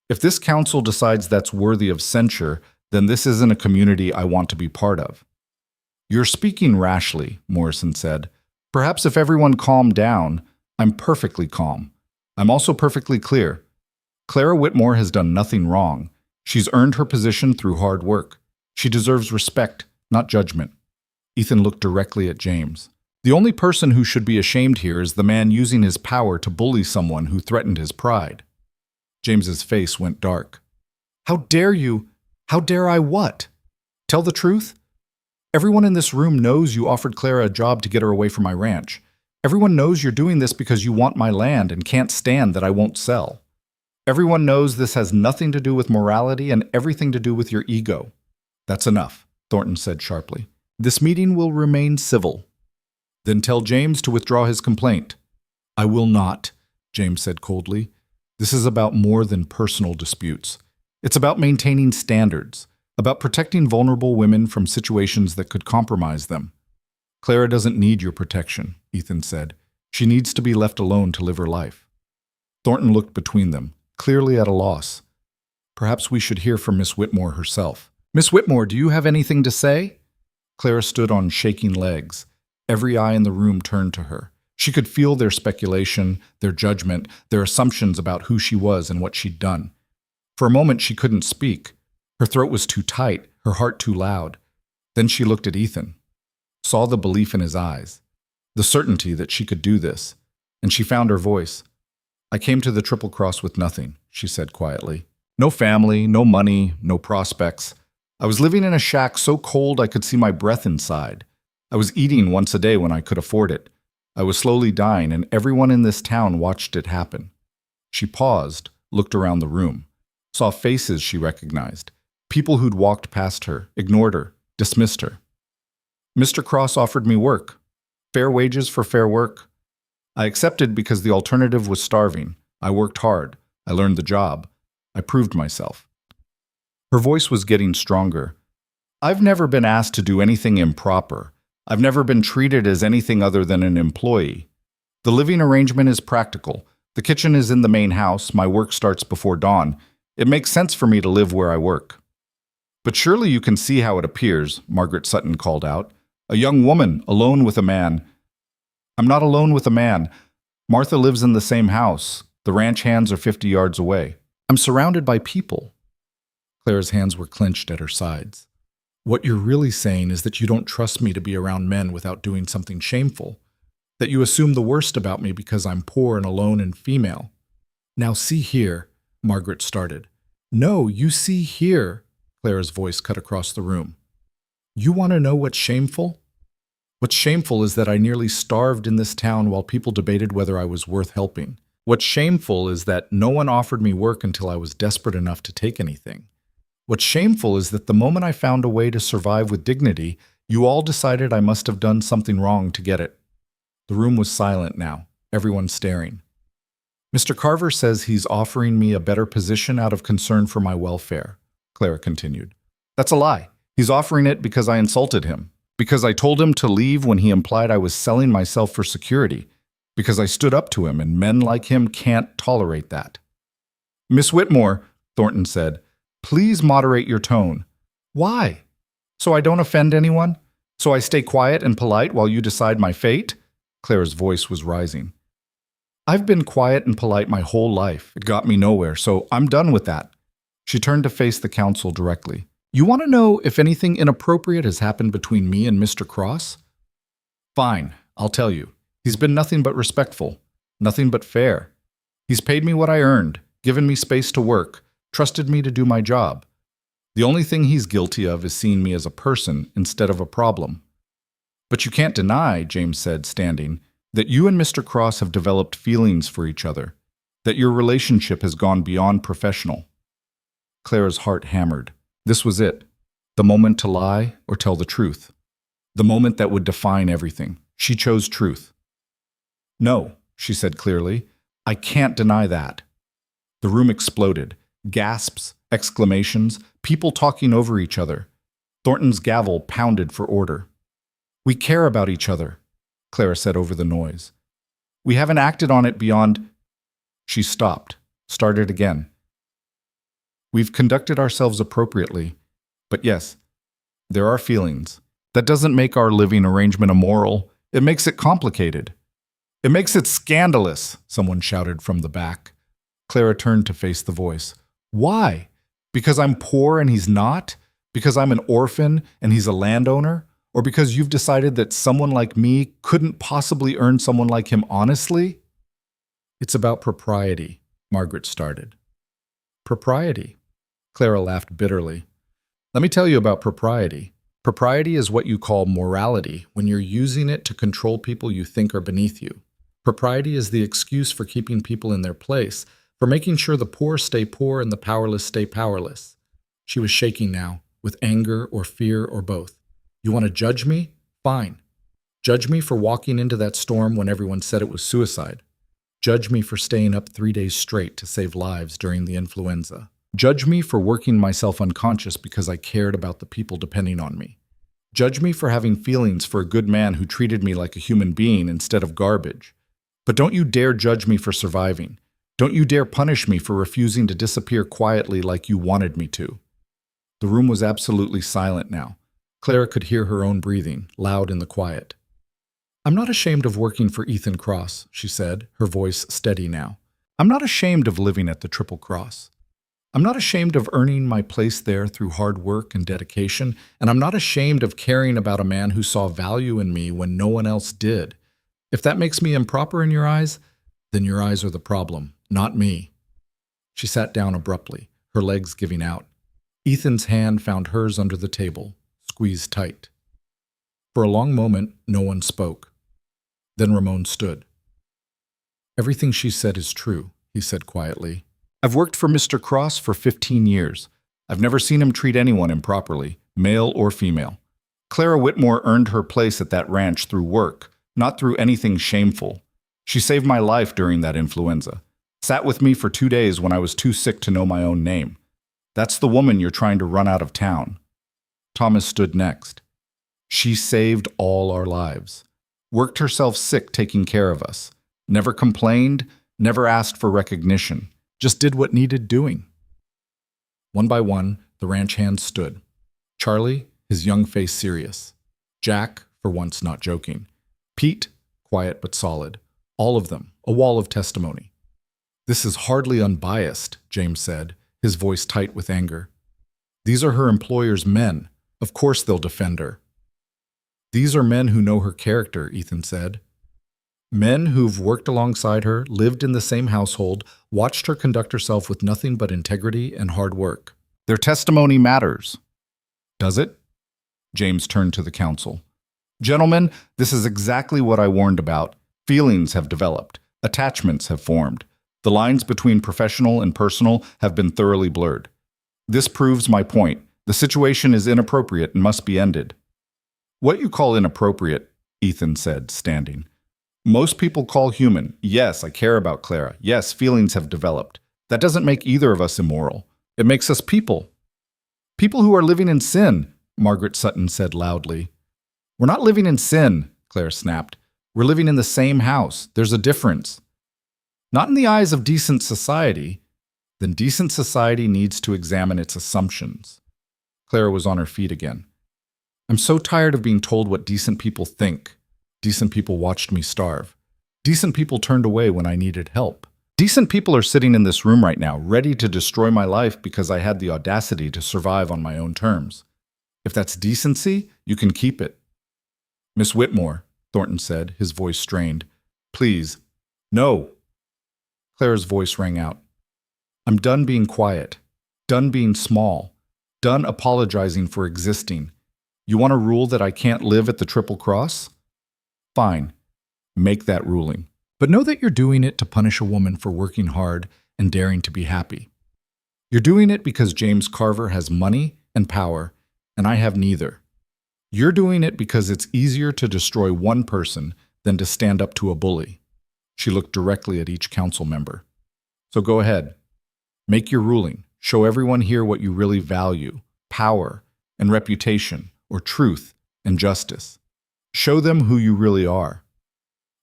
S1: If this council decides that's worthy of censure, then this isn't a community I want to be part of. You're speaking rashly, Morrison said. Perhaps if everyone calmed down. I'm perfectly calm. I'm also perfectly clear. Clara Whitmore has done nothing wrong. She's earned her position through hard work. She deserves respect, not judgment. Ethan looked directly at James. The only person who should be ashamed here is the man using his power to bully someone who threatened his pride. James's face went dark. How dare you? How dare I what? Tell the truth? Everyone in this room knows you offered Clara a job to get her away from my ranch. Everyone knows you're doing this because you want my land and can't stand that I won't sell. Everyone knows this has nothing to do with morality and everything to do with your ego. That's enough, Thornton said sharply. This meeting will remain civil. Then tell James to withdraw his complaint. I will not, James said coldly. This is about more than personal disputes. It's about maintaining standards, about protecting vulnerable women from situations that could compromise them. Clara doesn't need your protection, Ethan said. She needs to be left alone to live her life. Thornton looked between them, clearly at a loss. Perhaps we should hear from Miss Whitmore herself. Miss Whitmore, do you have anything to say? Clara stood on shaking legs. Every eye in the room turned to her. She could feel their speculation, their judgment, their assumptions about who she was and what she'd done. For a moment she couldn't speak. Her throat was too tight, her heart too loud. Then she looked at Ethan, saw the belief in his eyes, the certainty that she could do this, and she found her voice. I came to the Triple Cross with nothing, she said quietly. No family, no money, no prospects. I was living in a shack so cold I could see my breath inside. I was eating once a day when I could afford it. I was slowly dying, and everyone in this town watched it happen. She paused, looked around the room, saw faces she recognized, people who'd walked past her, ignored her, dismissed her. Mr. Cross offered me work, fair wages for fair work. I accepted because the alternative was starving. I worked hard. I learned the job. I proved myself. Her voice was getting stronger. I've never been asked to do anything improper. I've never been treated as anything other than an employee. The living arrangement is practical. The kitchen is in the main house. My work starts before dawn. It makes sense for me to live where I work. But surely you can see how it appears, Margaret Sutton called out. A young woman, alone with a man. I'm not alone with a man. Martha lives in the same house. The ranch hands are 50 yards away. I'm surrounded by people. Clara's hands were clenched at her sides. What you're really saying is that you don't trust me to be around men without doing something shameful. That you assume the worst about me because I'm poor and alone and female. Now see here, Margaret started. No, you see here, Clara's voice cut across the room. You want to know what's shameful? What's shameful is that I nearly starved in this town while people debated whether I was worth helping. What's shameful is that no one offered me work until I was desperate enough to take anything. What's shameful is that the moment I found a way to survive with dignity, you all decided I must have done something wrong to get it. The room was silent now, everyone staring. Mr. Carver says he's offering me a better position out of concern for my welfare, Clara continued. That's a lie. He's offering it because I insulted him, because I told him to leave when he implied I was selling myself for security, because I stood up to him, and men like him can't tolerate that. Miss Whitmore, Thornton said, please moderate your tone. Why? So I don't offend anyone? So I stay quiet and polite while you decide my fate? Clara's voice was rising. I've been quiet and polite my whole life. It got me nowhere, so I'm done with that. She turned to face the council directly. You want to know if anything inappropriate has happened between me and Mr. Cross? Fine, I'll tell you. He's been nothing but respectful, nothing but fair. He's paid me what I earned, given me space to work, trusted me to do my job. The only thing he's guilty of is seeing me as a person instead of a problem. But you can't deny, James said, standing, that you and Mr. Cross have developed feelings for each other, that your relationship has gone beyond professional. Clara's heart hammered. This was it, the moment to lie or tell the truth, the moment that would define everything. She chose truth. No, she said clearly, I can't deny that. The room exploded. Gasps, exclamations, people talking over each other. Thornton's gavel pounded for order. "We care about each other," Clara said over the noise. "We haven't acted on it beyond—" She stopped, started again. "We've conducted ourselves appropriately, but yes, there are feelings. That doesn't make our living arrangement immoral. It makes it complicated. It makes it scandalous," someone shouted from the back. Clara turned to face the voice. "Why? Because I'm poor and he's not? Because I'm an orphan and he's a landowner? Or because you've decided that someone like me couldn't possibly earn someone like him honestly?" "It's about propriety," Margaret started. "Propriety?" Clara laughed bitterly. "Let me tell you about propriety. Propriety is what you call morality when you're using it to control people you think are beneath you. Propriety is the excuse for keeping people in their place, for making sure the poor stay poor and the powerless stay powerless." She was shaking now, with anger or fear or both. "You want to judge me? Fine. Judge me for walking into that storm when everyone said it was suicide. Judge me for staying up 3 days straight to save lives during the influenza. Judge me for working myself unconscious because I cared about the people depending on me. Judge me for having feelings for a good man who treated me like a human being instead of garbage. But don't you dare judge me for surviving. Don't you dare punish me for refusing to disappear quietly like you wanted me to." The room was absolutely silent now. Clara could hear her own breathing, loud in the quiet. "I'm not ashamed of working for Ethan Cross," she said, her voice steady now. "I'm not ashamed of living at the Triple Cross. I'm not ashamed of earning my place there through hard work and dedication, and I'm not ashamed of caring about a man who saw value in me when no one else did. If that makes me improper in your eyes, then your eyes are the problem, not me." She sat down abruptly, her legs giving out. Ethan's hand found hers under the table, squeezed tight. For a long moment, no one spoke. Then Ramon stood. "Everything she said is true," he said quietly. "I've worked for Mr. Cross for 15 years. I've never seen him treat anyone improperly, male or female. Clara Whitmore earned her place at that ranch through work, not through anything shameful. She saved my life during that influenza. Sat with me for 2 days when I was too sick to know my own name. That's the woman you're trying to run out of town." Thomas stood next. "She saved all our lives. Worked herself sick taking care of us. Never complained, never asked for recognition. Just did what needed doing." One by one, the ranch hands stood. Charlie, his young face serious. Jack, for once not joking. Pete, quiet but solid. All of them, a wall of testimony. "This is hardly unbiased," James said, his voice tight with anger. "These are her employer's men. Of course they'll defend her." "These are men who know her character," Ethan said. "Men who've worked alongside her, lived in the same household, watched her conduct herself with nothing but integrity and hard work. Their testimony matters." "Does it?" James turned to the council. "Gentlemen, this is exactly what I warned about. Feelings have developed. Attachments have formed. The lines between professional and personal have been thoroughly blurred. This proves my point. The situation is inappropriate and must be ended." "What you call inappropriate," Ethan said, standing. "Most people call human. Yes, I care about Clara. Yes, feelings have developed. That doesn't make either of us immoral. It makes us people. People who are living in sin," Margaret Sutton said loudly. "We're not living in sin," Claire snapped. "We're living in the same house. There's a difference." "Not in the eyes of decent society." "Then decent society needs to examine its assumptions." Clara was on her feet again. "I'm so tired of being told what decent people think. Decent people watched me starve. Decent people turned away when I needed help. Decent people are sitting in this room right now, ready to destroy my life because I had the audacity to survive on my own terms. If that's decency, you can keep it." "Miss Whitmore," Thornton said, his voice strained. "Please." "No." Clara's voice rang out. "I'm done being quiet. Done being small. Done apologizing for existing. You want a rule that I can't live at the Triple Cross? Fine. Make that ruling. But know that you're doing it to punish a woman for working hard and daring to be happy. You're doing it because James Carver has money and power, and I have neither. You're doing it because it's easier to destroy one person than to stand up to a bully." She looked directly at each council member. "So go ahead. Make your ruling. Show everyone here what you really value: power and reputation, or truth and justice. Show them who you really are.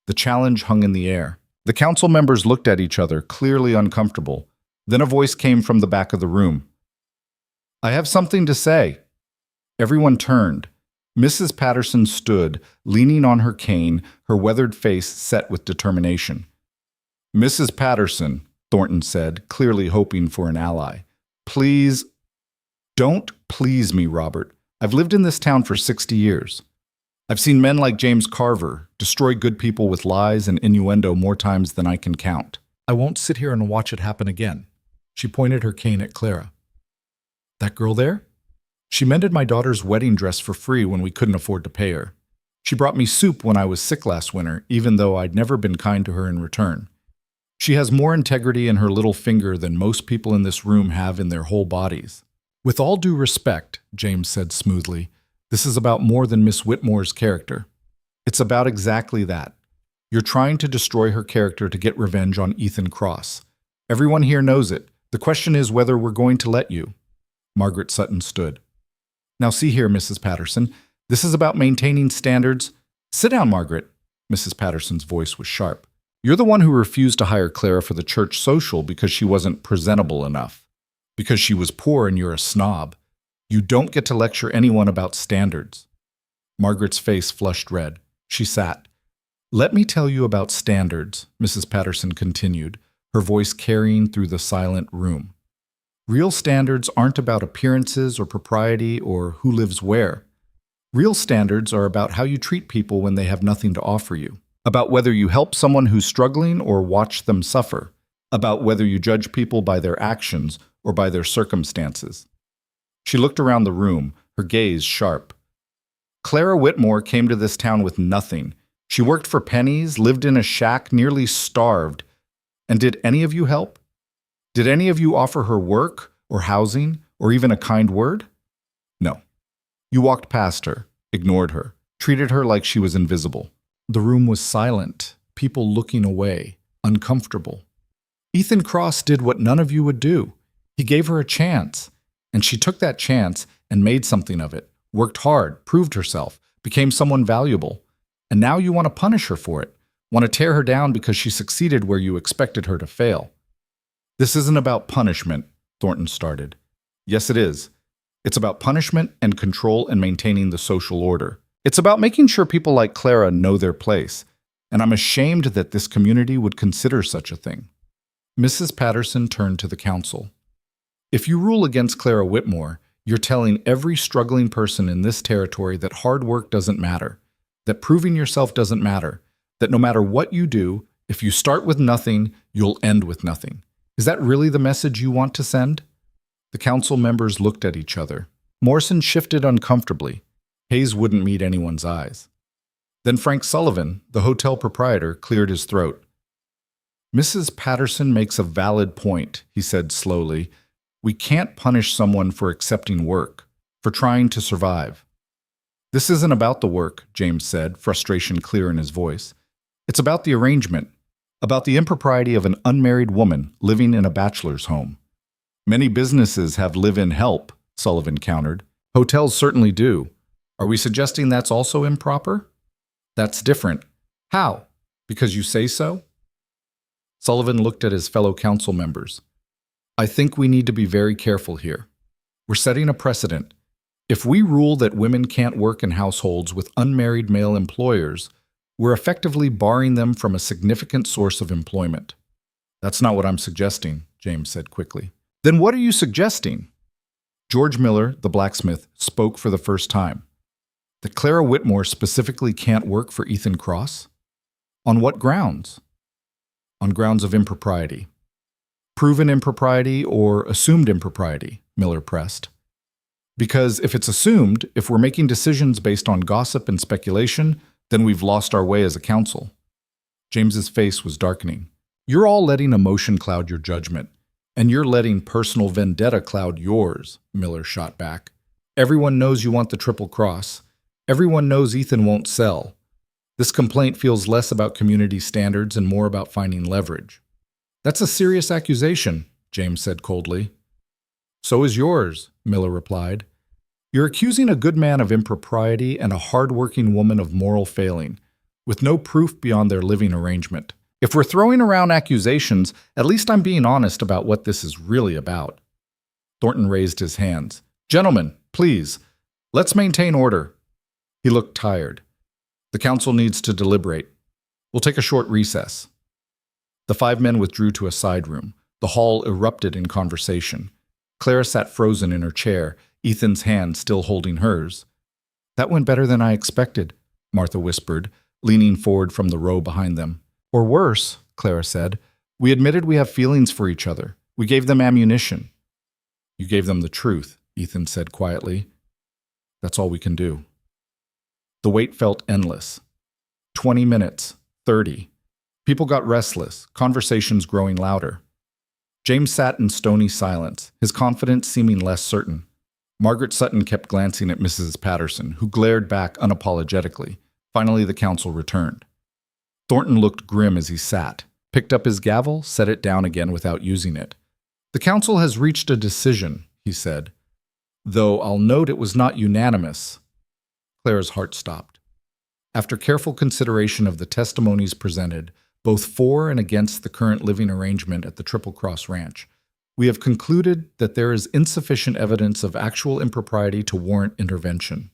S1: The challenge hung in the air. The council members looked at each other, clearly uncomfortable. Then a voice came from the back of the room. "I have something to say." Everyone turned. Mrs. Patterson stood, leaning on her cane, her weathered face set with determination. "Mrs. Patterson," Thornton said, clearly hoping for an ally. "Please." "Don't please me, Robert. I've lived in this town for 60 years. I've seen men like James Carver destroy good people with lies and innuendo more times than I can count. I won't sit here and watch it happen again." She pointed her cane at Clara. "That girl there? She mended my daughter's wedding dress for free when we couldn't afford to pay her. She brought me soup when I was sick last winter, even though I'd never been kind to her in return. She has more integrity in her little finger than most people in this room have in their whole bodies." "With all due respect," James said smoothly, "this is about more than Miss Whitmore's character. It's about exactly that. You're trying to destroy her character to get revenge on Ethan Cross. Everyone here knows it. The question is whether we're going to let you." Margaret Sutton stood. "Now see here, Mrs. Patterson. This is about maintaining standards." "Sit down, Margaret." Mrs. Patterson's voice was sharp. "You're the one who refused to hire Clara for the church social because she wasn't presentable enough. Because she was poor and you're a snob. You don't get to lecture anyone about standards." Margaret's face flushed red. She sat. "Let me tell you about standards," Mrs. Patterson continued, her voice carrying through the silent room. "Real standards aren't about appearances or propriety or who lives where. Real standards are about how you treat people when they have nothing to offer you, about whether you help someone who's struggling or watch them suffer, about whether you judge people by their actions or by their circumstances." She looked around the room, her gaze sharp. "Clara Whitmore came to this town with nothing. She worked for pennies, lived in a shack, nearly starved. And did any of you help? Did any of you offer her work or housing or even a kind word? No. You walked past her, ignored her, treated her like she was invisible." The room was silent, people looking away, uncomfortable. "Ethan Cross did what none of you would do. He gave her a chance, and she took that chance and made something of it, worked hard, proved herself, became someone valuable. And now you want to punish her for it, want to tear her down because she succeeded where you expected her to fail." "This isn't about punishment," Thornton started. "Yes, it is. It's about punishment and control and maintaining the social order. It's about making sure people like Clara know their place, and I'm ashamed that this community would consider such a thing." Mrs. Patterson turned to the council. "If you rule against Clara Whitmore, you're telling every struggling person in this territory that hard work doesn't matter, that proving yourself doesn't matter, that no matter what you do, if you start with nothing, you'll end with nothing. Is that really the message you want to send?" The council members looked at each other. Morrison shifted uncomfortably. Hayes wouldn't meet anyone's eyes. Then Frank Sullivan, the hotel proprietor, cleared his throat. "Mrs. Patterson makes a valid point," he said slowly. "We can't punish someone for accepting work, for trying to survive." "This isn't about the work," James said, frustration clear in his voice. "It's about the arrangement, about the impropriety of an unmarried woman living in a bachelor's home." "Many businesses have live-in help," Sullivan countered. "Hotels certainly do. Are we suggesting that's also improper?" "That's different." "How? Because you say so?" Sullivan looked at his fellow council members. "I think we need to be very careful here. We're setting a precedent. If we rule that women can't work in households with unmarried male employers, we're effectively barring them from a significant source of employment." "That's not what I'm suggesting," James said quickly. "Then what are you suggesting?" George Miller, the blacksmith, spoke for the first time. "That Clara Whitmore specifically can't work for Ethan Cross? On what grounds?" "On grounds of impropriety." "Proven impropriety or assumed impropriety?" Miller pressed. "Because if it's assumed, if we're making decisions based on gossip and speculation, then we've lost our way as a council." James's face was darkening. "You're all letting emotion cloud your judgment, and you're letting personal vendetta cloud yours," Miller shot back. "Everyone knows you want the Triple Cross. Everyone knows Ethan won't sell. This complaint feels less about community standards and more about finding leverage." "That's a serious accusation," James said coldly. So is yours, Miller replied. You're accusing a good man of impropriety and a hard-working woman of moral failing, with no proof beyond their living arrangement. If we're throwing around accusations, at least I'm being honest about what this is really about. Thornton raised his hands. Gentlemen, please, let's maintain order. He looked tired. The council needs to deliberate. We'll take a short recess. The 5 men withdrew to a side room. The hall erupted in conversation. Clara sat frozen in her chair, Ethan's hand still holding hers. That went better than I expected, Martha whispered, leaning forward from the row behind them. Or worse, Clara said. We admitted we have feelings for each other. We gave them ammunition. You gave them the truth, Ethan said quietly. That's all we can do. The wait felt endless. 20 minutes, 30. People got restless, conversations growing louder. James sat in stony silence, his confidence seeming less certain. Margaret Sutton kept glancing at Mrs. Patterson, who glared back unapologetically. Finally, the council returned. Thornton looked grim as he sat, picked up his gavel, set it down again without using it. The council has reached a decision, he said, though I'll note it was not unanimous. Clara's heart stopped. After careful consideration of the testimonies presented, both for and against the current living arrangement at the Triple Cross Ranch, we have concluded that there is insufficient evidence of actual impropriety to warrant intervention.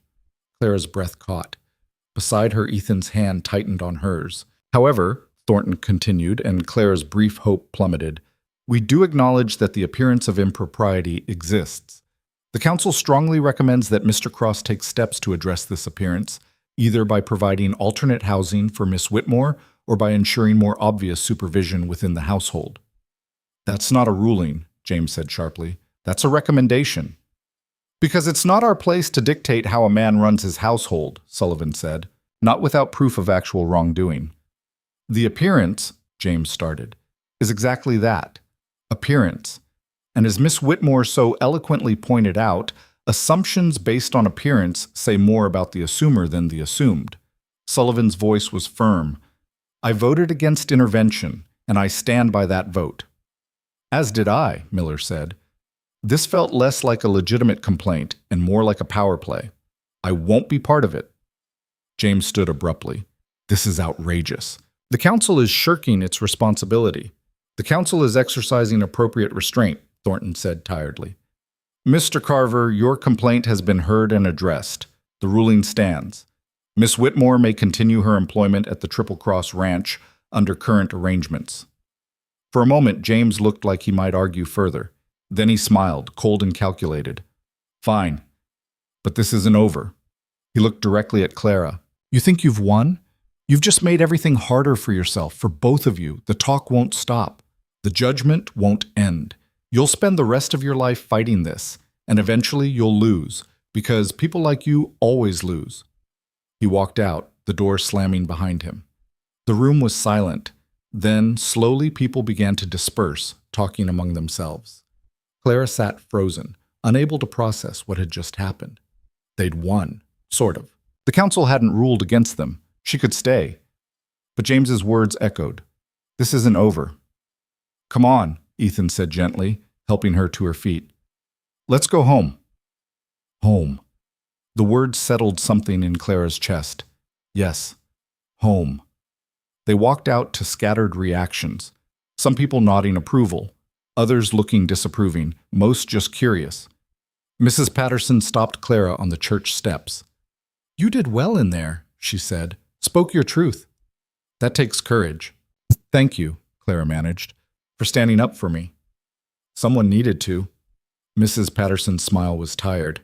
S1: Clara's breath caught. Beside her, Ethan's hand tightened on hers. However, Thornton continued, and Clara's brief hope plummeted, we do acknowledge that the appearance of impropriety exists. The council strongly recommends that Mr. Cross take steps to address this appearance, either by providing alternate housing for Miss Whitmore or by ensuring more obvious supervision within the household. That's not a ruling, James said sharply. That's a recommendation. Because it's not our place to dictate how a man runs his household, Sullivan said, not without proof of actual wrongdoing. The appearance, James started, is exactly that, appearance. And as Miss Whitmore so eloquently pointed out, assumptions based on appearance say more about the assumer than the assumed. Sullivan's voice was firm. I voted against intervention, and I stand by that vote. As did I, Miller said. This felt less like a legitimate complaint and more like a power play. I won't be part of it. James stood abruptly. This is outrageous. The council is shirking its responsibility. The council is exercising appropriate restraint, Thornton said tiredly. Mr. Carver, your complaint has been heard and addressed. The ruling stands. Miss Whitmore may continue her employment at the Triple Cross Ranch under current arrangements. For a moment, James looked like he might argue further. Then he smiled, cold and calculated. Fine. But this isn't over. He looked directly at Clara. You think you've won? You've just made everything harder for yourself, for both of you. The talk won't stop. The judgment won't end. You'll spend the rest of your life fighting this, and eventually you'll lose, because people like you always lose. He walked out, the door slamming behind him. The room was silent. Then, slowly, people began to disperse, talking among themselves. Clara sat frozen, unable to process what had just happened. They'd won, sort of. The council hadn't ruled against them. She could stay. But James's words echoed. This isn't over. Come on, Ethan said gently, helping her to her feet. Let's go home. Home. The word settled something in Clara's chest. Yes, home. They walked out to scattered reactions, some people nodding approval, others looking disapproving, most just curious. Mrs. Patterson stopped Clara on the church steps. You did well in there, she said. Spoke your truth. That takes courage. Thank you, Clara managed, for standing up for me. Someone needed to. Mrs. Patterson's smile was tired.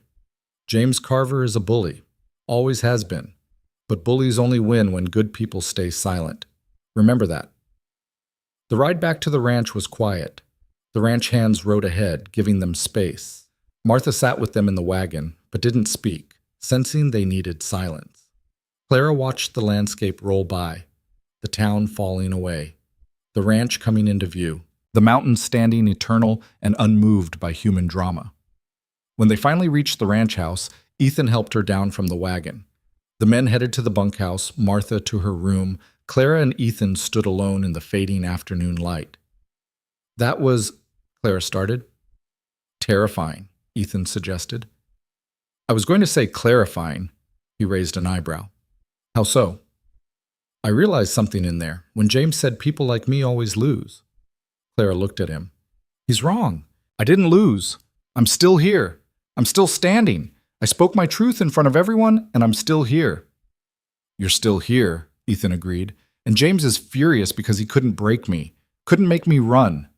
S1: James Carver is a bully. Always has been. But bullies only win when good people stay silent. Remember that. The ride back to the ranch was quiet. The ranch hands rode ahead, giving them space. Martha sat with them in the wagon, but didn't speak, sensing they needed silence. Clara watched the landscape roll by, the town falling away, the ranch coming into view, the mountains standing eternal and unmoved by human drama. When they finally reached the ranch house, Ethan helped her down from the wagon. The men headed to the bunkhouse, Martha to her room. Clara and Ethan stood alone in the fading afternoon light. That was, Clara started. Terrifying, Ethan suggested. I was going to say clarifying. He raised an eyebrow. How so? I realized something in there when James said people like me always lose. Clara looked at him. He's wrong. I didn't lose. I'm still here. I'm still standing. I spoke my truth in front of everyone, and I'm still here. You're still here, Ethan agreed, and James is furious because he couldn't break me, couldn't make me run.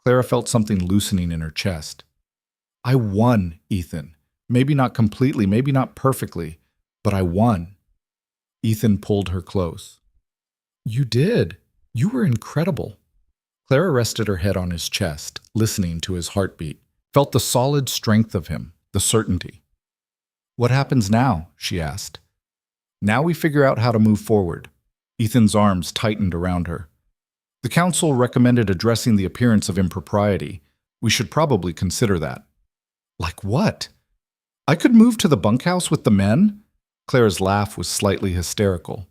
S1: Clara felt something loosening in her chest. I won, Ethan. Maybe not completely, maybe not perfectly, but I won. Ethan pulled her close. You did. You were incredible. Clara rested her head on his chest, listening to his heartbeat, felt the solid strength of him, the certainty. What happens now? She asked. Now we figure out how to move forward. Ethan's arms tightened around her. The council recommended addressing the appearance of impropriety. We should probably consider that. Like what? I could move to the bunkhouse with the men? Clara's laugh was slightly hysterical.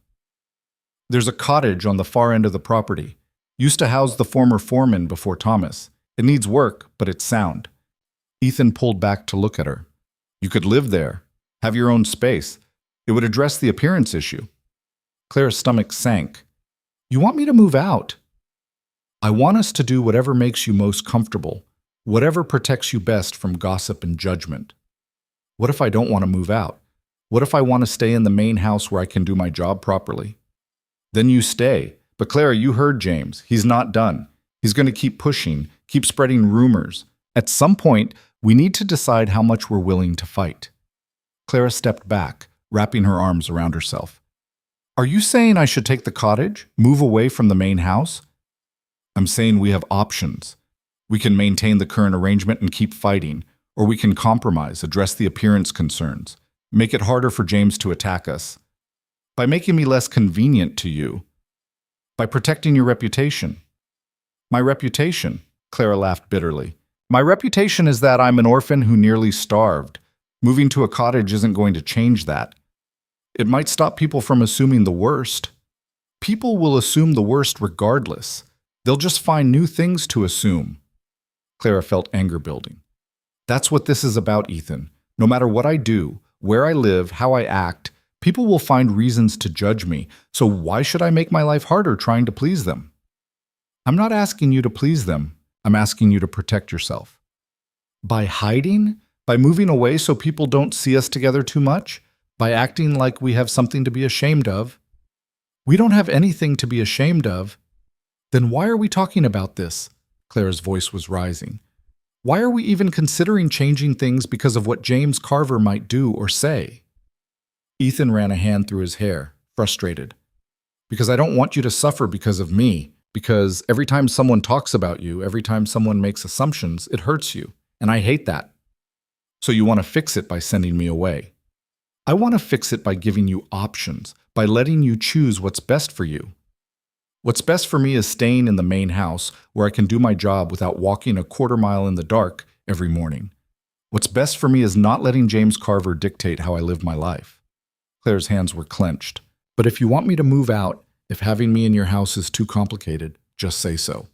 S1: There's a cottage on the far end of the property. Used to house the former foreman before Thomas. It needs work, but it's sound. Ethan pulled back to look at her. You could live there, have your own space. It would address the appearance issue. Clara's stomach sank. You want me to move out? I want us to do whatever makes you most comfortable, whatever protects you best from gossip and judgment. What if I don't want to move out? What if I want to stay in the main house where I can do my job properly? Then you stay. But Clara, you heard James. He's not done. He's going to keep pushing, keep spreading rumors. At some point, we need to decide how much we're willing to fight. Clara stepped back, wrapping her arms around herself. Are you saying I should take the cottage, move away from the main house? I'm saying we have options. We can maintain the current arrangement and keep fighting, or we can compromise, address the appearance concerns, make it harder for James to attack us. By making me less convenient to you. By protecting your reputation. My reputation, Clara laughed bitterly. My reputation is that I'm an orphan who nearly starved. Moving to a cottage isn't going to change that. It might stop people from assuming the worst. People will assume the worst regardless. They'll just find new things to assume. Clara felt anger building. That's what this is about, Ethan. No matter what I do, where I live, how I act, people will find reasons to judge me, so why should I make my life harder trying to please them? I'm not asking you to please them. I'm asking you to protect yourself. By hiding? By moving away so people don't see us together too much? By acting like we have something to be ashamed of? We don't have anything to be ashamed of. Then why are we talking about this? Clara's voice was rising. Why are we even considering changing things because of what James Carver might do or say? Ethan ran a hand through his hair, frustrated. Because I don't want you to suffer because of me. Because every time someone talks about you, every time someone makes assumptions, it hurts you. And I hate that. So you want to fix it by sending me away. I want to fix it by giving you options, by letting you choose what's best for you. What's best for me is staying in the main house where I can do my job without walking a quarter mile in the dark every morning. What's best for me is not letting James Carver dictate how I live my life. Clara's hands were clenched. But if you want me to move out, if having me in your house is too complicated, just say so.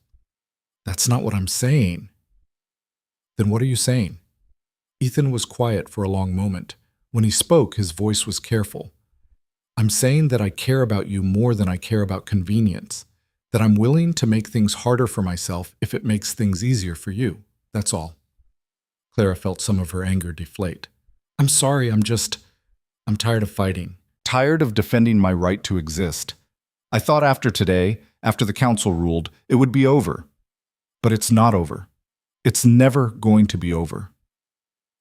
S1: That's not what I'm saying. Then what are you saying? Ethan was quiet for a long moment. When he spoke, his voice was careful. I'm saying that I care about you more than I care about convenience, that I'm willing to make things harder for myself if it makes things easier for you. That's all. Clara felt some of her anger deflate. I'm sorry, I'm tired of fighting. Tired of defending my right to exist. I thought after today, after the council ruled, it would be over. But it's not over. It's never going to be over.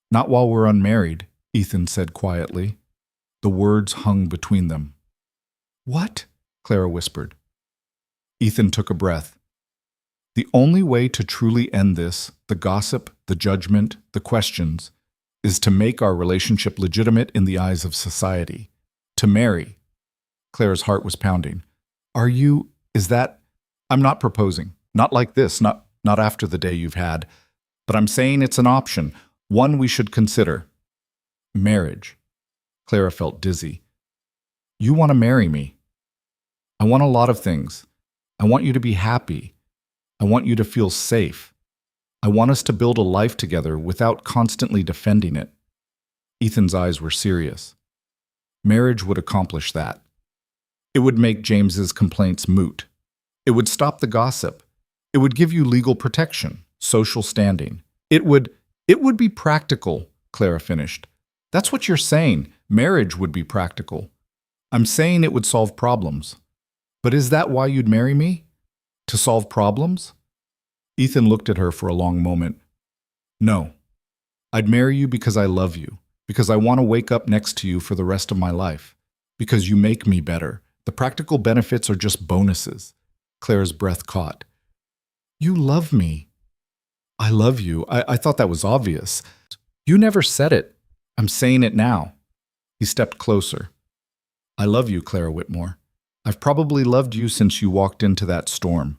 S1: Not while we're unmarried, Ethan said quietly. The words hung between them. What? Clara whispered. Ethan took a breath. The only way to truly end this, the gossip, the judgment, the questions, is to make our relationship legitimate in the eyes of society. To marry. Clara's heart was pounding. I'm not proposing. Not like this, not after the day you've had. But I'm saying it's an option, one we should consider. Marriage. Clara felt dizzy. You want to marry me. I want a lot of things. I want you to be happy. I want you to feel safe. I want us to build a life together without constantly defending it. Ethan's eyes were serious. Marriage would accomplish that. It would make James's complaints moot. It would stop the gossip. It would give you legal protection, social standing. It would be practical, Clara finished. That's what you're saying. Marriage would be practical. I'm saying it would solve problems. But is that why you'd marry me? To solve problems? Ethan looked at her for a long moment. No. I'd marry you because I love you, because I want to wake up next to you for the rest of my life, because you make me better. The practical benefits are just bonuses. Clara's breath caught. You love me. I love you. I thought that was obvious. You never said it. I'm saying it now. He stepped closer. I love you, Clara Whitmore. I've probably loved you since you walked into that storm.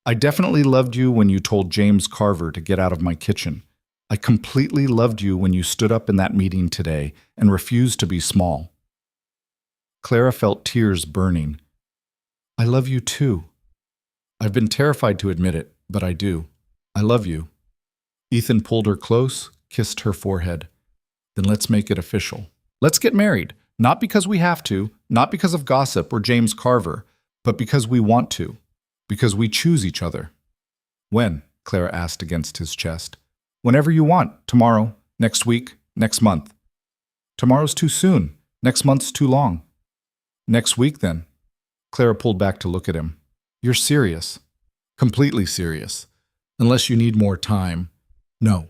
S1: I definitely loved you when you told James Carver to get out of my kitchen. I completely loved you when you stood up in that meeting today and refused to be small. Clara felt tears burning. I love you too. I've been terrified to admit it, but I do. I love you. Ethan pulled her close, kissed her forehead. Then let's make it official. Let's get married, not because we have to, not because of gossip or James Carver, but because we want to, because we choose each other. When? Clara asked against his chest. Whenever you want, tomorrow, next week, next month. Tomorrow's too soon. Next month's too long. Next week, then. Clara pulled back to look at him. You're serious. Completely serious. Unless you need more time. No,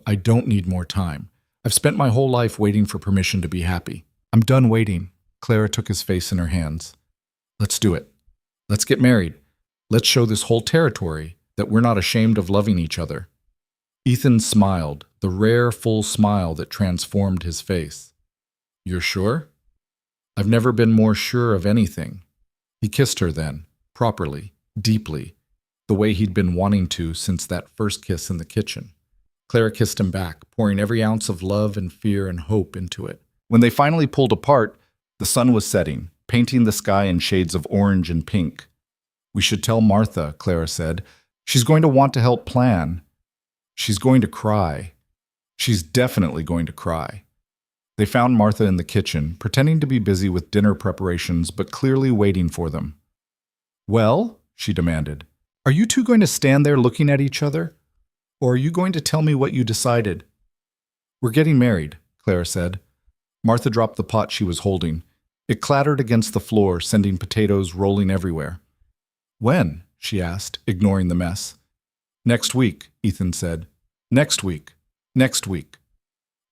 S1: I don't need more time. I've spent my whole life waiting for permission to be happy. I'm done waiting. Clara took his face in her hands. Let's do it. Let's get married. Let's show this whole territory that we're not ashamed of loving each other. Ethan smiled, the rare, full smile that transformed his face. You're sure? I've never been more sure of anything. He kissed her then, properly, deeply, the way he'd been wanting to since that first kiss in the kitchen. Clara kissed him back, pouring every ounce of love and fear and hope into it. When they finally pulled apart, the sun was setting, painting the sky in shades of orange and pink. We should tell Martha, Clara said. She's going to want to help plan. She's going to cry. She's definitely going to cry. They found Martha in the kitchen, pretending to be busy with dinner preparations, but clearly waiting for them. Well, she demanded, are you two going to stand there looking at each other? Or are you going to tell me what you decided? We're getting married, Clara said. Martha dropped the pot she was holding. It clattered against the floor, sending potatoes rolling everywhere. When? She asked, ignoring the mess. Next week, Ethan said. Next week. Next week.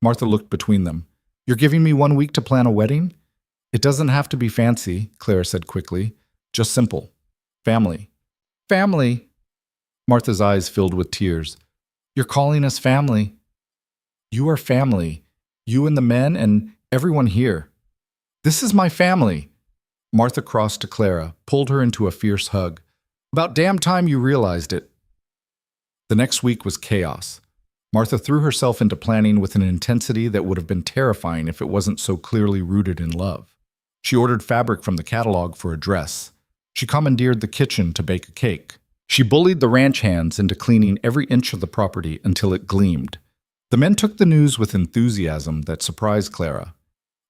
S1: Martha looked between them. You're giving me 1 week to plan a wedding? It doesn't have to be fancy, Clara said quickly. Just simple. Family. Family. Martha's eyes filled with tears. You're calling us family. You are family. You and the men and everyone here. This is my family. Martha crossed to Clara, pulled her into a fierce hug. About damn time you realized it. The next week was chaos. Martha threw herself into planning with an intensity that would have been terrifying if it wasn't so clearly rooted in love. She ordered fabric from the catalog for a dress. She commandeered the kitchen to bake a cake. She bullied the ranch hands into cleaning every inch of the property until it gleamed. The men took the news with enthusiasm that surprised Clara.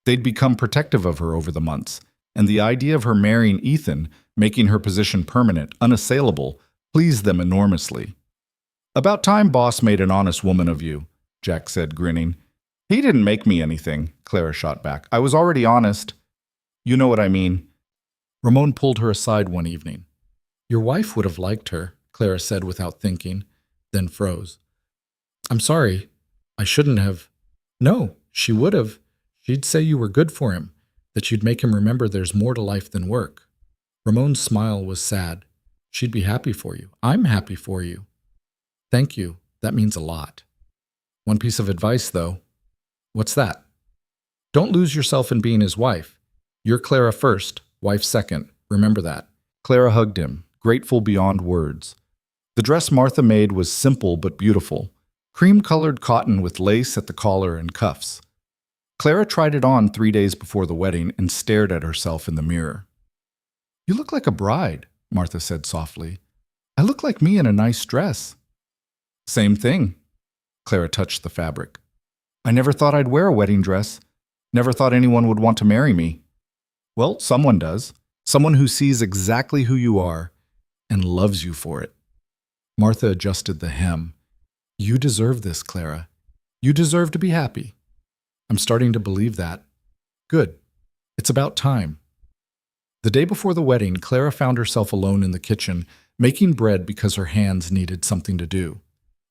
S1: They'd become protective of her over the months, and the idea of her marrying Ethan, making her position permanent, unassailable, pleased them enormously. About time Boss made an honest woman of you, Jack said, grinning. He didn't make me anything, Clara shot back. I was already honest. You know what I mean. Ramon pulled her aside one evening. Your wife would have liked her, Clara said without thinking, then froze. I'm sorry. I shouldn't have. No, she would have. She'd say you were good for him, that you'd make him remember there's more to life than work. Ramon's smile was sad. She'd be happy for you. I'm happy for you. Thank you. That means a lot. One piece of advice, though. What's that? Don't lose yourself in being his wife. You're Clara first, wife second. Remember that. Clara hugged him, grateful beyond words. The dress Martha made was simple but beautiful. Cream-colored cotton with lace at the collar and cuffs. Clara tried it on 3 days before the wedding and stared at herself in the mirror. You look like a bride, Martha said softly. I look like me in a nice dress. Same thing. Clara touched the fabric. I never thought I'd wear a wedding dress. Never thought anyone would want to marry me. Well, someone does. Someone who sees exactly who you are and loves you for it. Martha adjusted the hem. You deserve this, Clara. You deserve to be happy. I'm starting to believe that. Good. It's about time. The day before the wedding, Clara found herself alone in the kitchen, making bread because her hands needed something to do.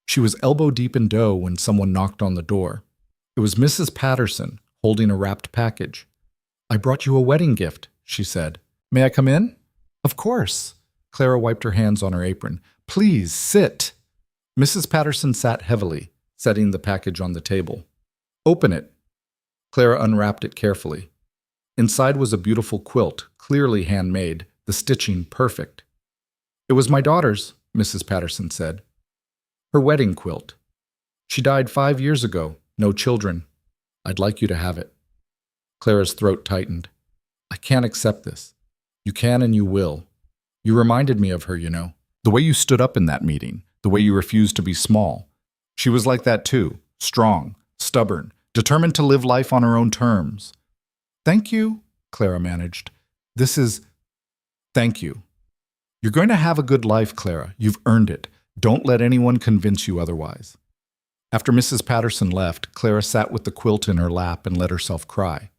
S1: She was elbow deep in dough when someone knocked on the door. It was Mrs. Patterson, holding a wrapped package. I brought you a wedding gift, she said. May I come in? Of course. Clara wiped her hands on her apron. Please, sit. Mrs. Patterson sat heavily, setting the package on the table. Open it. Clara unwrapped it carefully. Inside was a beautiful quilt, clearly handmade, the stitching perfect. It was my daughter's, Mrs. Patterson said. Her wedding quilt. She died 5 years ago, no children. I'd like you to have it. Clara's throat tightened. I can't accept this. You can and you will. You reminded me of her, you know. The way you stood up in that meeting, the way you refused to be small. She was like that too, strong, stubborn, determined to live life on her own terms. Thank you, Clara managed. Thank you. You're going to have a good life, Clara. You've earned it. Don't let anyone convince you otherwise. After Mrs. Patterson left, Clara sat with the quilt in her lap and let herself cry.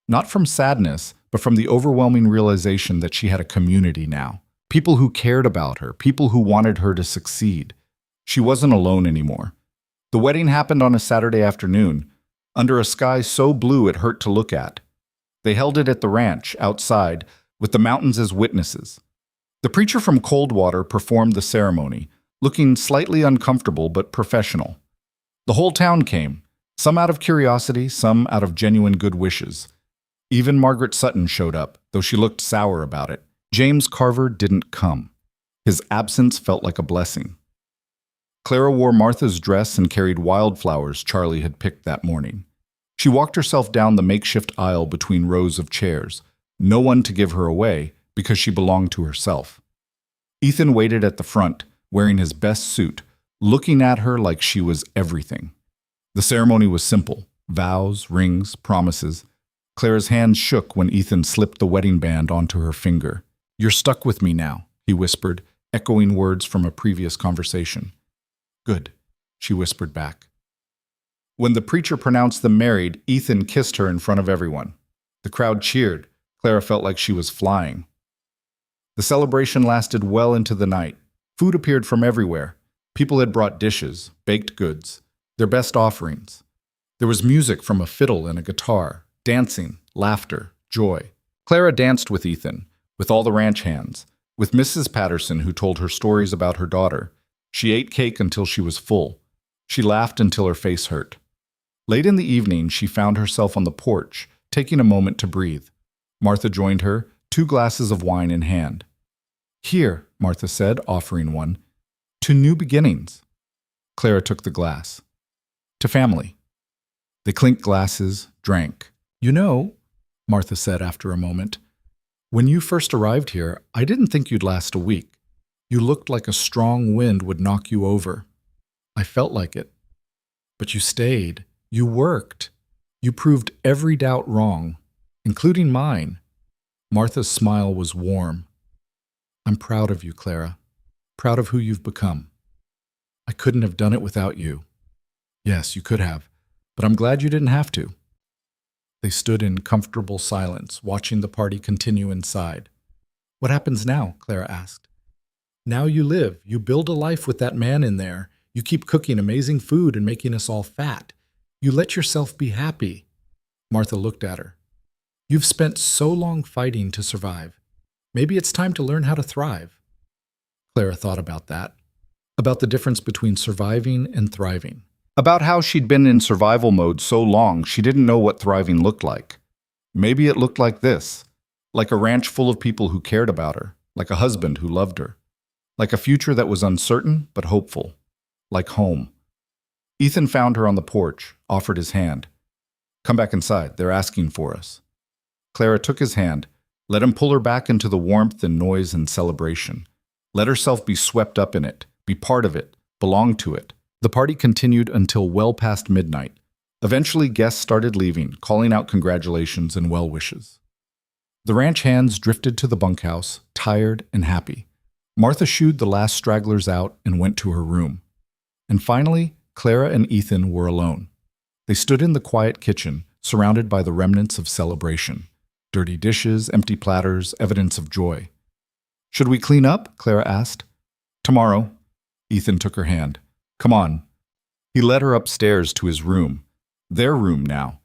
S1: Not from sadness, but from the overwhelming realization that she had a community now. People who cared about her, people who wanted her to succeed. She wasn't alone anymore. The wedding happened on a Saturday afternoon, under a sky so blue it hurt to look at. They held it at the ranch, outside, with the mountains as witnesses. The preacher from Coldwater performed the ceremony, looking slightly uncomfortable but professional. The whole town came, some out of curiosity, some out of genuine good wishes. Even Margaret Sutton showed up, though she looked sour about it. James Carver didn't come. His absence felt like a blessing. Clara wore Martha's dress and carried wildflowers Charlie had picked that morning. She walked herself down the makeshift aisle between rows of chairs, no one to give her away because she belonged to herself. Ethan waited at the front, wearing his best suit, looking at her like she was everything. The ceremony was simple: vows, rings, promises. Clara's hands shook when Ethan slipped the wedding band onto her finger. You're stuck with me now, he whispered, echoing words from a previous conversation. Good, she whispered back. When the preacher pronounced them married, Ethan kissed her in front of everyone. The crowd cheered. Clara felt like she was flying. The celebration lasted well into the night. Food appeared from everywhere. People had brought dishes, baked goods, their best offerings. There was music from a fiddle and a guitar, dancing, laughter, joy. Clara danced with Ethan, with all the ranch hands, with Mrs. Patterson, who told her stories about her daughter. She ate cake until she was full. She laughed until her face hurt. Late in the evening, she found herself on the porch, taking a moment to breathe. Martha joined her, 2 glasses of wine in hand. Here, Martha said, offering one. To new beginnings. Clara took the glass. To family. They clinked glasses, drank. You know, Martha said after a moment, when you first arrived here, I didn't think you'd last a week. You looked like a strong wind would knock you over. I felt like it. But you stayed. You worked. You proved every doubt wrong, including mine. Martha's smile was warm. I'm proud of you, Clara. Proud of who you've become. I couldn't have done it without you. Yes, you could have, but I'm glad you didn't have to. They stood in comfortable silence, watching the party continue inside. What happens now? Clara asked. Now you live. You build a life with that man in there. You keep cooking amazing food and making us all fat. You let yourself be happy. Martha looked at her. You've spent so long fighting to survive. Maybe it's time to learn how to thrive. Clara thought about that, about the difference between surviving and thriving, about how she'd been in survival mode so long she didn't know what thriving looked like. Maybe it looked like this, like a ranch full of people who cared about her, like a husband who loved her, like a future that was uncertain but hopeful, like home. Ethan found her on the porch, offered his hand. Come back inside, they're asking for us. Clara took his hand, let him pull her back into the warmth and noise and celebration. Let herself be swept up in it, be part of it, belong to it, The party continued until well past midnight. Eventually, guests started leaving, calling out congratulations and well wishes. The ranch hands drifted to the bunkhouse, tired and happy. Martha shooed the last stragglers out and went to her room. And finally, Clara and Ethan were alone. They stood in the quiet kitchen, surrounded by the remnants of celebration. Dirty dishes, empty platters, evidence of joy. "Should we clean up?" Clara asked. "Tomorrow." Ethan took her hand. "Come on." He led her upstairs to his room. Their room now.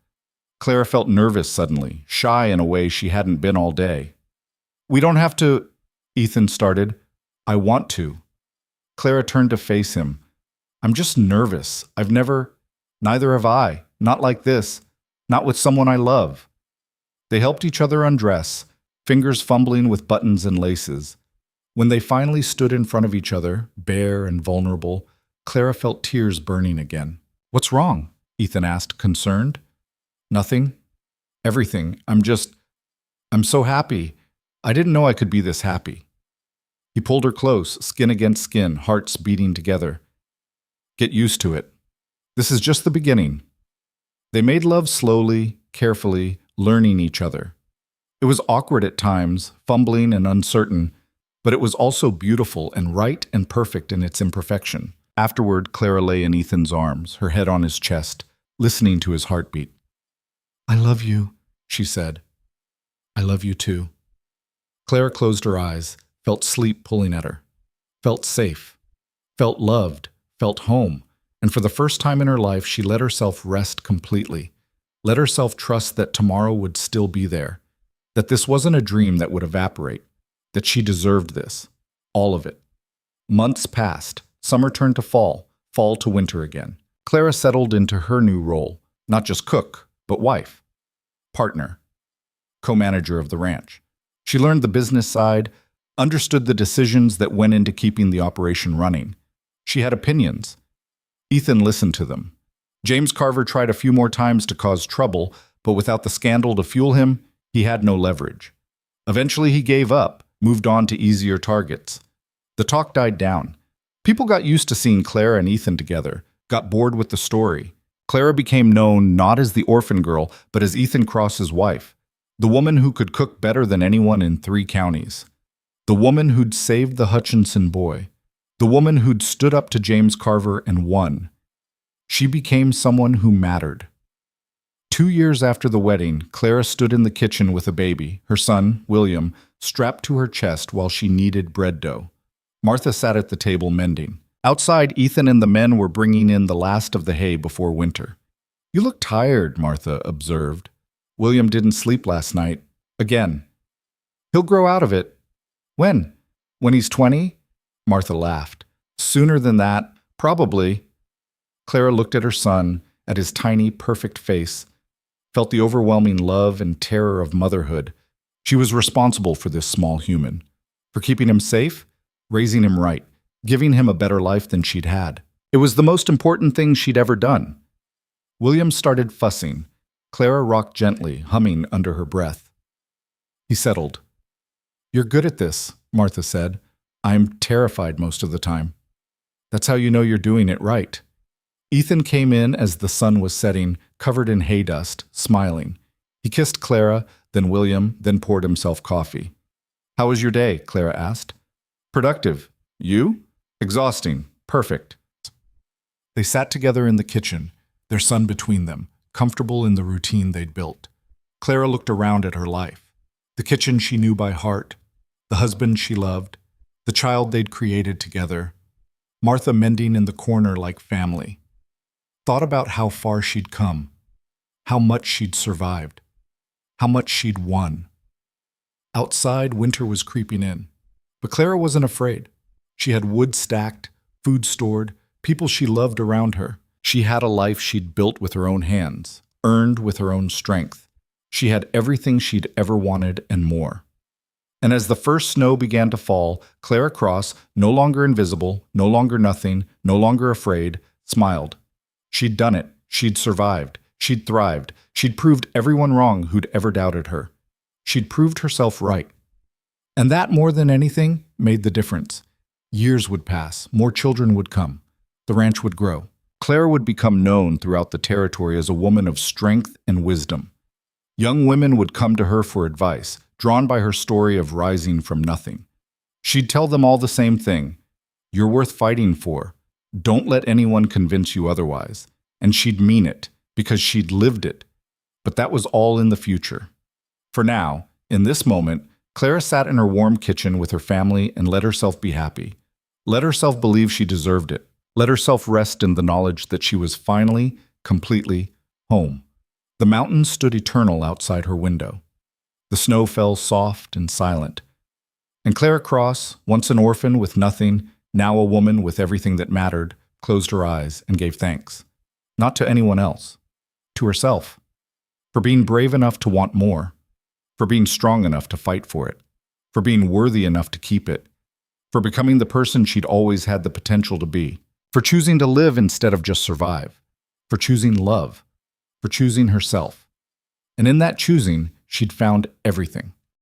S1: Clara felt nervous suddenly, shy in a way she hadn't been all day. "We don't have to," Ethan started. "I want to." Clara turned to face him. "I'm just nervous. Neither have I. Not like this. Not with someone I love." They helped each other undress, fingers fumbling with buttons and laces. When they finally stood in front of each other, bare and vulnerable, Clara felt tears burning again. "What's wrong?" Ethan asked, concerned. "Nothing. Everything. I'm so happy. I didn't know I could be this happy." He pulled her close, skin against skin, hearts beating together. "Get used to it. This is just the beginning." They made love slowly, carefully, learning each other. It was awkward at times, fumbling and uncertain, but it was also beautiful and right and perfect in its imperfection. Afterward, Clara lay in Ethan's arms, her head on his chest, listening to his heartbeat. "I love you," she said. "I love you too." Clara closed her eyes, felt sleep pulling at her, felt safe, felt loved, felt home, and for the first time in her life, she let herself rest completely, let herself trust that tomorrow would still be there, that this wasn't a dream that would evaporate, that she deserved this, all of it. Months passed, summer turned to fall, fall to winter again. Clara settled into her new role, not just cook, but wife, partner, co-manager of the ranch. She learned the business side, understood the decisions that went into keeping the operation running. She had opinions. Ethan listened to them. James Carver tried a few more times to cause trouble, but without the scandal to fuel him, he had no leverage. Eventually he gave up, moved on to easier targets. The talk died down. People got used to seeing Clara and Ethan together, got bored with the story. Clara became known not as the orphan girl, but as Ethan Cross's wife, the woman who could cook better than anyone in 3 counties, the woman who'd saved the Hutchinson boy, the woman who'd stood up to James Carver and won. She became someone who mattered. 2 years after the wedding, Clara stood in the kitchen with a baby, her son, William, strapped to her chest while she kneaded bread dough. Martha sat at the table mending. Outside, Ethan and the men were bringing in the last of the hay before winter. "You look tired," Martha observed. "William didn't sleep last night. Again." "He'll grow out of it." "When? When he's 20? Martha laughed. "Sooner than that, probably." Clara looked at her son, at his tiny, perfect face, felt the overwhelming love and terror of motherhood. She was responsible for this small human, for keeping him safe, raising him right, giving him a better life than she'd had. It was the most important thing she'd ever done. William started fussing. Clara rocked gently, humming under her breath. He settled. "You're good at this," Martha said. "I'm terrified most of the time." "That's how you know you're doing it right." Ethan came in as the sun was setting, covered in hay dust, smiling. He kissed Clara, then William, then poured himself coffee. "How was your day?" Clara asked. "Productive. You?" "Exhausting. Perfect." They sat together in the kitchen, their son between them, comfortable in the routine they'd built. Clara looked around at her life. The kitchen she knew by heart, the husband she loved, the child they'd created together, Martha mending in the corner like family. Thought about how far she'd come, how much she'd survived, how much she'd won. Outside, winter was creeping in, but Clara wasn't afraid. She had wood stacked, food stored, people she loved around her. She had a life she'd built with her own hands, earned with her own strength. She had everything she'd ever wanted and more. And as the first snow began to fall, Clara Cross, no longer invisible, no longer nothing, no longer afraid, smiled. She'd done it. She'd survived. She'd thrived. She'd proved everyone wrong who'd ever doubted her. She'd proved herself right. And that, more than anything, made the difference. Years would pass. More children would come. The ranch would grow. Clara would become known throughout the territory as a woman of strength and wisdom. Young women would come to her for advice, drawn by her story of rising from nothing. She'd tell them all the same thing: you're worth fighting for. Don't let anyone convince you otherwise. And she'd mean it, because she'd lived it. But that was all in the future. For now, in this moment, Clara sat in her warm kitchen with her family and let herself be happy. Let herself believe she deserved it. Let herself rest in the knowledge that she was finally, completely, home. The mountains stood eternal outside her window. The snow fell soft and silent. And Clara Cross, once an orphan with nothing, now a woman with everything that mattered, closed her eyes and gave thanks. Not to anyone else, to herself, for being brave enough to want more, for being strong enough to fight for it, for being worthy enough to keep it, for becoming the person she'd always had the potential to be, for choosing to live instead of just survive, for choosing love, for choosing herself. And in that choosing, she'd found everything.